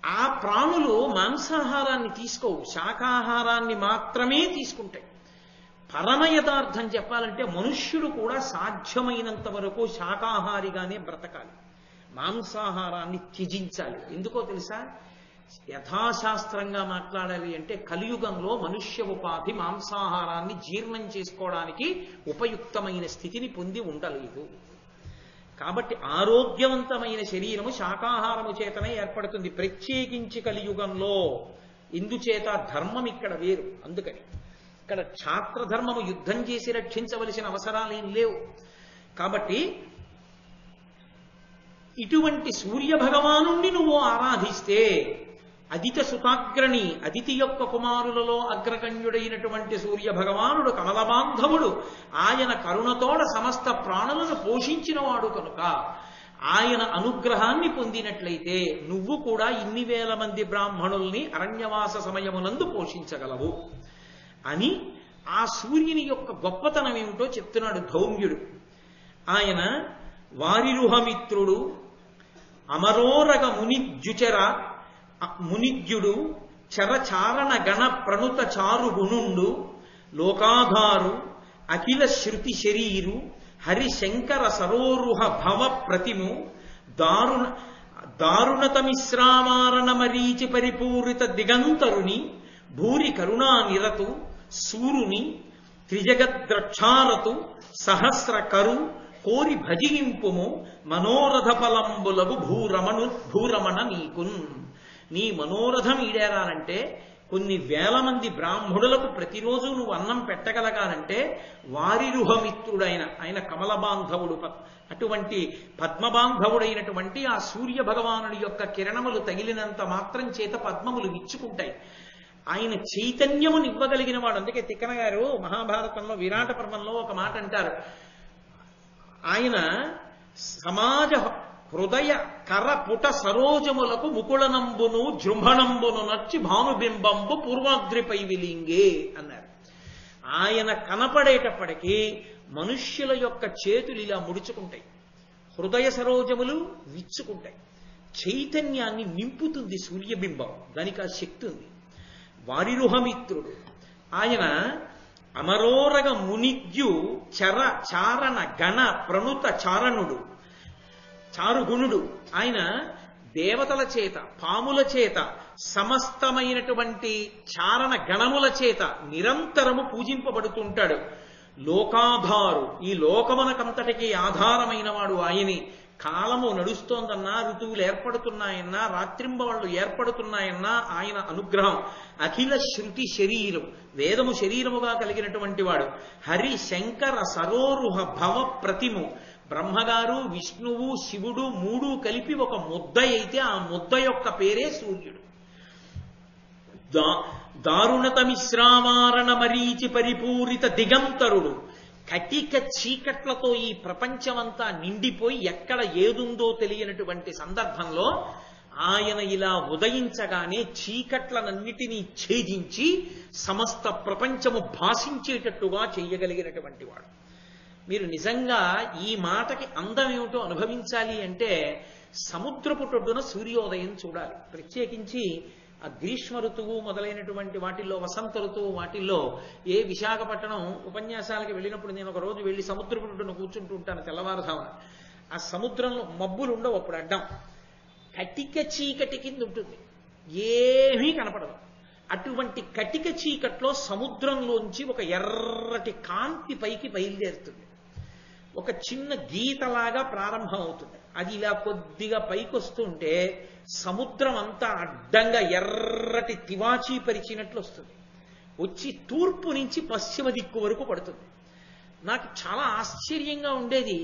ఆ ప్రాణులు మాంసాహారాన్ని తీసుకోవు, శాకాహారాన్ని మాత్రమే తీసుకుంటాయి. పరమ యథార్థం చెప్పాలంటే మనుష్యుడు కూడా సాధ్యమైనంత వరకు శాకాహారిగానే బ్రతకాలి, మాంసాహారాన్ని త్యజించాలి. ఎందుకో తెలుసా? యథాశాస్త్రంగా మాట్లాడాలి అంటే కలియుగంలో మనుష్య ఉపాధి మాంసాహారాన్ని జీర్ణం చేసుకోవడానికి ఉపయుక్తమైన స్థితిని పొంది ఉండలేదు. కాబట్టి ఆరోగ్యవంతమైన శరీరము శాకాహారము చేతనే ఏర్పడుతుంది, ప్రత్యేకించి కలియుగంలో. ఇందుచేత ధర్మం ఇక్కడ వేరు. అందుకని ఇక్కడ క్షాత్రధర్మము యుద్ధం చేసి రక్షించవలసిన అవసరాలేం లేవు. కాబట్టి ఇటువంటి సూర్య భగవానుణ్ణి నువ్వు ఆరాధిస్తే, అదితి సుతాగ్రణి, అదితి యొక్క కుమారులలో అగ్రగణ్యుడైనటువంటి సూర్య భగవానుడు కమలబాంధవుడు, ఆయన కరుణతోడ సమస్త ప్రాణులను పోషించినవాడు కనుక ఆయన అనుగ్రహాన్ని పొందినట్లయితే నువ్వు కూడా ఇన్ని వేల మంది బ్రాహ్మణుల్ని అరణ్యవాస సమయమునందు పోషించగలవు అని ఆ సూర్యుని యొక్క గొప్పతనం ఏమిటో చెప్తున్నాడు ధౌమ్యుడు. ఆయన వారిరుహమిత్రుడు, అమరోరగ మునిద్యుడు, చరచారణ గణ ప్రణుత చారు గుణుండు, లోకాధారు, అఖిల శృతి శరీరు, హరిశంకర సరోరుహ భవ ప్రతిము, దారుణతమిశ్రామారణ మరీచి పరిపూరిత దిగంతరుని, భూరి కరుణా నిరతు, సూరుని, త్రిజగద్రక్షారతు, సహస్ర కరు, కోరి భజింపుము, మనోరథ ఫలంబులగు భూరమణ నీకున్. నీ మనోరథం ఈడేరాలంటే, కొన్ని వేల మంది బ్రాహ్మణులకు ప్రతిరోజు నువ్వు అన్నం పెట్టగలగాలంటే వారిరుహమిత్రుడైన ఆయన కమలబాంధవుడు, అటువంటి పద్మబాంధవుడైనటువంటి ఆ సూర్య భగవానుడి యొక్క కిరణములు తగిలినంత మాత్రం చేత పద్మములు విచ్చుకుంటాయి. ఆయన చైతన్యమును ఇవ్వగలిగిన వాడు. అందుకే తిక్కన గారు మహాభారతంలో విరాట పర్వంలో ఒక మాట అంటారు, ఆయన సమాజ హృదయ కరపుట సరోజములకు ముకుళనంబును జృంభణంబును నచ్చి భానుబింబంబు పూర్వాద్రిపై విలింగే అన్నారు. ఆయన కనపడేటప్పటికీ మనుష్యుల యొక్క చేతులు ఇలా ముడుచుకుంటాయి, హృదయ సరోజములు విచ్చుకుంటాయి, చైతన్యాన్ని నింపుతుంది సూర్యబింబం, దానికి ఆ శక్తి ఉంది. వారిరుహమిత్రుడు ఆయన అమరోరగ మునిద్యు చర చారణ గణ ప్రణుత చారణుడు, చారుగుణుడు. ఆయన దేవతల చేత, పాముల చేత, సమస్తమైనటువంటి చారణ గణముల చేత నిరంతరము పూజింపబడుతుంటాడు. లోకాధారు, ఈ లోకమునకంతటికి ఆధారమైన వాడు ఆయనే. కాలము నడుస్తోందన్నా, ఋతువులు ఏర్పడుతున్నాయన్నా, రాత్రింబవళ్ళు ఏర్పడుతున్నాయన్నా ఆయన అనుగ్రహం. అఖిల శృతి శరీరం, వేదము శరీరముగా కలిగినటువంటి వాడు. హరి శంకర సరోరుహ భవ ప్రతిము, బ్రహ్మగారు విష్ణువు శివుడు మూడు కలిపి ఒక ముద్ద అయితే ఆ ముద్ద యొక్క పేరే సూర్యుడు. దారుణతమిశ్రామారణ మరీచి పరిపూరిత దిగంతరుడు, కటిక చీకట్లతో ఈ ప్రపంచమంతా నిండిపోయి ఎక్కడ ఏదుందో తెలియనటువంటి సందర్భంలో ఆయన ఇలా ఉదయించగానే చీకట్లనన్నిటినీ ఛేదించి సమస్త ప్రపంచము భాషించేటట్టుగా చెయ్యగలిగినటువంటి వాడు. మీరు నిజంగా ఈ మాటకి అందం ఏమిటో అనుభవించాలి అంటే సముద్రపుటొడ్డున సూర్యోదయం చూడాలి. ప్రత్యేకించి ఆ గ్రీష్మ ఋతువు మొదలైనటువంటి వాటిల్లో, వసంత ఋతువు వాటిల్లో, ఏ విశాఖపట్నం ఉపన్యాసాలకి వెళ్ళినప్పుడు నేను ఒక రోజు వెళ్ళి సముద్రపుటొడ్డున కూర్చుంటూ ఉంటాను తెల్లవారుధామున. ఆ సముద్రంలో మబ్బులు ఉండవు అప్పుడు, అడ్డం కటిక చీకటి కింద ఉంటుంది, ఏమీ కనపడదు. అటువంటి కటిక చీకట్లో సముద్రంలోంచి ఒక ఎర్రటి కాంతి పైకి బయలుదేరుతుంది. ఒక చిన్న గీతలాగా ప్రారంభం అవుతుంది. అది ఇలా కొద్దిగా పైకొస్తుంటే సముద్రం అంతా అడ్డంగా ఎర్రటి తివాచీ పరిచినట్లు వస్తుంది. వచ్చి తూర్పు నుంచి పశ్చిమ దిక్కు వరకు పడుతుంది. నాకు చాలా ఆశ్చర్యంగా ఉండేది,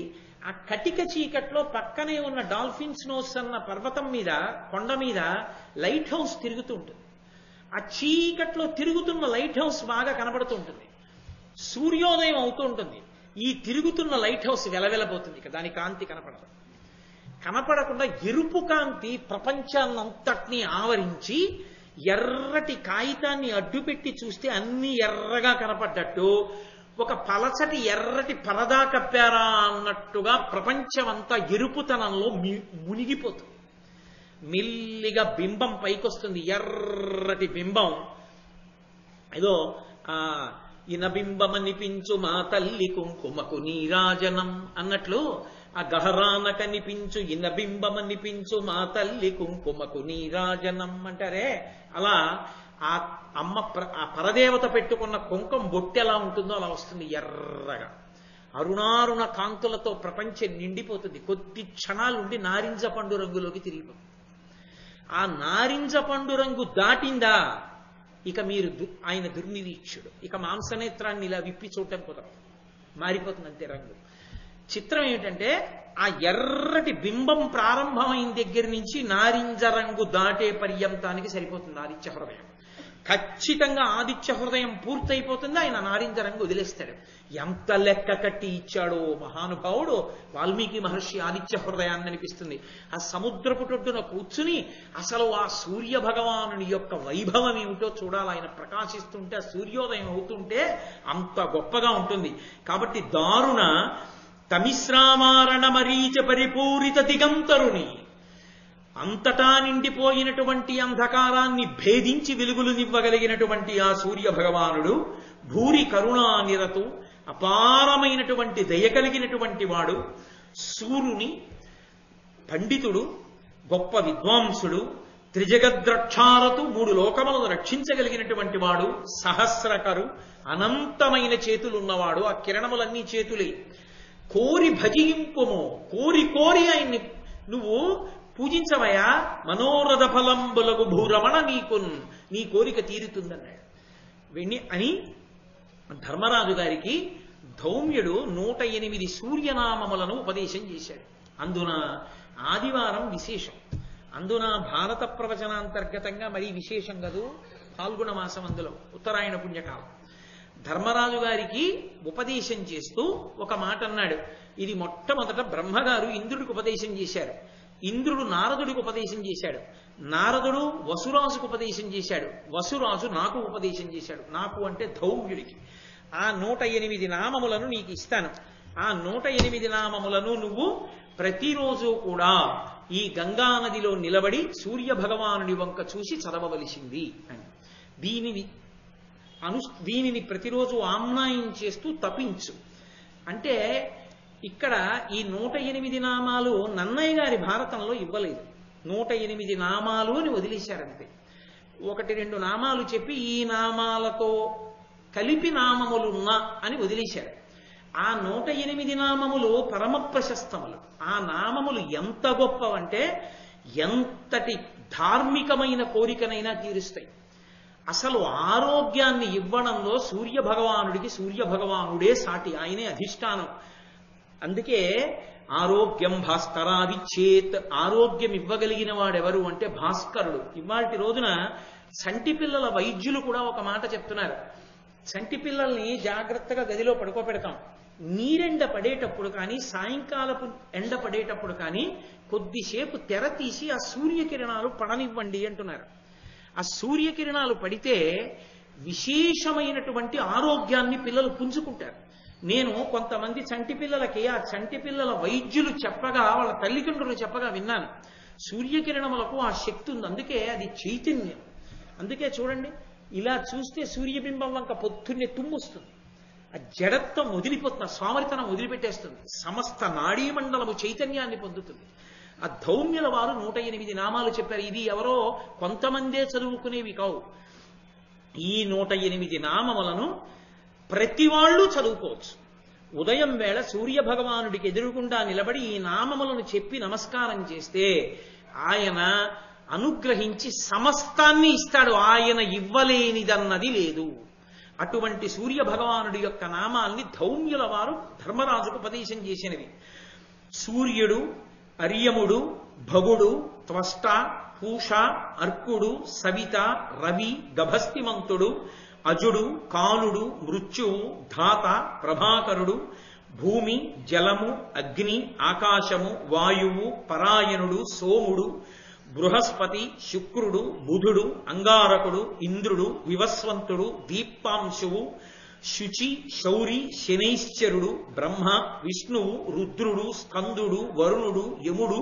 ఆ కటిక చీకట్లో పక్కనే ఉన్న డాల్ఫిన్స్ నోస్ అన్న పర్వతం మీద, కొండ మీద లైట్ హౌస్ తిరుగుతూ ఉంటుంది. ఆ చీకట్లో తిరుగుతున్న లైట్ హౌస్ బాగా కనబడుతూ ఉంటుంది. సూర్యోదయం అవుతూ ఉంటుంది, ఈ తిరుగుతున్న లైట్ హౌస్ వెలవెలబోతుంది. ఇక దాని కాంతి కనపడదు. కనపడకుండా ఎరుపు కాంతి ప్రపంచాన్నంతటినీ ఆవరించి ఎర్రటి కాగితాన్ని అడ్డుపెట్టి చూస్తే అన్ని ఎర్రగా కనపడ్డట్టు, ఒక పలచటి ఎర్రటి పరదా కప్పారా అన్నట్టుగా ప్రపంచమంతా ఎరుపుతనంలో మునిగిపోతుంది. మెల్లిగా బింబం పైకొస్తుంది, ఎర్రటి బింబం. ఏదో ఇనబింబమనిపించు మా తల్లి కుంకుమకు నీరాజనం అన్నట్లు ఆ గహరాన కనిపించు ఇనబింబమనిపించు మా తల్లి కుంకుమకు నీరాజనం అంటారే, అలా ఆ అమ్మ ఆ పరదేవత పెట్టుకున్న కుంకుమ బొట్టు ఎలా ఉంటుందో అలా వస్తుంది ఎర్రగా. అరుణారుణ కాంతులతో ప్రపంచం నిండిపోతుంది. కొద్ది క్షణాలుండి నారింజ పండు రంగులోకి తిరిగిపోతుంది. ఆ నారింజ పండు రంగు దాటిందా ఇక మీరు ఆయన దుర్నిరీక్షుడు. ఇక మాంసనేత్రాన్ని ఇలా విప్పి చూడటం కుదరదు, మారిపోతుంది అంతే రంగు. చిత్రం ఏమిటంటే ఆ ఎర్రటి బింబం ప్రారంభమైన దగ్గర నుంచి నారింజ రంగు దాటే పర్యంతానికి సరిపోతుంది ఆదిత్య హృదయం. ఖచ్చితంగా ఆదిత్య హృదయం పూర్తయిపోతుంది, ఆయన నారింజ రంగు వదిలేస్తాడు. ఎంత లెక్క కట్టి ఇచ్చాడో మహానుభావుడు వాల్మీకి మహర్షి ఆదిత్య హృదయాన్ని అనిపిస్తుంది. ఆ సముద్రపుటొడ్డున కూర్చుని అసలు ఆ సూర్య భగవానుని యొక్క వైభవం ఏమిటో చూడాలి. ఆయన ప్రకాశిస్తుంటే, సూర్యోదయం అవుతుంటే అంత గొప్పగా ఉంటుంది. కాబట్టి దారుణ తమిశ్రామారణ మరీచ పరిపూరిత దిగంతరుని, అంతటా నిండిపోయినటువంటి అంధకారాన్ని భేదించి వెలుగులునివ్వగలిగినటువంటి ఆ సూర్య భగవానుడు భూరి కరుణానిరతు, అపారమైనటువంటి దయ కలిగినటువంటి వాడు, సూర్యుని పండితుడు, గొప్ప విద్వాంసుడు, త్రిజగద్రక్షారతు, 3 లోకములను రక్షించగలిగినటువంటి వాడు, సహస్రకరు, అనంతమైన చేతులున్నవాడు. ఆ కిరణములన్నీ చేతులే. కోరి భజింపుము, కోరి కోరి ఆయన్ని నువ్వు పూజించవయా, మనోరథ ఫలంబులకు భూరమణ నీకున్, నీ కోరిక తీరుతుందన్నాడు. అని ధర్మరాజు గారికి ధౌమ్యుడు 108 సూర్యనామములను ఉపదేశం చేశాడు. అందున ఆదివారం విశేషం. అందున భారత ప్రవచనాంతర్గతంగా మరీ విశేషం కదూ, పాల్గొన మాసం, అందులో ఉత్తరాయణ పుణ్యకాలం. ధర్మరాజు గారికి ఉపదేశం చేస్తూ ఒక మాట అన్నాడు. ఇది మొట్టమొదట బ్రహ్మగారు ఇంద్రుడికి ఉపదేశం చేశారు. ఇంద్రుడు నారదుడికి ఉపదేశం చేశాడు. నారదుడు వసురాజుకు ఉపదేశం చేశాడు. వసురాజు నాకు ఉపదేశం చేశాడు. నాకు అంటే ధౌమ్యుడికి. ఆ 108 నామములను నీకు ఇస్తాను. ఆ 108 నామములను నువ్వు ప్రతిరోజు కూడా ఈ గంగా నదిలో నిలబడి సూర్య భగవానుడి వంక చూసి చదవవలసింది అని. దీనిని ప్రతిరోజు ఆమ్నాయం చేస్తూ తపించు అంటే, ఇక్కడ ఈ 108 నామాలు నన్నయ్య గారి భారతంలో ఇవ్వలేదు. 108 నామాలు అని వదిలేశారంతే. 1-2 నామాలు చెప్పి ఈ నామాలతో కలిపి నామములున్నా అని వదిలేశారు. ఆ 108 నామములు పరమ ప్రశస్తములు. ఆ నామములు ఎంత గొప్పవంటే ఎంతటి ధార్మికమైన కోరికనైనా తీరుస్తాయి. అసలు ఆరోగ్యాన్ని ఇవ్వడంలో సూర్య భగవానుడికి సూర్య భగవానుడే సాటి, ఆయనే అధిష్టానం. అందుకే ఆరోగ్యం భాస్కరాదిచ్చేత్, ఆరోగ్యం ఇవ్వగలిగిన వాడెవరు అంటే భాస్కరుడు. ఇవాల్టి రోజున చంటి పిల్లల వైద్యులు కూడా ఒక మాట చెప్తున్నారు. చంటి పిల్లల్ని జాగ్రత్తగా గదిలో పడుకోబెడతాం. నీరెండ పడేటప్పుడు కానీ, సాయంకాలపు ఎండ పడేటప్పుడు కానీ కొద్దిసేపు తెర తీసి ఆ సూర్యకిరణాలు పడనివ్వండి అంటున్నారు. ఆ సూర్యకిరణాలు పడితే విశేషమైనటువంటి ఆరోగ్యాన్ని పిల్లలు పుంజుకుంటారు. నేను కొంతమంది చంటి పిల్లలకి ఆ చంటి పిల్లల వైద్యులు చెప్పగా, వాళ్ళ తల్లిదండ్రులు చెప్పగా విన్నాను. సూర్యకిరణములకు ఆ శక్తి ఉంది, అందుకే అది చైతన్యం. అందుకే చూడండి, ఇలా చూస్తే సూర్యబింబం వంక పొద్దున్నే తుమ్మొస్తుంది. ఆ జడత్వం వదిలిపోతుంది, సోమరితనం వదిలిపెట్టేస్తుంది. సమస్త నాడీమండలము చైతన్యాన్ని పొందుతుంది. ఆ ధౌమ్యుల వారు 108 నామాలు చెప్పారు. ఇది ఎవరో కొంతమందే చదువుకునేవి కావు. ఈ 108 నామములను ప్రతి వాళ్ళు చదువుకోవచ్చు. ఉదయం వేళ సూర్య భగవానుడికి ఎదురుగుండా నిలబడి ఈ నామములను చెప్పి నమస్కారం చేస్తే ఆయన అనుగ్రహించి సమస్తాన్ని ఇస్తాడు. ఆయన ఇవ్వలేనిదన్నది లేదు. అటువంటి సూర్య భగవానుడి యొక్క నామాల్ని ధౌమ్యుల వారు ధర్మరాజుకు ఉపదేశం చేసినవి. సూర్యుడు, అర్యముడు, భగుడు, త్వష్ట, పూష, అర్కుడు, సవిత, రవి, గభస్తిమంతుడు, అజుడు, కాలుడు, మృత్యువు, ధాత, ప్రభాకరుడు, భూమి, జలము, అగ్ని, ఆకాశము, వాయువు, పరాయణుడు, సోముడు, బృహస్పతి, శుక్రుడు, బుధుడు, అంగారకుడు, ఇంద్రుడు, వివస్వంతుడు, దీప్తాంశువు, శుచి, శౌరి, శనైశ్చరుడు, బ్రహ్మ, విష్ణువు, రుద్రుడు, స్కందుడు, వరుణుడు, యముడు,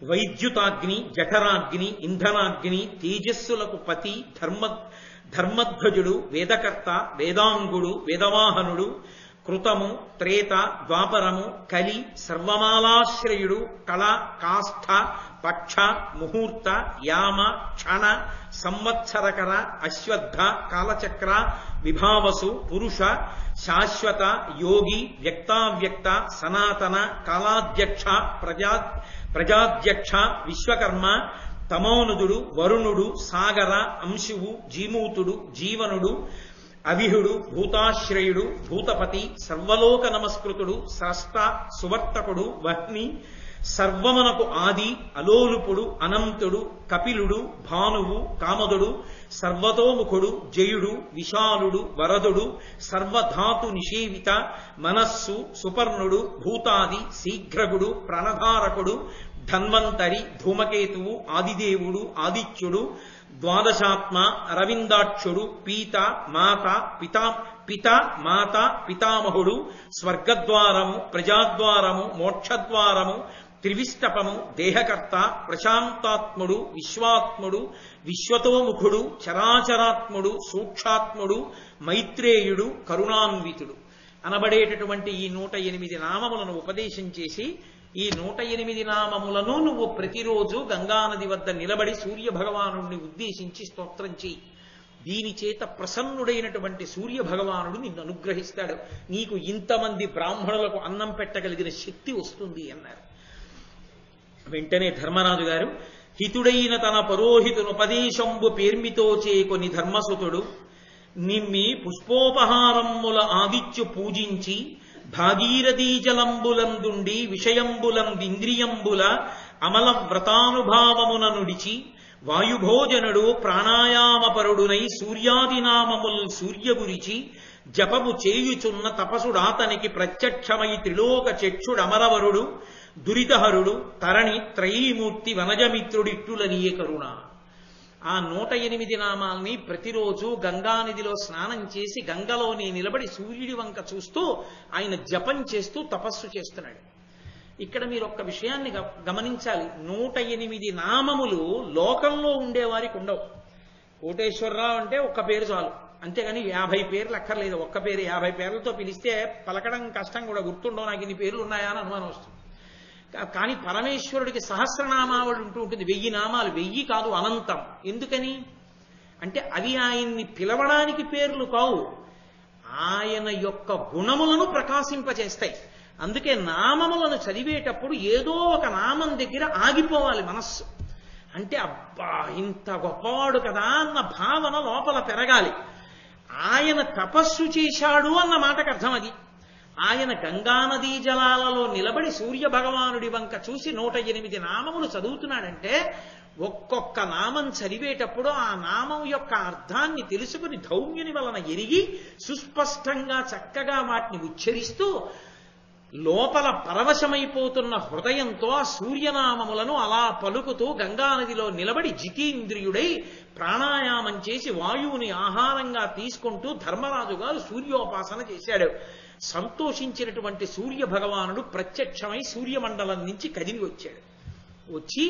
వైద్యుతాగ్ని, జఠరాగ్ని, ఇంధనాగ్ని, తేజస్సులకు పతి, ధర్మధ్వజుడు, వేదకర్త, వేదాంగుడు, వేదవాహనుడు, కృతము, త్రేత, ద్వాపరము, కలి, సర్వమాలాశ్రయుడు, కళ, కాష్ఠ, పక్ష, ముహూర్త, యామ, క్షణ, సంవత్సరకర, అశ్వత్థ, కాలచక్ర, విభావసు, పురుష, శాశ్వత, యోగి, వ్యక్తావ్యక్త, సనాతన, కాలాధ్యక్ష, ప్రజాధ్యక్ష, విశ్వకర్మ, తమోనుదుడు, వరుణుడు, సాగర, అంశువు, జీమూతుడు, జీవనుడు, అవిహుడు, భూతాశ్రయుడు, భూతపతి, సర్వలోక నమస్కృతుడు, స్రష్ట, సువర్తకుడు, వహ్ని, సర్వమునకు ఆది అలోలుపుడు అనంతుడు కపిలుడు భానువు కామదుడు సర్వతోముఖుడు జయుడు విశాలుడు వరదుడు సర్వధాతు నిషేవిత మనస్సు సుపర్ణుడు భూతాది శీఘ్రగుడు ప్రణధారకుడు ధన్వంతరి ధూమకేతువు ఆదిదేవుడు ఆదిత్యుడు ద్వాదశాత్మ అరవిందాక్షుడు పీత మాత పిత మాత పితామహుడు స్వర్గద్వారము ప్రజాద్వారము మోక్షద్వారము త్రివిష్టపము దేహకర్త ప్రశాంతాత్ముడు విశ్వాత్ముడు విశ్వతోముఖుడు చరాచరాత్ముడు సూక్షాత్ముడు మైత్రేయుడు కరుణాన్వితుడు అనబడేటటువంటి ఈ 108 నామములను ఉపదేశం చేసి ఈ 108 నామములను నువ్వు ప్రతిరోజు గంగానది వద్ద నిలబడి సూర్య భగవానుడిని ఉద్దేశించి స్తోత్రం చేయి. దీని చేత ప్రసన్నుడైనటువంటి సూర్య భగవానుడు నిన్ను అనుగ్రహిస్తాడు. నీకు ఇంతమంది బ్రాహ్మణులకు అన్నం పెట్టగలిగిన శక్తి వస్తుంది అన్నారు. వెంటనే ధర్మరాజు గారు హితుడైన తన పరోహితునుపదేశంబు పేర్మితో చేకొని ధర్మసుతుడు నిమ్మి పుష్పోపహారముల ఆదిత్యు పూజించి భాగీరథీ జలంబులందుండి విషయంబులందింద్రియంబుల అమల వ్రతానుభావమున నుడిచి వాయుభోజనుడు ప్రాణాయామపరుడునై సూర్యాదినామముల్ సూర్యగురిచి జపము చేయుచున్న తపసుడాతనికి ప్రత్యక్షమై త్రిలోక చక్షుడమరవరుడు దురితహరుడు తరణి త్రైమూర్తి వనజమిత్రుడిట్టులనియే కరుణ. ఆ 108 నామాల్ని ప్రతిరోజు గంగానదిలో స్నానం చేసి గంగలోనే నిలబడి సూర్యుడి వంక చూస్తూ ఆయన జపం చేస్తూ తపస్సు చేస్తున్నాడు. ఇక్కడ మీరు ఒక్క విషయాన్ని గమనించాలి. 108 నామములు లోకంలో ఉండేవారికి ఉండవు. కోటేశ్వరరావు అంటే ఒక్క పేరు చాలు, అంతేగాని 50 పేర్లు అక్కర్లేదు. ఒక్క పేరు 50 పేర్లతో పిలిస్తే పలకడం కష్టం కూడా, గుర్తుండవు నాకు ఇన్ని పేర్లు ఉన్నాయా అని అనుమానం వస్తుంది. కానీ పరమేశ్వరుడికి సహస్రనామావళి ఉంటూ ఉంటుంది. 1000 నామాలు, 1000 కాదు అనంతం. ఎందుకని అంటే అవి ఆయన్ని పిలవడానికి పేర్లు కావు, ఆయన యొక్క గుణములను ప్రకాశింపచేస్తాయి. అందుకే నామములను చదివేటప్పుడు ఏదో ఒక నామం దగ్గర ఆగిపోవాలి మనస్సు. అంటే అబ్బా ఇంత గొప్పవాడు కదా అన్న భావన లోపల పెరగాలి. ఆయన తపస్సు చేశాడు అన్న మాటకు అర్థం అది. ఆయన గంగానదీ జలాలలో నిలబడి సూర్య భగవానుడి వంక చూసి 108 నామములు చదువుతున్నాడంటే ఒక్కొక్క నామం చదివేటప్పుడు ఆ నామం యొక్క అర్థాన్ని తెలుసుకుని ధౌమ్యుని వలన ఎరిగి సుస్పష్టంగా చక్కగా వాటిని ఉచ్చరిస్తూ లోపల పరవశమైపోతున్న హృదయంతో ఆ సూర్యనామములను అలా పలుకుతూ గంగానదిలో నిలబడి జితీంద్రియుడై ప్రాణాయామం చేసి వాయువుని ఆహారంగా తీసుకుంటూ ధర్మరాజు గారు సూర్యోపాసన చేశాడు. సంతోషించినటువంటి సూర్య భగవానుడు ప్రత్యక్షమై సూర్యమండలం నుంచి కదిలి వచ్చాడు. వచ్చి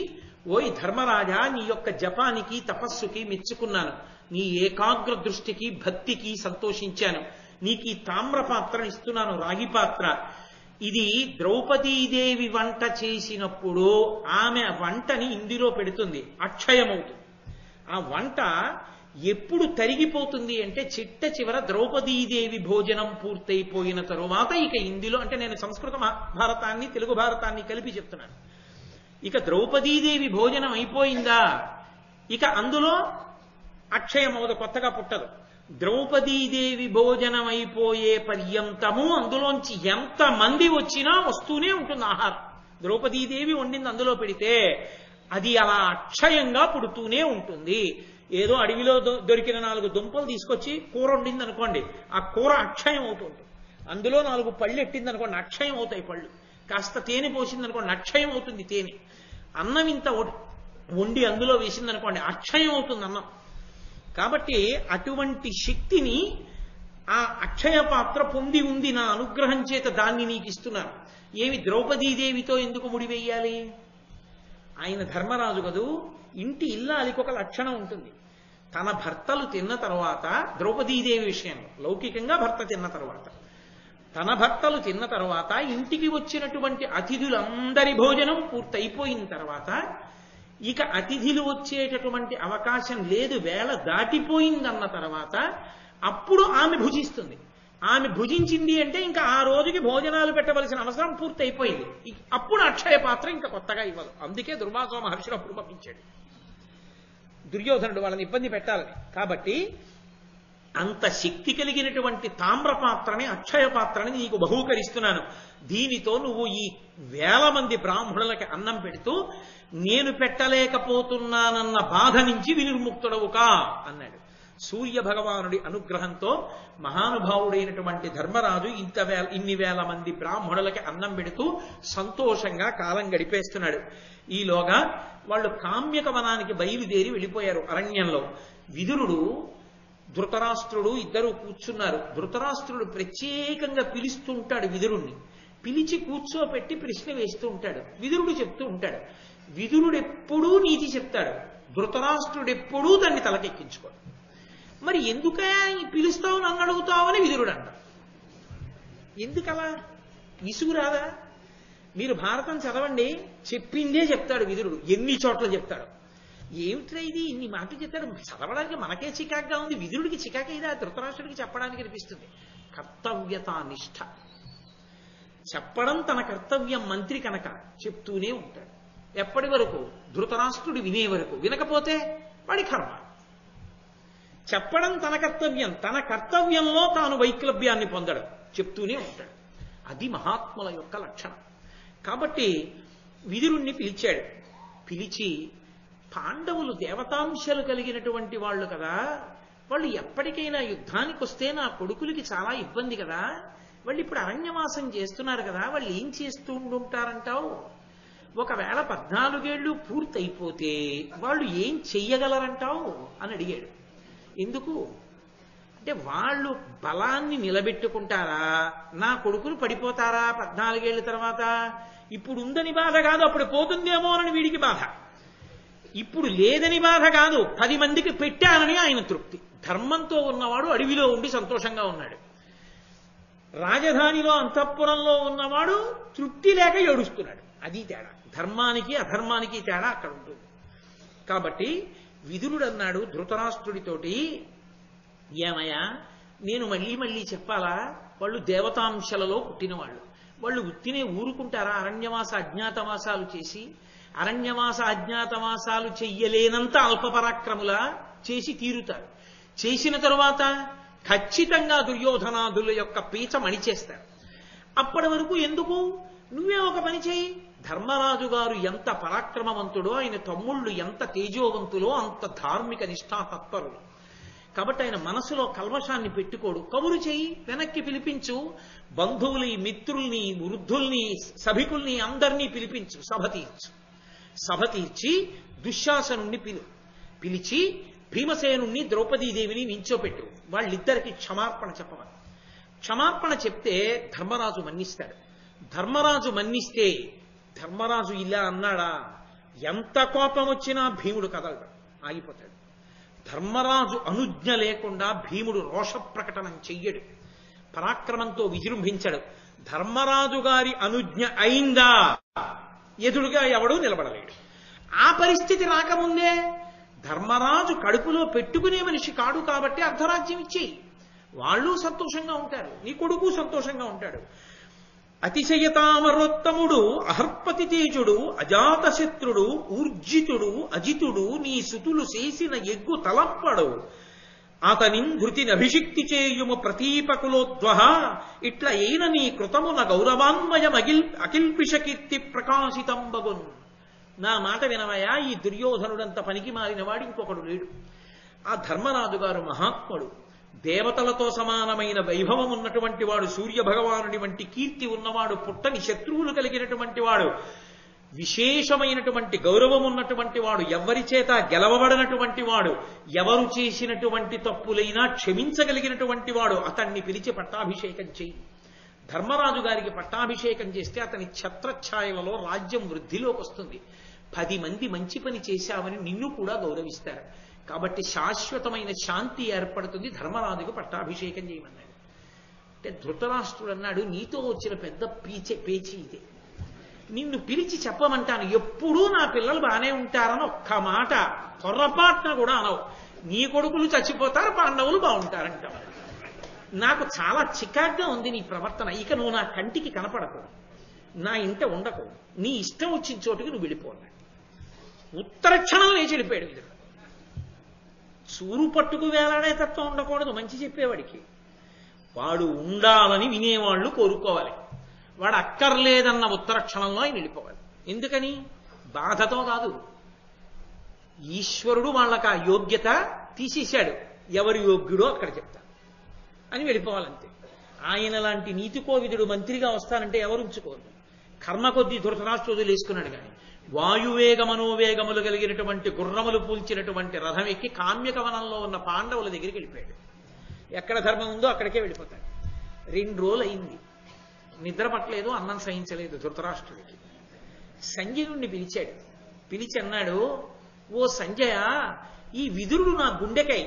ఓయ్ ధర్మరాజా, నీ యొక్క జపానికి తపస్సుకి మెచ్చుకున్నాను, నీ ఏకాగ్ర దృష్టికి భక్తికి సంతోషించాను. నీకు ఈ తామ్రపాత్రను ఇస్తున్నాను, రాగి పాత్ర. ఇది ద్రౌపదీదేవి వంట చేసినప్పుడు ఆమె వంటని ఇందులో పెడుతుంది, అక్షయమవుతుంది. ఆ వంట ఎప్పుడు తరిగిపోతుంది అంటే చిట్ట చివర ద్రౌపదీదేవి భోజనం పూర్తయిపోయిన తరువాత ఇక ఇందులో, అంటే నేను సంస్కృత భారతాన్ని తెలుగు భారతాన్ని కలిపి చెప్తున్నాను. ఇక ద్రౌపదీదేవి భోజనం అయిపోయిందా, ఇక అందులో అక్షయమవుదు, కొత్తగా పుట్టదు. ద్రౌపదీదేవి భోజనం అయిపోయే పర్యంతము అందులోంచి ఎంత మంది వచ్చినా వస్తూనే ఉంటుంది ఆహారం. ద్రౌపదీదేవి వండింది అందులో పెడితే అది అలా అక్షయంగా పుడుతూనే ఉంటుంది. ఏదో అడవిలో దొరికిన 4 దుంపలు తీసుకొచ్చి కూర వండింది అనుకోండి, ఆ కూర అక్షయం అవుతుంటుంది. అందులో 4 పళ్ళు ఎట్టింది అనుకోండి, అక్షయం అవుతాయి పళ్ళు. కాస్త తేనె పోసింది అనుకోండి, అక్షయం అవుతుంది తేనె. అన్నం ఇంత వండి అందులో వేసింది అనుకోండి, అక్షయం అవుతుంది అన్నం. కాబట్టి అటువంటి శక్తిని ఆ అక్షయ పాత్ర పొంది ఉంది. నా అనుగ్రహం చేత దాన్ని నీకు ఇస్తున్నాను. ఏమి ద్రౌపదీదేవితో ఎందుకు ముడివేయాలి? ఆయన ధర్మరాజు కదూ, ఇంటి ఇల్లాలికి ఒక లక్షణం ఉంటుంది. తన భర్తలు తిన్న తర్వాత, ద్రౌపదీదేవి విషయంలో లౌకికంగా భర్త తిన్న తర్వాత, తన భర్తలు తిన్న తర్వాత ఇంటికి వచ్చినటువంటి అతిథులందరి భోజనం పూర్తయిపోయిన తర్వాత ఇక అతిథులు వచ్చేటటువంటి అవకాశం లేదు, వేళ దాటిపోయిందన్న తర్వాత అప్పుడు ఆమె భుజిస్తుంది. ఆమె భుజించింది అంటే ఇంకా ఆ రోజుకి భోజనాలు పెట్టవలసిన అవసరం పూర్తయిపోయింది. అప్పుడు అక్షయ పాత్ర ఇంకా కొత్తగా ఇవ్వదు. అందుకే దుర్వాసో మహర్షిని అప్పుడు పంపించాడు దుర్యోధనుడు వాళ్ళని ఇబ్బంది పెట్టాలని. కాబట్టి అంత శక్తి కలిగినటువంటి తామ్రపాత్రని అక్షయ పాత్రని నీకు బహూకరిస్తున్నాను. దీనితో నువ్వు ఈ 1000 మంది బ్రాహ్మణులకి అన్నం పెడుతూ నేను పెట్టలేకపోతున్నానన్న బాధ నుంచి వినిర్ముక్తుడవుకా అన్నాడు. సూర్య భగవానుడి అనుగ్రహంతో మహానుభావుడైనటువంటి ధర్మరాజు ఇన్ని వేల మంది బ్రాహ్మణులకి అన్నం పెడుతూ సంతోషంగా కాలం గడిపేస్తున్నాడు. ఈలోగా వాళ్ళు కామ్యక వనానికి బయలుదేరి వెళ్ళిపోయారు. అరణ్యంలో విదురుడు ధృతరాష్ట్రుడు ఇద్దరు కూర్చున్నారు. ధృతరాష్ట్రుడు ప్రత్యేకంగా పిలుస్తూ ఉంటాడు విదురుణ్ణి. పిలిచి కూర్చోపెట్టి ప్రశ్న వేస్తూ ఉంటాడు. విదురుడు చెప్తూ ఉంటాడు. విదురుడెప్పుడూ నీతి చెప్తాడు, ధృతరాష్ట్రుడెప్పుడూ దాన్ని తలకెక్కించుకోడు. మరి ఎందుకే పిలుస్తావు నన్ను అడుగుతావని విదురుడు అంటాడు. ఎందుకలా? విసుగు రాదా? మీరు భారతం చదవండి, చెప్పిందే చెప్తాడు విదురుడు. ఎన్ని చోట్ల చెప్తాడు. ఏమిట్రా ఇది ఇన్ని మాటలు చెప్తాడు, చదవడానికి మనకే చికాగ్గా ఉంది, విదురుడికి చికాకైదా ధృతరాష్ట్రుడికి చెప్పడానికి అనిపిస్తుంది. కర్తవ్యతానిష్ట, చెప్పడం తన కర్తవ్యం. మంత్రి కనుక చెప్తూనే ఉంటాడు. ఎప్పటి వరకు? ధృతరాష్ట్రుడు వినే వరకు. వినకపోతే వాడి కర్మ. చెప్పడం తన కర్తవ్యం, తన కర్తవ్యంలో తాను వైక్లభ్యాన్ని పొందడం, చెప్తూనే ఉంటాడు. అది మహాత్ముల యొక్క లక్షణం. కాబట్టి విదురుణ్ణి పిలిచాడు. పిలిచి, పాండవులు దేవతాంశాలు కలిగినటువంటి వాళ్ళు కదా, వాళ్ళు ఎప్పటికైనా యుద్ధానికి వస్తే నా కొడుకులకి చాలా ఇబ్బంది కదా, వాళ్ళు ఇప్పుడు అరణ్యవాసం చేస్తున్నారు కదా, వాళ్ళు ఏం చేస్తూ ఉండుంటారంటావు? ఒకవేళ 14 ఏళ్ళు పూర్తయిపోతే వాళ్ళు ఏం చెయ్యగలరంటావు అని అడిగాడు. ఎందుకు అంటే వాళ్ళు బలాన్ని నిలబెట్టుకుంటారా, నా కొడుకులు పడిపోతారా 14 ఏళ్ళ తర్వాత? ఇప్పుడు ఉందని బాధ కాదు, అప్పుడు పోతుందేమోనని వీడికి బాధ. ఇప్పుడు లేదని బాధ కాదు, 10 మందికి పెట్టానని ఆయన తృప్తి. ధర్మంతో ఉన్నవాడు అడవిలో ఉండి సంతోషంగా ఉన్నాడు. రాజధానిలో అంతఃపురంలో ఉన్నవాడు తృప్తి లేక ఏడుస్తున్నాడు. అది తేడా. ధర్మానికి అధర్మానికి తేడా అక్కడ ఉంటుంది. కాబట్టి విదురుడు అన్నాడు ధృతరాష్ట్రుడితోటి, ఏమయ్యా నేను మళ్ళీ మళ్ళీ చెప్పాలా, వాళ్ళు దేవతాంశలలో పుట్టినవాళ్ళు, వాళ్ళు ఉత్తినే ఊరుకుంటారా అరణ్యవాస అజ్ఞాతవాసాలు చేసి? అరణ్యవాస అజ్ఞాతవాసాలు చెయ్యలేనంత అల్పపరాక్రములా చేసి తీరుతారు. చేసిన తరువాత ఖచ్చితంగా దుర్యోధనాదుల యొక్క పీచ మణిచేస్తారు. అప్పటి వరకు ఎందుకు? నువ్వే ఒక పని చేయి. ధర్మరాజు గారు ఎంత పరాక్రమవంతుడో, ఆయన తమ్ముళ్ళు ఎంత తేజోవంతులో, అంత ధార్మిక నిష్ఠా తత్పరులు. కాబట్టి ఆయన మనసులో కల్మషాన్ని పెట్టుకోడు. కబురు చెయ్యి, వెనక్కి పిలిపించు, బంధువుల్ని, మిత్రుల్ని, వృద్ధుల్ని, సభికుల్ని అందరినీ పిలిపించు, సభ తీర్చి దుశ్శాసనుణ్ణి పిలిచి భీమసేనుణ్ణి ద్రౌపదీదేవిని నించోపెట్టు, వాళ్ళిద్దరికి క్షమార్పణ చెప్పమని. క్షమార్పణ చెప్తే ధర్మరాజు మన్నిస్తాడు. ధర్మరాజు మన్నిస్తే, ధర్మరాజు ఇలా అన్నాడా, ఎంత కోపం వచ్చినా భీముడు కదలడు, ఆగిపోతాడు. ధర్మరాజు అనుజ్ఞ లేకుండా భీముడు రోష ప్రకటనం చెయ్యడు, పరాక్రమంతో విజృంభించడు. ధర్మరాజు గారి అనుజ్ఞ అయిందా ఎదురుగా ఎవడూ నిలబడలేడు. ఆ పరిస్థితి రాకముందే ధర్మరాజు కడుపులో పెట్టుకునే మనిషి కాడు కాబట్టి అర్ధరాజ్యం ఇచ్చేయి, వాళ్ళు సంతోషంగా ఉంటారు, నీ కొడుకు సంతోషంగా ఉంటాడు. అతిశయతామరోత్తముడు, అహర్పతి తేజుడు, అజాతశత్రుడు, ఊర్జితుడు, అజితుడు, నీ సుతులు చేసిన ఎగ్గు తలంపడు, అతనిన్ ధృతినభిషిక్తి చేయుము ప్రతీపకులోద్వహ, ఇట్ల అయిన నీ కృతమున గౌరవాన్వయం అకిల్పిషకీర్తి ప్రకాశితంబగున్. నా మాట వినవయా, ఈ దుర్యోధనుడంత పనికి మారినవాడు ఇంకొకడు లేడు. ఆ ధర్మరాజు గారు మహాత్ముడు, దేవతలతో సమానమైన వైభవం ఉన్నటువంటి వాడు, సూర్య భగవానుడి వంటి కీర్తి ఉన్నవాడు, పుట్టని శత్రువులు కలిగినటువంటి వాడు, విశేషమైనటువంటి గౌరవం ఉన్నటువంటి వాడు, ఎవరి చేత గెలవబడినటువంటి వాడు, ఎవరు చేసినటువంటి తప్పులైనా క్షమించగలిగినటువంటి వాడు. అతన్ని పిలిచి పట్టాభిషేకం చేయి. ధర్మరాజు గారికి పట్టాభిషేకం చేస్తే అతని ఛత్రఛాయలలో రాజ్యం వృద్ధిలోకి వస్తుంది. 10 మంది మంచి పని చేశావని నిన్ను కూడా గౌరవిస్తారు. కాబట్టి శాశ్వతమైన శాంతి ఏర్పడుతుంది. ధర్మరాజుకు పట్టాభిషేకం చేయమన్నాడు. అంటే ధృతరాష్ట్రుడు అన్నాడు, నీతో వచ్చిన పెద్ద పేచి ఇదే. నిన్ను పిలిచి చెప్పమంటాను, ఎప్పుడూ నా పిల్లలు బాగానే ఉంటారని ఒక్క మాట పొరపాటున కూడా అనవు. నీ కొడుకులు చచ్చిపోతారు, పాండవులు బాగుంటారంటావు. నాకు చాలా చికాగ్గా ఉంది నీ ప్రవర్తన. ఇక నువ్వు నా కంటికి కనపడకు, నా ఇంట ఉండకు, నీ ఇష్టం వచ్చిన చోటుకి నువ్వు వెళ్ళిపోన్నాడు. ఉత్తర క్షణం లేచి వెళ్ళిపోయాడు విదురుడు. చూరు పట్టుకు వేలాడే తత్వం ఉండకూడదు మంచి చెప్పేవాడికి. వాడు ఉండాలని వినేవాళ్ళు కోరుకోవాలి. వాడు అక్కర్లేదన్న ఉత్తర క్షణంలో ఆయన వెళ్ళిపోవాలి. ఎందుకని? బాధతో కాదు. ఈశ్వరుడు వాళ్ళకి ఆ యోగ్యత తీసేశాడు. ఎవరు యోగ్యుడో అక్కడ చెప్తారు అని వెళ్ళిపోవాలంతే. ఆయన లాంటి నీతి కోవిదుడు మంత్రిగా వస్తానంటే ఎవరు ఉంచుకోరు. కర్మ కొద్దీ ధృతరాష్ట్రుడు వదిలేసుకున్నాడు. కానీ వాయువేగ మనోవేగములు కలిగినటువంటి గుర్రములు పూల్చినటువంటి రథం ఎక్కి కామ్యకవనంలో ఉన్న పాండవుల దగ్గరికి వెళ్ళిపోయాడు. ఎక్కడ ధర్మం ఉందో అక్కడికే వెళ్ళిపోతాడు. 2 రోజులు అయింది, నిద్ర పట్టలేదు, అన్నం సహించలేదు ధృతరాష్ట్రుడికి. సంజయుణ్ణి పిలిచాడు. పిలిచి అన్నాడు, ఓ సంజయ, ఈ విదురుడు నా గుండెకాయ.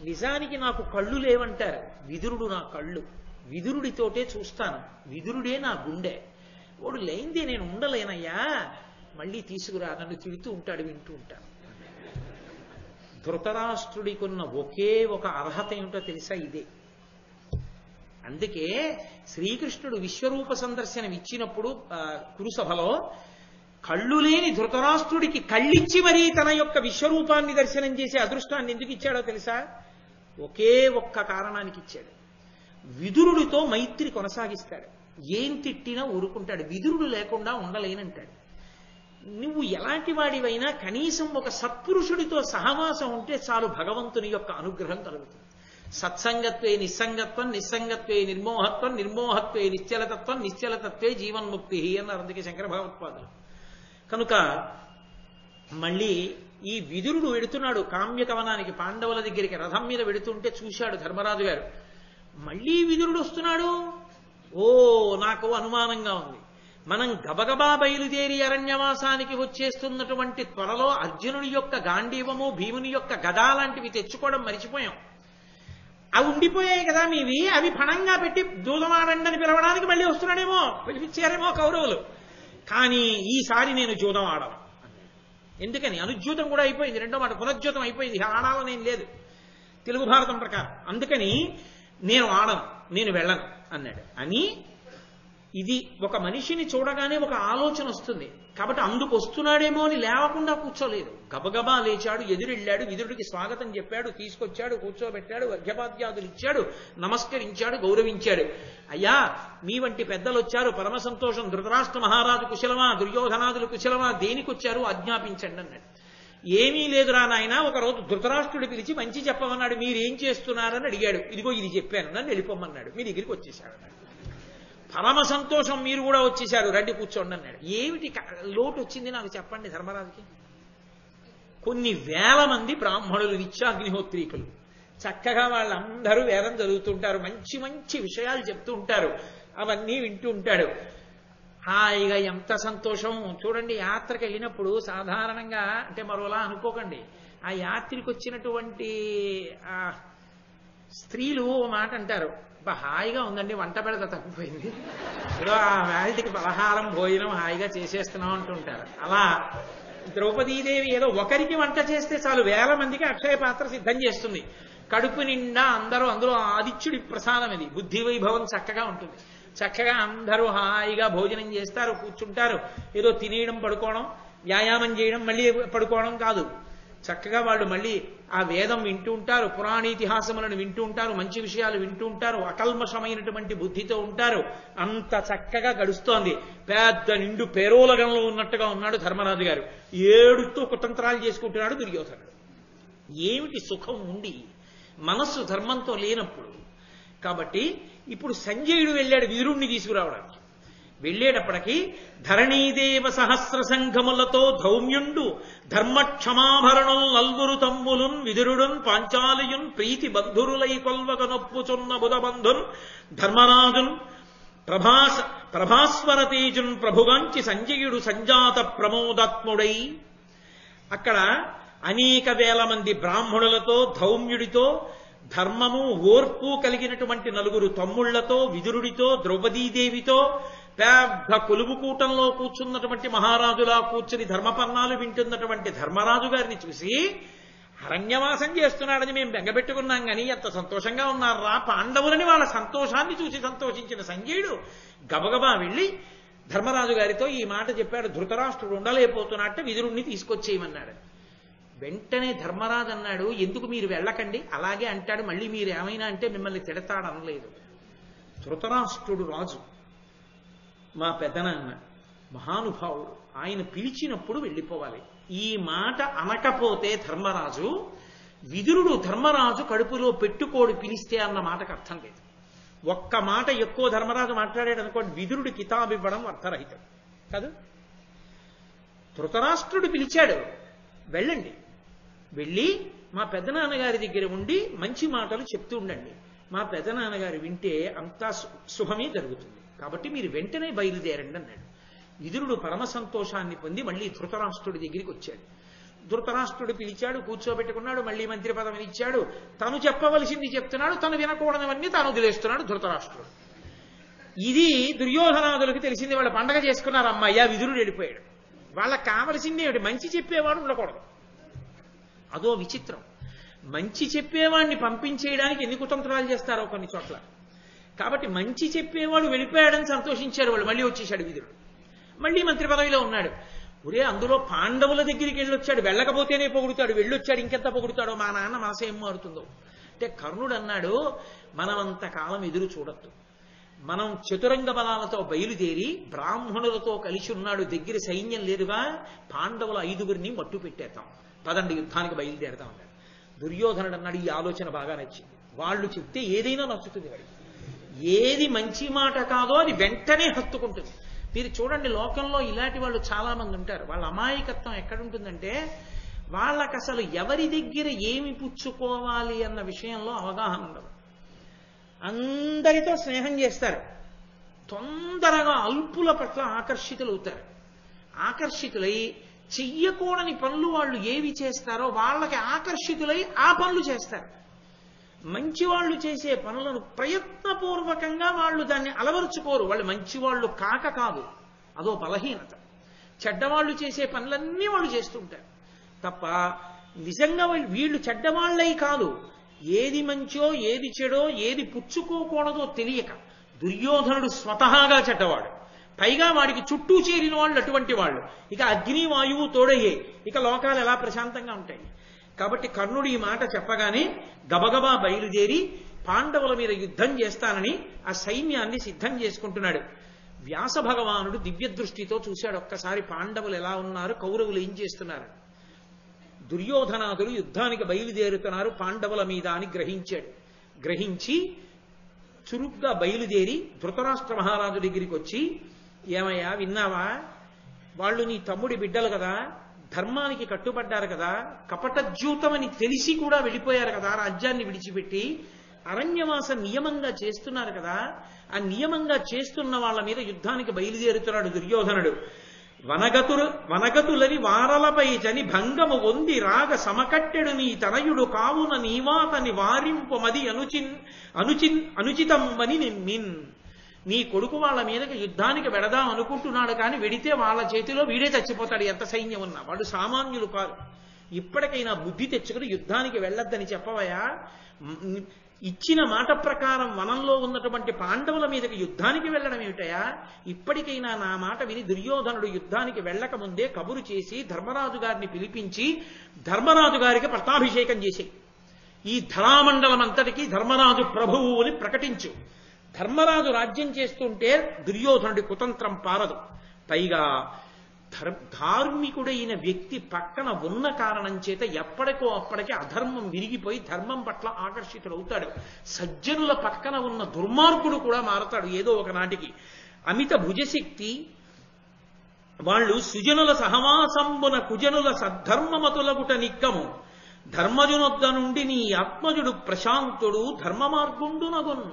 నిజానికి నాకు కళ్ళు లేవంటారు, విదురుడు నా కళ్ళు. విదురుడితోటే చూస్తాను, విదురుడే నా గుండె. వాడు లేనిదే నేను ఉండలేనయ్యా, మళ్ళీ తీసుకురా. నన్ను తిడుతూ ఉంటాడు, వింటూ ఉంటాను. ధృతరాష్ట్రుడికున్న ఒకే ఒక అర్హత ఏమిటో తెలుసా? ఇదే. అందుకే శ్రీకృష్ణుడు విశ్వరూప సందర్శనం ఇచ్చినప్పుడు కురుసభలో కళ్ళు లేని ధృతరాష్ట్రుడికి కళ్ళిచ్చి మరీ తన యొక్క విశ్వరూపాన్ని దర్శనం చేసే అదృష్టాన్ని ఎందుకు ఇచ్చాడో తెలుసా? ఒకే ఒక్క కారణానికి ఇచ్చాడు. విదురుడితో మైత్రి కొనసాగిస్తాడు. ఏం తిట్టినా ఊరుకుంటాడు. విదురుడు లేకుండా ఉండలేనంటాడు. నువ్వు ఎలాంటి వాడివైనా కనీసం ఒక సత్పురుషుడితో సహవాసం ఉంటే చాలు, భగవంతుని యొక్క అనుగ్రహం కలుగుతుంది. సత్సంగత్వే నిస్సంగత్వం, నిస్సంగత్వే నిర్మోహత్వం, నిర్మోహత్వే నిశ్చలతత్వం, నిశ్చలతత్వే జీవన్ముక్తి అన్నారు అందుకే శంకర భగవత్పాదులు. కనుక మళ్ళీ ఈ విదురుడు వెడుతున్నాడు కామ్యకవనానికి, పాండవుల దగ్గరికి రథం మీద వెడుతుంటే చూశాడు ధర్మరాజు గారు. మళ్ళీ విదురుడు వస్తున్నాడు. ఓ, నాకు అనుమానంగా ఉంది. మనం గబగబా బయలుదేరి అరణ్యవాసానికి వచ్చేస్తున్నటువంటి త్వరలో అర్జునుడి యొక్క గాంధీవము, భీముని యొక్క గదా లాంటివి తెచ్చుకోవడం మరిచిపోయాం. అవి ఉండిపోయాయి కదా మీవి, అవి పణంగా పెట్టి జూదమాడండి అని పిలవడానికి మళ్ళీ వస్తున్నాడేమో, పిలిపించారేమో కౌరవులు. కానీ ఈసారి నేను జూదం ఆడను. ఎందుకని? అనుజ్యూతం కూడా అయిపోయింది, రెండో మాట పునర్జ్యూతం అయిపోయింది, ఆడాలనేం లేదు తెలుగు భారతం ప్రకారం. అందుకని నేను ఆడను, నేను వెళ్ళను అన్నాడు. అని ఇది ఒక మనిషిని చూడగానే ఒక ఆలోచన వస్తుంది కాబట్టి అందుకు వస్తున్నాడేమో అని లేవకుండా కూర్చోలేదు. గబగబా లేచాడు, ఎదురెళ్ళాడు, విదురుడికి స్వాగతం చెప్పాడు, తీసుకొచ్చాడు, కూర్చోబెట్టాడు, అర్ఘ్యపాద్యాదులు ఇచ్చాడు, నమస్కరించాడు, గౌరవించాడు. అయ్యా, మీ వంటి పెద్దలు వచ్చారు, పరమ సంతోషం. ధృతరాష్ట్ర మహారాజు కుశలమా, దుర్యోధనాదులు కుశలమా, దేనికొచ్చారు ఆజ్ఞాపించండి అన్నాడు. ఏమీ లేదురా నాయన, ఒకరోజు ధృతరాష్ట్రుడు పిలిచి మంచి చెప్పమన్నాడు, మీరేం చేస్తున్నారని అడిగాడు. ఇదిగో ఇది చెప్పాను, నన్ను వెళ్ళిపోమన్నాడు, మీ దగ్గరికి వచ్చేసాడు అన్నాడు. పరమ సంతోషం, మీరు కూడా వచ్చేశారు, రండి కూర్చోండి అన్నాడు. ఏమిటి లోటు వచ్చింది నాకు చెప్పండి ధర్మరాజుకి? కొన్ని వేల మంది బ్రాహ్మణులు, నిత్యాగ్నిహోత్రీకులు, చక్కగా వాళ్ళందరూ వేదం చదువుతుంటారు, మంచి మంచి విషయాలు చెప్తూ ఉంటారు, అవన్నీ వింటూ ఉంటాడు. హాయిగా ఎంత సంతోషం చూడండి. యాత్రకు వెళ్ళినప్పుడు సాధారణంగా, అంటే మరోలా అనుకోకండి, ఆ యాత్రికి వచ్చినటువంటి స్త్రీలు ఓ మాట అంటారు, హాయిగా ఉందండి, వంట పెడత తప్పిపోయింది, ఏదో ఆ వేళటికి పలహారం భోజనం హాయిగా చేసేస్తున్నాం అంటుంటారు. అలా ద్రౌపదీదేవి ఏదో ఒకరికి వంట చేస్తే చాలు, వేల మందికి అక్షయ పాత్ర సిద్ధం చేస్తుంది. కడుపు నిండా అందరూ, అందులో ఆదిత్యుడి ప్రసాదం ఇది, బుద్ధి వైభవం చక్కగా ఉంటుంది. చక్కగా అందరూ హాయిగా భోజనం చేస్తారు, కూర్చుంటారు. ఏదో తినేయడం, పడుకోవడం, వ్యాయామం చేయడం, మళ్ళీ పడుకోవడం కాదు. చక్కగా వాళ్ళు మళ్ళీ ఆ వేదం వింటూ ఉంటారు, పురాణీతిహాసములను వింటూ ఉంటారు, మంచి విషయాలు వింటూ ఉంటారు, అకల్మషమైనటువంటి బుద్ధితో ఉంటారు. అంత చక్కగా గడుస్తోంది. పెద్ద నిండు పేరోలగంలో ఉన్నట్టుగా ఉన్నాడు ధర్మరాజు గారు. ఏడుస్తూ కుతంత్రాలు చేసుకుంటున్నాడు దుర్యోధనుడు. ఏమిటి సుఖం ఉండి మనస్సు ధర్మంతో లేనప్పుడు? కాబట్టి ఇప్పుడు సంజయుడు వెళ్ళాడు విదురుణ్ణి తీసుకురావడానికి. వెళ్ళేటప్పటికీ ధరణీదేవ సహస్ర సంఘములతో ధౌమ్యుండు ధర్మక్షమాభరణం నల్గురు తమ్ములున్ విదురుడున్ పాంచాలియున్ ప్రీతి బంధురులై కొల్వగనొప్పుచున్న బుధబంధున్ ధర్మరాజున్ ప్రభాస్వర తేజున్ ప్రభుగాంచి సంజయుడు సంజాత ప్రమోదాత్ముడై అక్కడ అనేక వేల మంది బ్రాహ్మణులతో, ధౌమ్యుడితో, ధర్మము ఓర్పు కలిగినటువంటి 4 తమ్ముళ్లతో, విదురుడితో, ద్రౌపదీదేవితో, పెద్ద కొలువుకూటంలో కూర్చున్నటువంటి మహారాజులా కూర్చుని ధర్మపర్ణాలు వింటున్నటువంటి ధర్మరాజు గారిని చూసి, అరణ్యవాసం చేస్తున్నాడని మేము బెంగపెట్టుకున్నాం కానీ ఎంత సంతోషంగా ఉన్నారా పాండవులని, వాళ్ళ సంతోషాన్ని చూసి సంతోషించిన సంజయుడు గబగబా వెళ్ళి ధర్మరాజు గారితో ఈ మాట చెప్పాడు. ధృతరాష్ట్రుడు ఉండలేకపోతున్నట్ట, విదురుణ్ణి తీసుకొచ్చేయమన్నాడు. వెంటనే ధర్మరాజు అన్నాడు, ఎందుకు మీరు వెళ్ళకండి, అలాగే అంటాడు, మళ్ళీ మీరు ఏమైనా అంటే మిమ్మల్ని తిడతాడు అనలేదు. ధృతరాష్ట్రుడు రాజు, మా పెదనాన్న మహానుభావుడు, ఆయన పిలిచినప్పుడు వెళ్ళిపోవాలి. ఈ మాట అనకపోతే ధర్మరాజు, విదురుడు ధర్మరాజు కడుపులో పెట్టుకోడు పిలిస్తే అన్న మాటకు అర్థం లేదు. ఒక్క మాట ఎక్కువ ధర్మరాజు మాట్లాడాడు అనుకోండి, విదురుడి కితాబు ఇవ్వడం అర్థరహితం కాదు. ధృతరాష్ట్రుడు పిలిచాడు, వెళ్ళండి, వెళ్ళి మా పెద్దనాన్నగారి దగ్గర ఉండి మంచి మాటలు చెప్తూ ఉండండి. మా పెద్దనాన్నగారు వింటే అంతా శుభమే జరుగుతుంది, కాబట్టి మీరు వెంటనే బయలుదేరండి అన్నాడు. విదురుడు పరమ సంతోషాన్ని పొంది మళ్ళీ ధృతరాష్ట్రుడి దగ్గరికి వచ్చాడు. ధృతరాష్ట్రుడు పిలిచాడు, కూర్చోబెట్టుకున్నాడు, మళ్ళీ మంత్రి పదవిని ఇచ్చాడు. తను చెప్పవలసింది చెప్తున్నాడు, తను వినకూడనివన్నీ తాను వదిలేస్తున్నాడు ధృతరాష్ట్రుడు. ఇది దుర్యోధనాదులకు తెలిసింది. వాళ్ళ పండగ చేసుకున్నారు, అమ్మయ్య విదురుడు వెళ్ళిపోయాడు. వాళ్ళకి కావలసింది ఏమిటి? మంచి చెప్పేవాడు ఉండకూడదు. అదో విచిత్రం. మంచి చెప్పేవాడిని పంపించేయడానికి ఎన్ని కుతంత్రాలు చేస్తారో కొన్ని చోట్ల. కాబట్టి మంచి చెప్పేవాడు వెళ్ళిపోయాడని సంతోషించారు వాళ్ళు. మళ్ళీ వచ్చేశాడు విదురుడు, మళ్ళీ మంత్రి పదవిలో ఉన్నాడు. ఒరే, అందులో పాండవుల దగ్గరికి వెళ్ళొచ్చాడు, వెళ్ళకపోతేనే పొగుడుతాడు, వెళ్ళొచ్చాడు ఇంకెంత పొగుడుతాడో, మా నాన్న మనసేం మారుతుందో. అంటే కర్ణుడు అన్నాడు, మనం అంతకాలం ఎదురు చూడొద్దు, మనం చతురంగ బలాలతో బయలుదేరి బ్రాహ్మణులతో కలిసి ఉన్నాడు, దగ్గర సైన్యం లేదుగా, పాండవుల 5గురిని మట్టు పెట్టేద్దాం, పదండి యుద్ధానికి బయలుదేరదాం అన్నాడు. దుర్యోధనుడు అన్నాడు, ఈ ఆలోచన బాగా నచ్చింది, వాళ్ళు చెప్తే ఏదైనా నచ్చుతుంది, వాడికి ఏది మంచి మాట కాదో అది వెంటనే హత్తుకుంటుంది. మీరు చూడండి, లోకంలో ఇలాంటి వాళ్ళు చాలా మంది ఉంటారు. వాళ్ళ అమాయకత్వం ఎక్కడుంటుందంటే, వాళ్ళకి అసలు ఎవరి దగ్గర ఏమి పుచ్చుకోవాలి అన్న విషయంలో అవగాహన ఉండదు. అందరితో స్నేహం చేస్తారు, తొందరగా అల్పుల పట్ల ఆకర్షితులవుతారు. ఆకర్షితులై చెయ్యకూడని పనులు వాళ్ళు ఏవి చేస్తారో వాళ్ళకి ఆకర్షితులై ఆ పనులు చేస్తారు. మంచివాళ్ళు చేసే పనులను ప్రయత్నపూర్వకంగా వాళ్ళు దాన్ని అలవరుచుకోరు. వాళ్ళు మంచివాళ్ళు కాదు, అదో బలహీనత. చెడ్డవాళ్ళు చేసే పనులన్నీ వాళ్ళు చేస్తుంటారు తప్ప నిజంగా వీళ్ళు చెడ్డవాళ్ళై కాదు. ఏది మంచో ఏది చెడో ఏది పుచ్చుకోకూడదో తెలియక. దుర్యోధనుడు స్వతహాగా చెడ్డవాడు, పైగా వాడికి చుట్టూ చేరిన వాళ్ళు అటువంటి వాళ్ళు. ఇక అగ్ని వాయువు తోడయ్యే, ఇక లోకాలు ఎలా ప్రశాంతంగా ఉంటాయి. కాబట్టి కర్ణుడు ఈ మాట చెప్పగానే గబగబా బయలుదేరి పాండవుల మీద యుద్ధం చేస్తానని ఆ సైన్యాన్ని సిద్ధం చేసుకుంటున్నాడు. వ్యాస భగవానుడు దివ్య దృష్టితో చూశాడు ఒక్కసారి పాండవులు ఎలా ఉన్నారు, కౌరవులు ఏం చేస్తున్నారు. దుర్యోధనాదులు యుద్ధానికి బయలుదేరుతున్నారు పాండవుల మీద అని గ్రహించాడు. గ్రహించి చురుగ్గా బయలుదేరి ధృతరాష్ట్ర మహారాజు దగ్గరికి వచ్చి, ఏమయ్యా విన్నావా, వాళ్ళు నీ తమ్ముడి బిడ్డలు కదా, ధర్మానికి కట్టుబడ్డారు కదా, కపటజ్యూతమని తెలిసి కూడా వెళ్ళిపోయారు కదా, రాజ్యాన్ని విడిచిపెట్టి అరణ్యవాస నియమంగా చేస్తున్నారు కదా, ఆ నియమంగా చేస్తున్న వాళ్ళ మీద యుద్ధానికి బయలుదేరుతున్నాడు దుర్యోధనుడు. వనగతులని వారలపై చని భంగము పొంది రాగ సమకట్టెడు నీ తనయుడు కావున నీవాతని వారింపమది అనుచితమ్మని నిమ్మిన్. నీ కొడుకు వాళ్ళ మీదకి యుద్ధానికి వెడదాం అనుకుంటున్నాడు, కానీ వెడితే వాళ్ళ చేతిలో వీడే చచ్చిపోతాడు, ఎంత సైన్యం ఉన్నా. వాళ్ళు సామాన్యులు కాదు. ఇప్పటికైనా బుద్ధి తెచ్చుకుని యుద్ధానికి వెళ్ళొద్దని చెప్పవయా. ఇచ్చిన మాట ప్రకారం వనంలో ఉన్నటువంటి పాండవుల మీదకి యుద్ధానికి వెళ్ళడం ఏమిటయా. ఇప్పటికైనా నా మాట విని దుర్యోధనుడు యుద్ధానికి వెళ్ళక ముందే కబురు చేసి ధర్మరాజు గారిని పిలిపించి ధర్మరాజు గారికి పట్టాభిషేకం చేసి ఈ ధరామండలం అంతటికీ ధర్మరాజు ప్రభువు అని ప్రకటించు. ధర్మరాజు రాజ్యం చేస్తుంటే దుర్యోధనుడి కుతంత్రం పారదు. పైగా ధార్మికుడైన వ్యక్తి పక్కన ఉన్న కారణం చేత ఎప్పటికో అప్పటికి అధర్మం విరిగిపోయి ధర్మం పట్ల ఆకర్షితుడవుతాడు. సజ్జనుల పక్కన ఉన్న దుర్మార్గుడు కూడా మారతాడు ఏదో ఒకనాటికి. అమిత భుజశక్తి వాళ్ళు సుజనుల సహవాసంబున కుజనుల సద్ధర్మమతులగుట నిక్కము. ధర్మజునొద్ద నుండి నీ ఆత్మజుడు ప్రశాంతుడు ధర్మ మార్గుండునగున్.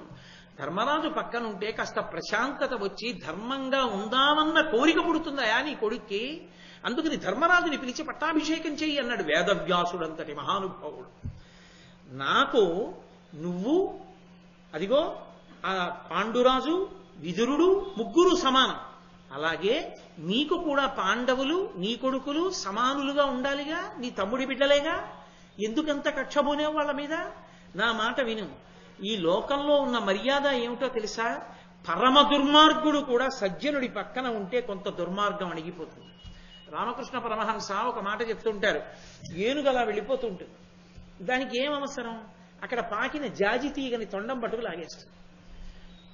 ధర్మరాజు పక్కనుంటే కాస్త ప్రశాంతత వచ్చి ధర్మంగా ఉందామన్న కోరిక పుడుతుందయా నీ కొడుక్కి. అందుకని ధర్మరాజుని పిలిచి పట్టాభిషేకం చెయ్యి అన్నాడు వేదవ్యాసుడంతటి మహానుభావుడు. నాకు నువ్వు అదిగో ఆ పాండురాజు విదురుడు ముగ్గురు సమానం, అలాగే నీకు కూడా పాండవులు నీ కొడుకులు సమానులుగా ఉండాలిగా, నీ తమ్ముడి బిడ్డలేగా, ఎందుకంత కక్షబోనే వాళ్ళ మీద. నా మాట విను. ఈ లోకంలో ఉన్న మర్యాద ఏమిటో తెలుసా, పరమ దుర్మార్గుడు కూడా సజ్జనుడి పక్కన ఉంటే కొంత దుర్మార్గం అణిగిపోతుంది. రామకృష్ణ పరమహంస ఒక మాట చెప్తుంటారు, ఏనుగు అలా వెళ్ళిపోతూ ఉంటుంది, దానికి ఏం అవసరం, అక్కడ పాకిన జాజి తీగని తొండం పట్టుకు లాగేస్తుంది.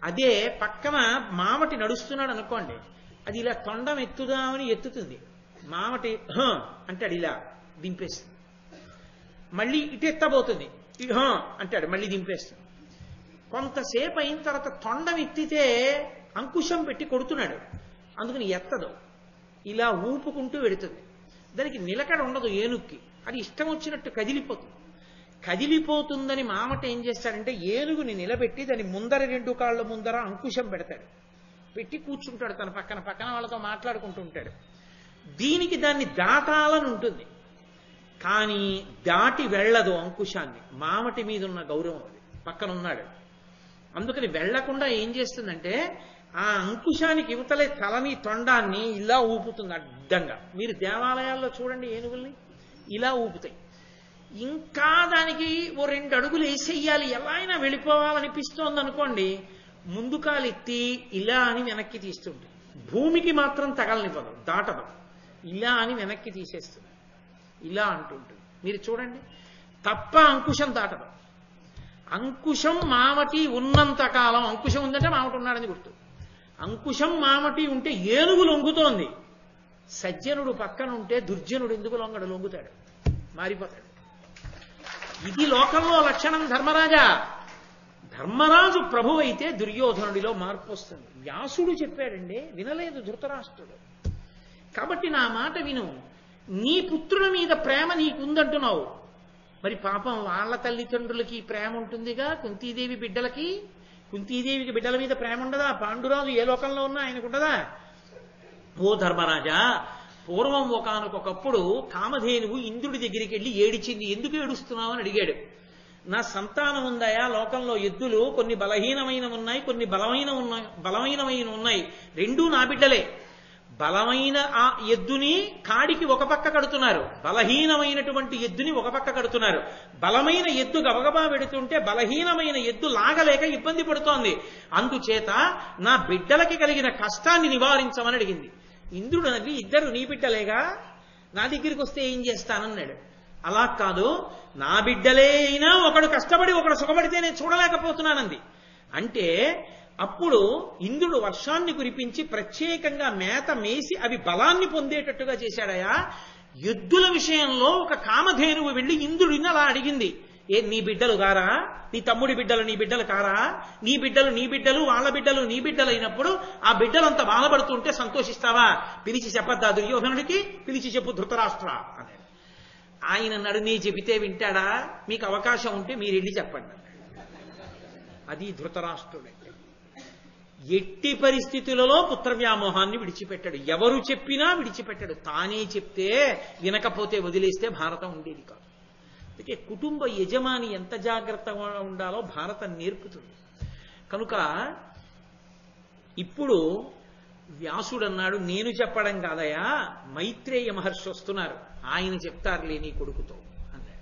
అదే పక్కన మామటి నడుస్తున్నాడు అనుకోండి, అది ఇలా తొండం ఎత్తుదామని ఎత్తుతుంది, మామటి అంటాడు ఇలా దింపేస్తుంది, మళ్ళీ ఇటు ఎత్తబోతుంది, అంటాడు మళ్ళీ దింపేస్తుంది. కొంతసేపు అయిన తర్వాత తొండం ఎత్తితే అంకుశం పెట్టి కొడుతున్నాడు, అందుకని ఎత్తదు, ఇలా ఊపుకుంటూ వెడుతుంది. దానికి నిలకడ ఉండదు ఏనుగుకి, అది ఇష్టం వచ్చినట్టు కదిలిపోతుంది. కదిలిపోతుందని మామట ఏం చేస్తాడంటే ఏనుగుని నిలబెట్టి దాని ముందర 2 కాళ్ళ ముందర అంకుశం పెడతాడు, పెట్టి కూర్చుంటాడు తన పక్కన వాళ్ళతో మాట్లాడుకుంటూ ఉంటాడు. దీనికి దాన్ని దాటాలని ఉంటుంది, కానీ దాటి వెళ్ళదు అంకుశాన్ని, మామటి మీద ఉన్న గౌరవం అది, పక్కన ఉన్నాడు. అందుకని వెళ్లకుండా ఏం చేస్తుందంటే ఆ అంకుశానికి యువతలే తలని తొండాన్ని ఇలా ఊపుతుంది అడ్డంగా. మీరు దేవాలయాల్లో చూడండి ఏనుగుల్ని ఇలా ఊపుతాయి. ఇంకా దానికి ఓ 2 అడుగులు వేసేయాలి, ఎలా అయినా వెళ్ళిపోవాలనిపిస్తోంది అనుకోండి, ముందు కాలు ఎత్తి ఇలా అని వెనక్కి తీస్తుంటుంది, భూమికి మాత్రం తగలనివ్వదు, దాటదు, ఇలా అని వెనక్కి తీసేస్తుంది, ఇలా అంటుంటుంది. మీరు చూడండి, తప్ప అంకుశం దాటదు. అంకుశం మామటి ఉన్నంత కాలం, అంకుశం ఉందంటే మామటి ఉన్నాడని గుర్తు, అంకుశం మామటి ఉంటే ఏనుగు లొంగుతోంది. సజ్జనుడు పక్కన ఉంటే దుర్జనుడు ఎందుకు లొంగడు, లొంగుతాడు, మారిపోతాడు. ఇది లోకంలో లక్షణం. ధర్మరాజు ప్రభు అయితే దుర్యోధనుడిలో మార్పు వస్తుంది. వ్యాసుడు చెప్పాడండి, వినలేదు ధృతరాష్ట్రుడు. కాబట్టి నా మాట విను, నీ పుత్రుల మీద ప్రేమ నీకుందంటున్నావు, మరి పాపం వాళ్ళ తల్లిదండ్రులకి ప్రేమ ఉంటుందిగా, కుంతీదేవి బిడ్డలకి, కుంతీదేవికి బిడ్డల మీద ప్రేమ ఉండదా? పాండురాజు ఏ లోకంలో ఉన్నా ఆయనకుండదా? ఓ ధర్మరాజా, పూర్వం ఒకానొకప్పుడు కామధేనువు ఇంద్రుడి దగ్గరికి వెళ్ళి ఏడిచింది. ఎందుకు ఏడుస్తున్నావు అని అడిగాడు. నా సంతానం ఉందాయా, లోకంలో ఎద్దులు కొన్ని బలహీనమైన ఉన్నాయి, కొన్ని బలమైనమైన ఉన్నాయి, రెండూ నా బిడ్డలే. బలమైన ఆ ఎద్దుని కాడికి ఒక పక్క కడుతున్నారు, బలహీనమైనటువంటి ఎద్దుని ఒక పక్క కడుతున్నారు. బలమైన ఎద్దు గబగబా పెడుతుంటే బలహీనమైన ఎద్దు లాగలేక ఇబ్బంది పడుతోంది. అందుచేత నా బిడ్డలకి కలిగిన కష్టాన్ని నివారించమని అడిగింది. ఇంద్రుడు నవ్వి, ఇద్దరు నీ బిడ్డలేగా, నా దగ్గరికి వస్తే ఏం చేస్తానన్నాడు. అలా కాదు, నా బిడ్డలే అయినా ఒకడు కష్టపడి ఒకడు సుఖపడితే నేను చూడలేకపోతున్నానంది. అంటే అప్పుడు ఇంద్రుడు వర్షాన్ని కురిపించి ప్రత్యేకంగా మేత మేసి అవి బలాన్ని పొందేటట్టుగా చేశాడయా. ఎద్దుల విషయంలో ఒక కామధేనువు వెళ్ళి ఇంద్రుడిని అలా అడిగింది, నీ బిడ్డలు గారా, నీ తమ్ముడి బిడ్డలు నీ బిడ్డలు కారా, నీ బిడ్డలు వాళ్ళ బిడ్డలు నీ బిడ్డలు అయినప్పుడు ఆ బిడ్డలంతా బాధపడుతుంటే సంతోషిస్తావా? పిలిచి చెప్పద్దా దుర్యోధనుడికి? పిలిచి చెప్పు ధృతరాష్ట్ర అన్నాడు. ఆయన అన్నాడు, నీ చెబితే వింటాడా, మీకు అవకాశం ఉంటే మీరు వెళ్ళి చెప్పండి. అది ధృతరాష్ట్రుడు. ఎట్టి పరిస్థితులలో పుత్ర వ్యామోహాన్ని విడిచిపెట్టాడు, ఎవరు చెప్పినా విడిచిపెట్టాడు. తానే చెప్తే వినకపోతే వదిలేస్తే భారతం ఉండేది కాదు. అందుకే కుటుంబ యజమాని ఎంత జాగ్రత్తగా ఉండాలో భారతం నేర్పుతుంది. కనుక ఇప్పుడు వ్యాసుడు అన్నాడు, నేను చెప్పడం కాదయా, మైత్రేయ మహర్షి వస్తున్నారు, ఆయన చెప్తారులే నీ కొడుకుతో అన్నాడు.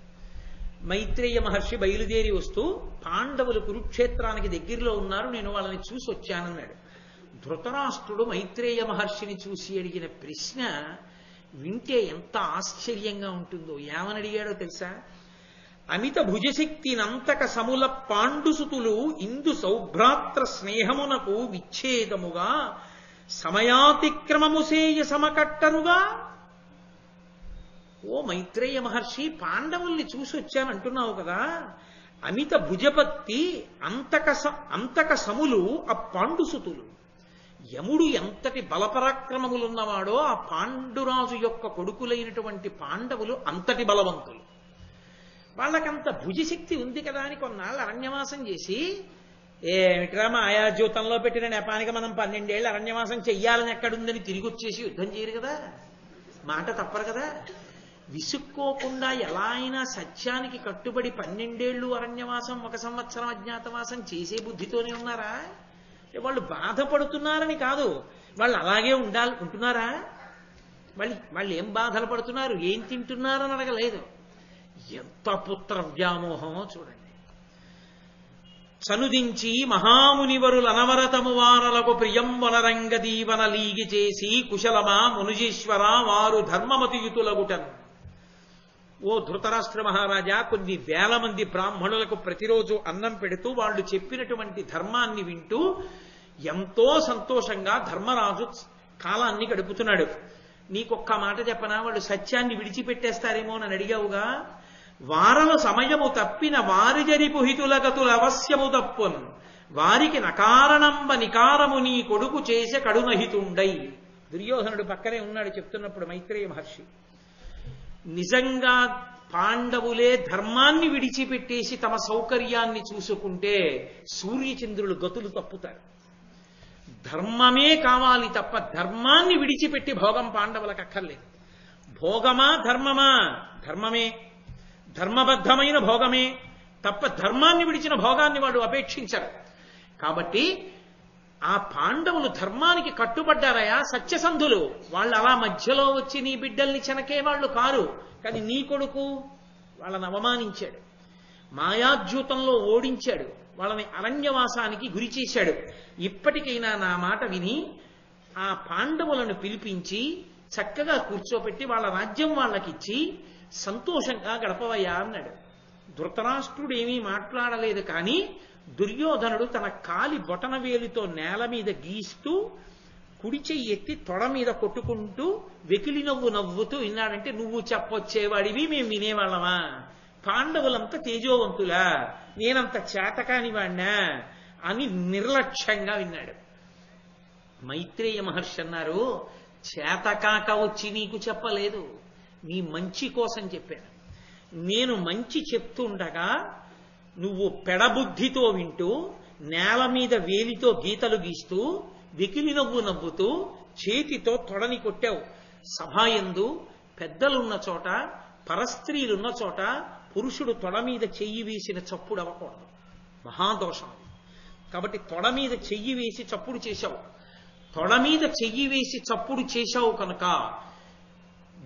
మైత్రేయ మహర్షి బయలుదేరి వస్తూ, పాండవులు కురుక్షేత్రానికి దగ్గరలో ఉన్నారు, నేను వాళ్ళని చూసి వచ్చానన్నాడు. ధృతరాష్ట్రుడు మైత్రేయ మహర్షిని చూసి అడిగిన ప్రశ్న వింటే ఎంత ఆశ్చర్యంగా ఉంటుందో. ఏమని అడిగాడో తెలుసా? అమిత భుజశక్తినంతక సముల పాండుసుతులు ఇందు సౌభ్రాత్ర స్నేహమునకు విచ్ఛేదముగా సమయాతిక్రమము సేయ సమకట్టరుగా. ఓ మైత్రేయ మహర్షి, పాండవుల్ని చూసి వచ్చానంటున్నావు కదా, అమిత భుజపత్తి అంతక సములు ఆ పాండుసుతులు. యముడు ఎంతటి బలపరాక్రమములున్నవాడో ఆ పాండురాజు యొక్క కొడుకులైనటువంటి పాండవులు అంతటి బలవంతులు. వాళ్ళకంత భుజశక్తి ఉంది కదా అని కొన్నాళ్ళు అరణ్యవాసం చేసి, ఏమిట్రా మాయాజ్యూతంలో పెట్టిన నెపానికి మనం 12 ఏళ్ళు అరణ్యవాసం చెయ్యాలని ఎక్కడుందని తిరిగి వచ్చేసి యుద్ధం చేయరు కదా, మాట తప్పరు కదా. విసుక్కోకుండా ఎలా అయినా సత్యానికి కట్టుబడి 12 ఏళ్ళు అరణ్యవాసం, 1 సంవత్సరం అజ్ఞాతవాసం చేసే బుద్ధితోనే ఉన్నారా? వాళ్ళు బాధపడుతున్నారని కాదు, వాళ్ళు అలాగే ఉంటున్నారా? వాళ్ళు ఏం బాధలు పడుతున్నారు, ఏం తింటున్నారని అడగలేదు. ఎంత పుత్ర వ్యామోహమో చూడండి. చనుదించి మహామునివరుల అనవరతము వారలకు ప్రియంబనరంగ దీవన లీగి చేసి కుశలమా మునుజీశ్వర వారు ధర్మమతియుతులగుటను. ఓ ధృతరాష్ట్ర మహారాజా, కొన్ని వేల మంది బ్రాహ్మణులకు ప్రతిరోజు అన్నం పెడుతూ వాళ్ళు చెప్పినటువంటి ధర్మాన్ని వింటూ ఎంతో సంతోషంగా ధర్మరాజు కాలాన్ని గడుపుతున్నాడు. నీకొక్క మాట చెప్పనా, వాళ్ళు సత్యాన్ని విడిచిపెట్టేస్తారేమో అని అడిగావుగా. వారల సమయము తప్పిన వారి జరిపుహితుల గతుల అవశ్యము తప్పున్ వారికి నకారణంబ నికారము నీ కొడుకు చేసే కడునహితుండై. దుర్యోధనుడు పక్కనే ఉన్నాడు చెప్తున్నప్పుడు మైత్రేయ మహర్షి. నిజంగా పాండవులే ధర్మాన్ని విడిచిపెట్టేసి తమ సౌకర్యాన్ని చూసుకుంటే సూర్యచంద్రులు గతులు తప్పుతారు. ధర్మమే కావాలి తప్ప ధర్మాన్ని విడిచిపెట్టి భోగం పాండవులకు అక్కర్లేదు. భోగమా ధర్మమా? ధర్మమే, ధర్మబద్ధమైన భోగమే తప్ప ధర్మాన్ని విడిచిన భోగాన్ని వాడు అపేక్షించరు. కాబట్టి ఆ పాండవులు ధర్మానికి కట్టుబడ్డారయా, సత్యసంధులు. వాళ్ళు అలా మధ్యలో వచ్చి నీ బిడ్డల్ని చెనకే వాళ్ళు కారు. కానీ నీ కొడుకు వాళ్ళని అవమానించాడు, మాయాద్యూతంలో ఓడించాడు, వాళ్ళని అరణ్యవాసానికి గురి చేశాడు. ఇప్పటికైనా నా మాట విని ఆ పాండవులను పిలిపించి చక్కగా కూర్చోపెట్టి వాళ్ళ రాజ్యం వాళ్ళకిచ్చి సంతోషంగా గడపవయ్యా అన్నాడు. ధృతరాష్ట్రుడు ఏమీ మాట్లాడలేదు. కానీ దుర్యోధనుడు తన కాలి బొటనవేలితో నేల మీద గీస్తూ కుడి చెయ్యి ఎత్తి తొడ మీద కొట్టుకుంటూ వెకిలి నవ్వు నవ్వుతూ విన్నాడంటే, నువ్వు చెప్పొచ్చేవాడివి మేము వినేవాళ్ళమా? పాండవులంతా తేజోవంతులా, నేనంత చేతకాని వాణ్ణా అని నిర్లక్ష్యంగా విన్నాడు. మైత్రేయ మహర్షి అన్నారు, చేతకాక వచ్చి నీకు చెప్పలేదు, నీ మంచి కోసం చెప్పాను. నేను మంచి చెప్తుండగా నువ్వు పెడబుద్ధితో వింటూ నేల మీద వేలితో గీతలు గీస్తూ వెకిలి నవ్వు నవ్వుతూ చేతితో తొడని కొట్టావు. సభాయందు పెద్దలున్న చోట, పరస్త్రీలున్న చోట పురుషుడు తొడ మీద చెయ్యి వేసిన చప్పుడు అవ్వకూడదు, మహాదోషం. కాబట్టి తొడ మీద చెయ్యి వేసి చప్పుడు చేశావు. తొడ మీద చెయ్యి వేసి చప్పుడు చేశావు కనుక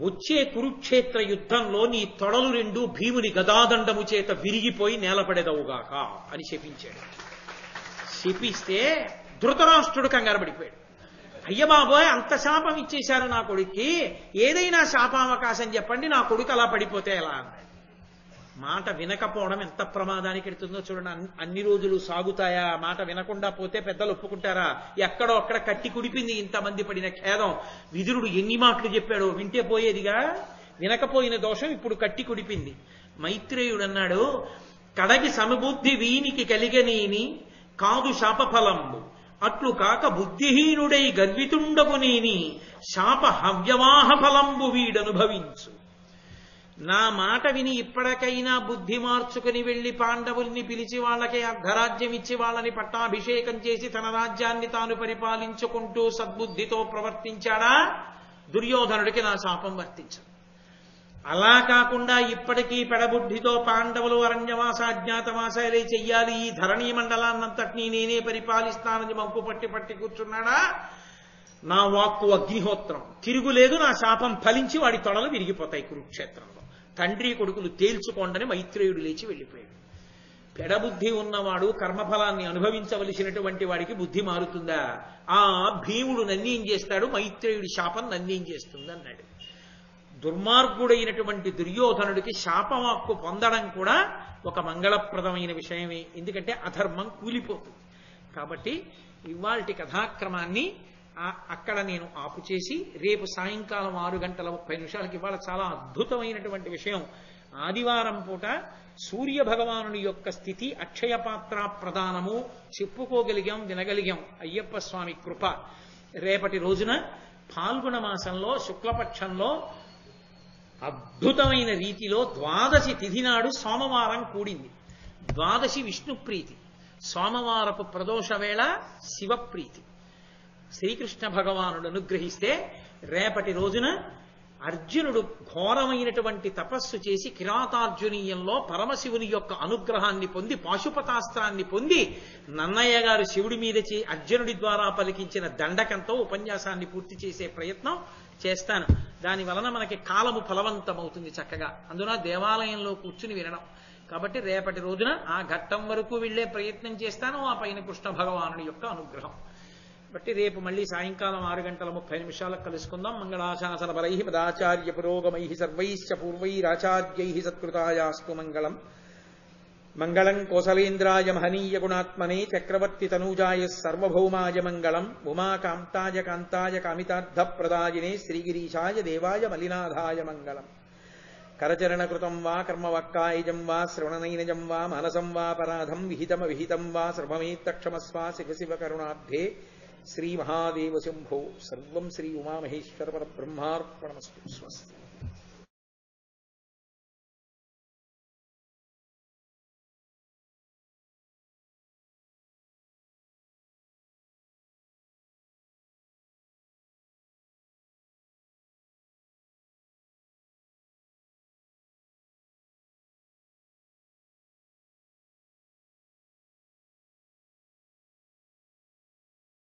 వచ్చే కురుక్షేత్ర యుద్ధంలో నీ తొడలు రెండు భీముని గదాదండము చేత విరిగిపోయి నేలపడేదవుగాక అని శపించాడు. శపిస్తే ధృతరాష్ట్రుడు కంగారు పడిపోయాడు. అయ్య బాబోయ్, అంత శాపం ఇచ్చేశారు నా కొడుక్కి, ఏదైనా శాపావకాశం చెప్పండి, నా కొడుకు అలా పడిపోతే ఎలా అన్నాడు. మాట వినకపోవడం ఎంత ప్రమాదానికి ఎడుతుందో చూడండి. అన్ని రోజులు సాగుతాయా? మాట వినకుండా పోతే పెద్దలు ఒప్పుకుంటారా? ఎక్కడో అక్కడ కట్టి కుడిపింది ఇంతమంది పడిన ఖేదం. విదురుడు ఎన్ని మాటలు చెప్పాడో వింటే పోయేదిగా. వినకపోయిన దోషం ఇప్పుడు కట్టి కుడిపింది. మైత్రేయుడు అన్నాడు, కడగి సమబుద్ధి వీనికి కలిగనేని కాదు శాపఫలంబు, అట్లు కాక బుద్ధిహీనుడై గర్వితుండగు నేని శాప హవ్యవాహ ఫలంబు వీడనుభవించు. నా మాట విని ఇప్పటికైనా బుద్ధి మార్చుకుని వెళ్లి పాండవుల్ని పిలిచి వాళ్ళకి అర్ధరాజ్యం ఇచ్చి వాళ్ళని పట్టాభిషేకం చేసి తన రాజ్యాన్ని తాను పరిపాలించుకుంటూ సద్బుద్ధితో ప్రవర్తించాడా, దుర్యోధనుడికి నా శాపం వర్తించదు. అలా కాకుండా ఇప్పటికీ పెడబుద్ధితో పాండవులు అరణ్యవాస అజ్ఞాతవాసాలే చెయ్యాలి, ఈ ధరణీ మండలాన్నంతటినీ నేనే పరిపాలిస్తానని మంకు పట్టి కూర్చున్నాడా, నా వాక్కు అగ్నిహోత్రం, తిరుగులేదు, నా శాపం ఫలించి వాడి తొడలు విరిగిపోతాయి కురుక్షేత్రంలో. తండ్రి కొడుకులు తేల్చుకోండని మైత్రేయుడు లేచి వెళ్ళిపోయాడు. పెడబుద్ధి ఉన్నవాడు కర్మఫలాన్ని అనుభవించవలసినటువంటి వాడికి బుద్ధి మారుతుందా? ఆ భీముడు నన్నేం చేస్తాడు, మైత్రేయుడి శాపం నన్నేం చేస్తుంది అన్నాడు. దుర్మార్గుడైనటువంటి దుర్యోధనుడికి శాపవాక్కు పొందడం కూడా ఒక మంగళప్రదమైన విషయమే. ఎందుకంటే అధర్మం కూలిపోతుంది. కాబట్టి ఇవాల్టి కథాక్రమాన్ని అక్కడ నేను ఆపు చేసి రేపు సాయంకాలం 6:30 ఇవాళ చాలా అద్భుతమైనటువంటి విషయం. ఆదివారం పూట సూర్య భగవానుని యొక్క స్థితి, అక్షయపాత్ర ప్రదానము చెప్పుకోగలిగాం, వినగలిగాం. అయ్యప్ప స్వామి కృప. రేపటి రోజున ఫాల్గుణ మాసంలో శుక్లపక్షంలో అద్భుతమైన రీతిలో ద్వాదశి తిథి నాడు సోమవారం కూడింది. ద్వాదశి విష్ణుప్రీతి, సోమవారపు ప్రదోష వేళ శివప్రీతి. శ్రీకృష్ణ భగవానుడు అనుగ్రహిస్తే రేపటి రోజున అర్జునుడు ఘోరమైనటువంటి తపస్సు చేసి కిరాతార్జునీయంలో పరమశివుని యొక్క అనుగ్రహాన్ని పొంది పాశుపతాస్త్రాన్ని పొంది నన్నయ్య గారు శివుడి మీద అర్జునుడి ద్వారా పలికించిన దండకంతో ఉపన్యాసాన్ని పూర్తి చేసే ప్రయత్నం చేస్తాను. దాని వలన మనకి కాలము ఫలవంతమవుతుంది చక్కగా. అందున దేవాలయంలో కూర్చుని వినడం. కాబట్టి రేపటి రోజున ఆ ఘట్టం వరకు వెళ్లే ప్రయత్నం చేస్తాను, ఆ పైన కృష్ణ భగవానుడి యొక్క అనుగ్రహం బట్టి రేపు మళ్ళీ సాయంకాలం 6:30 కలుసుకుందాం. మంగళాశాసన బలై మదాచార్య పురోగమై సర్వైశ్చ పూర్వైరాచార్యై సత్కృతాయాస్తు మంగళం. మంగళం కోసలేంద్రాయ మహనీయ గుణాత్మనే చక్రవర్తి తనూజాయ సర్వభౌమాయ మంగళం. ఉమాకాంతాయ కాంతాయ కామితార్థ ప్రదాయినే శ్రీగిరీశాయ దేవాయ మలినాథాయ మంగళం. కరచరణకృతం వా కర్మవక్కాయజం వా శ్రవణనైనజం వా మానసం వా పరాధం విహితమవిహితం వా సర్వమేత్తక్షమస్వా శివ శివ కరుణాబ్ధే శ్రీ మహాదేవ శంభో. సర్వం శ్రీ ఉమామహేశ్వర పరబ్రహ్మార్పణమస్తు. స్వస్తి.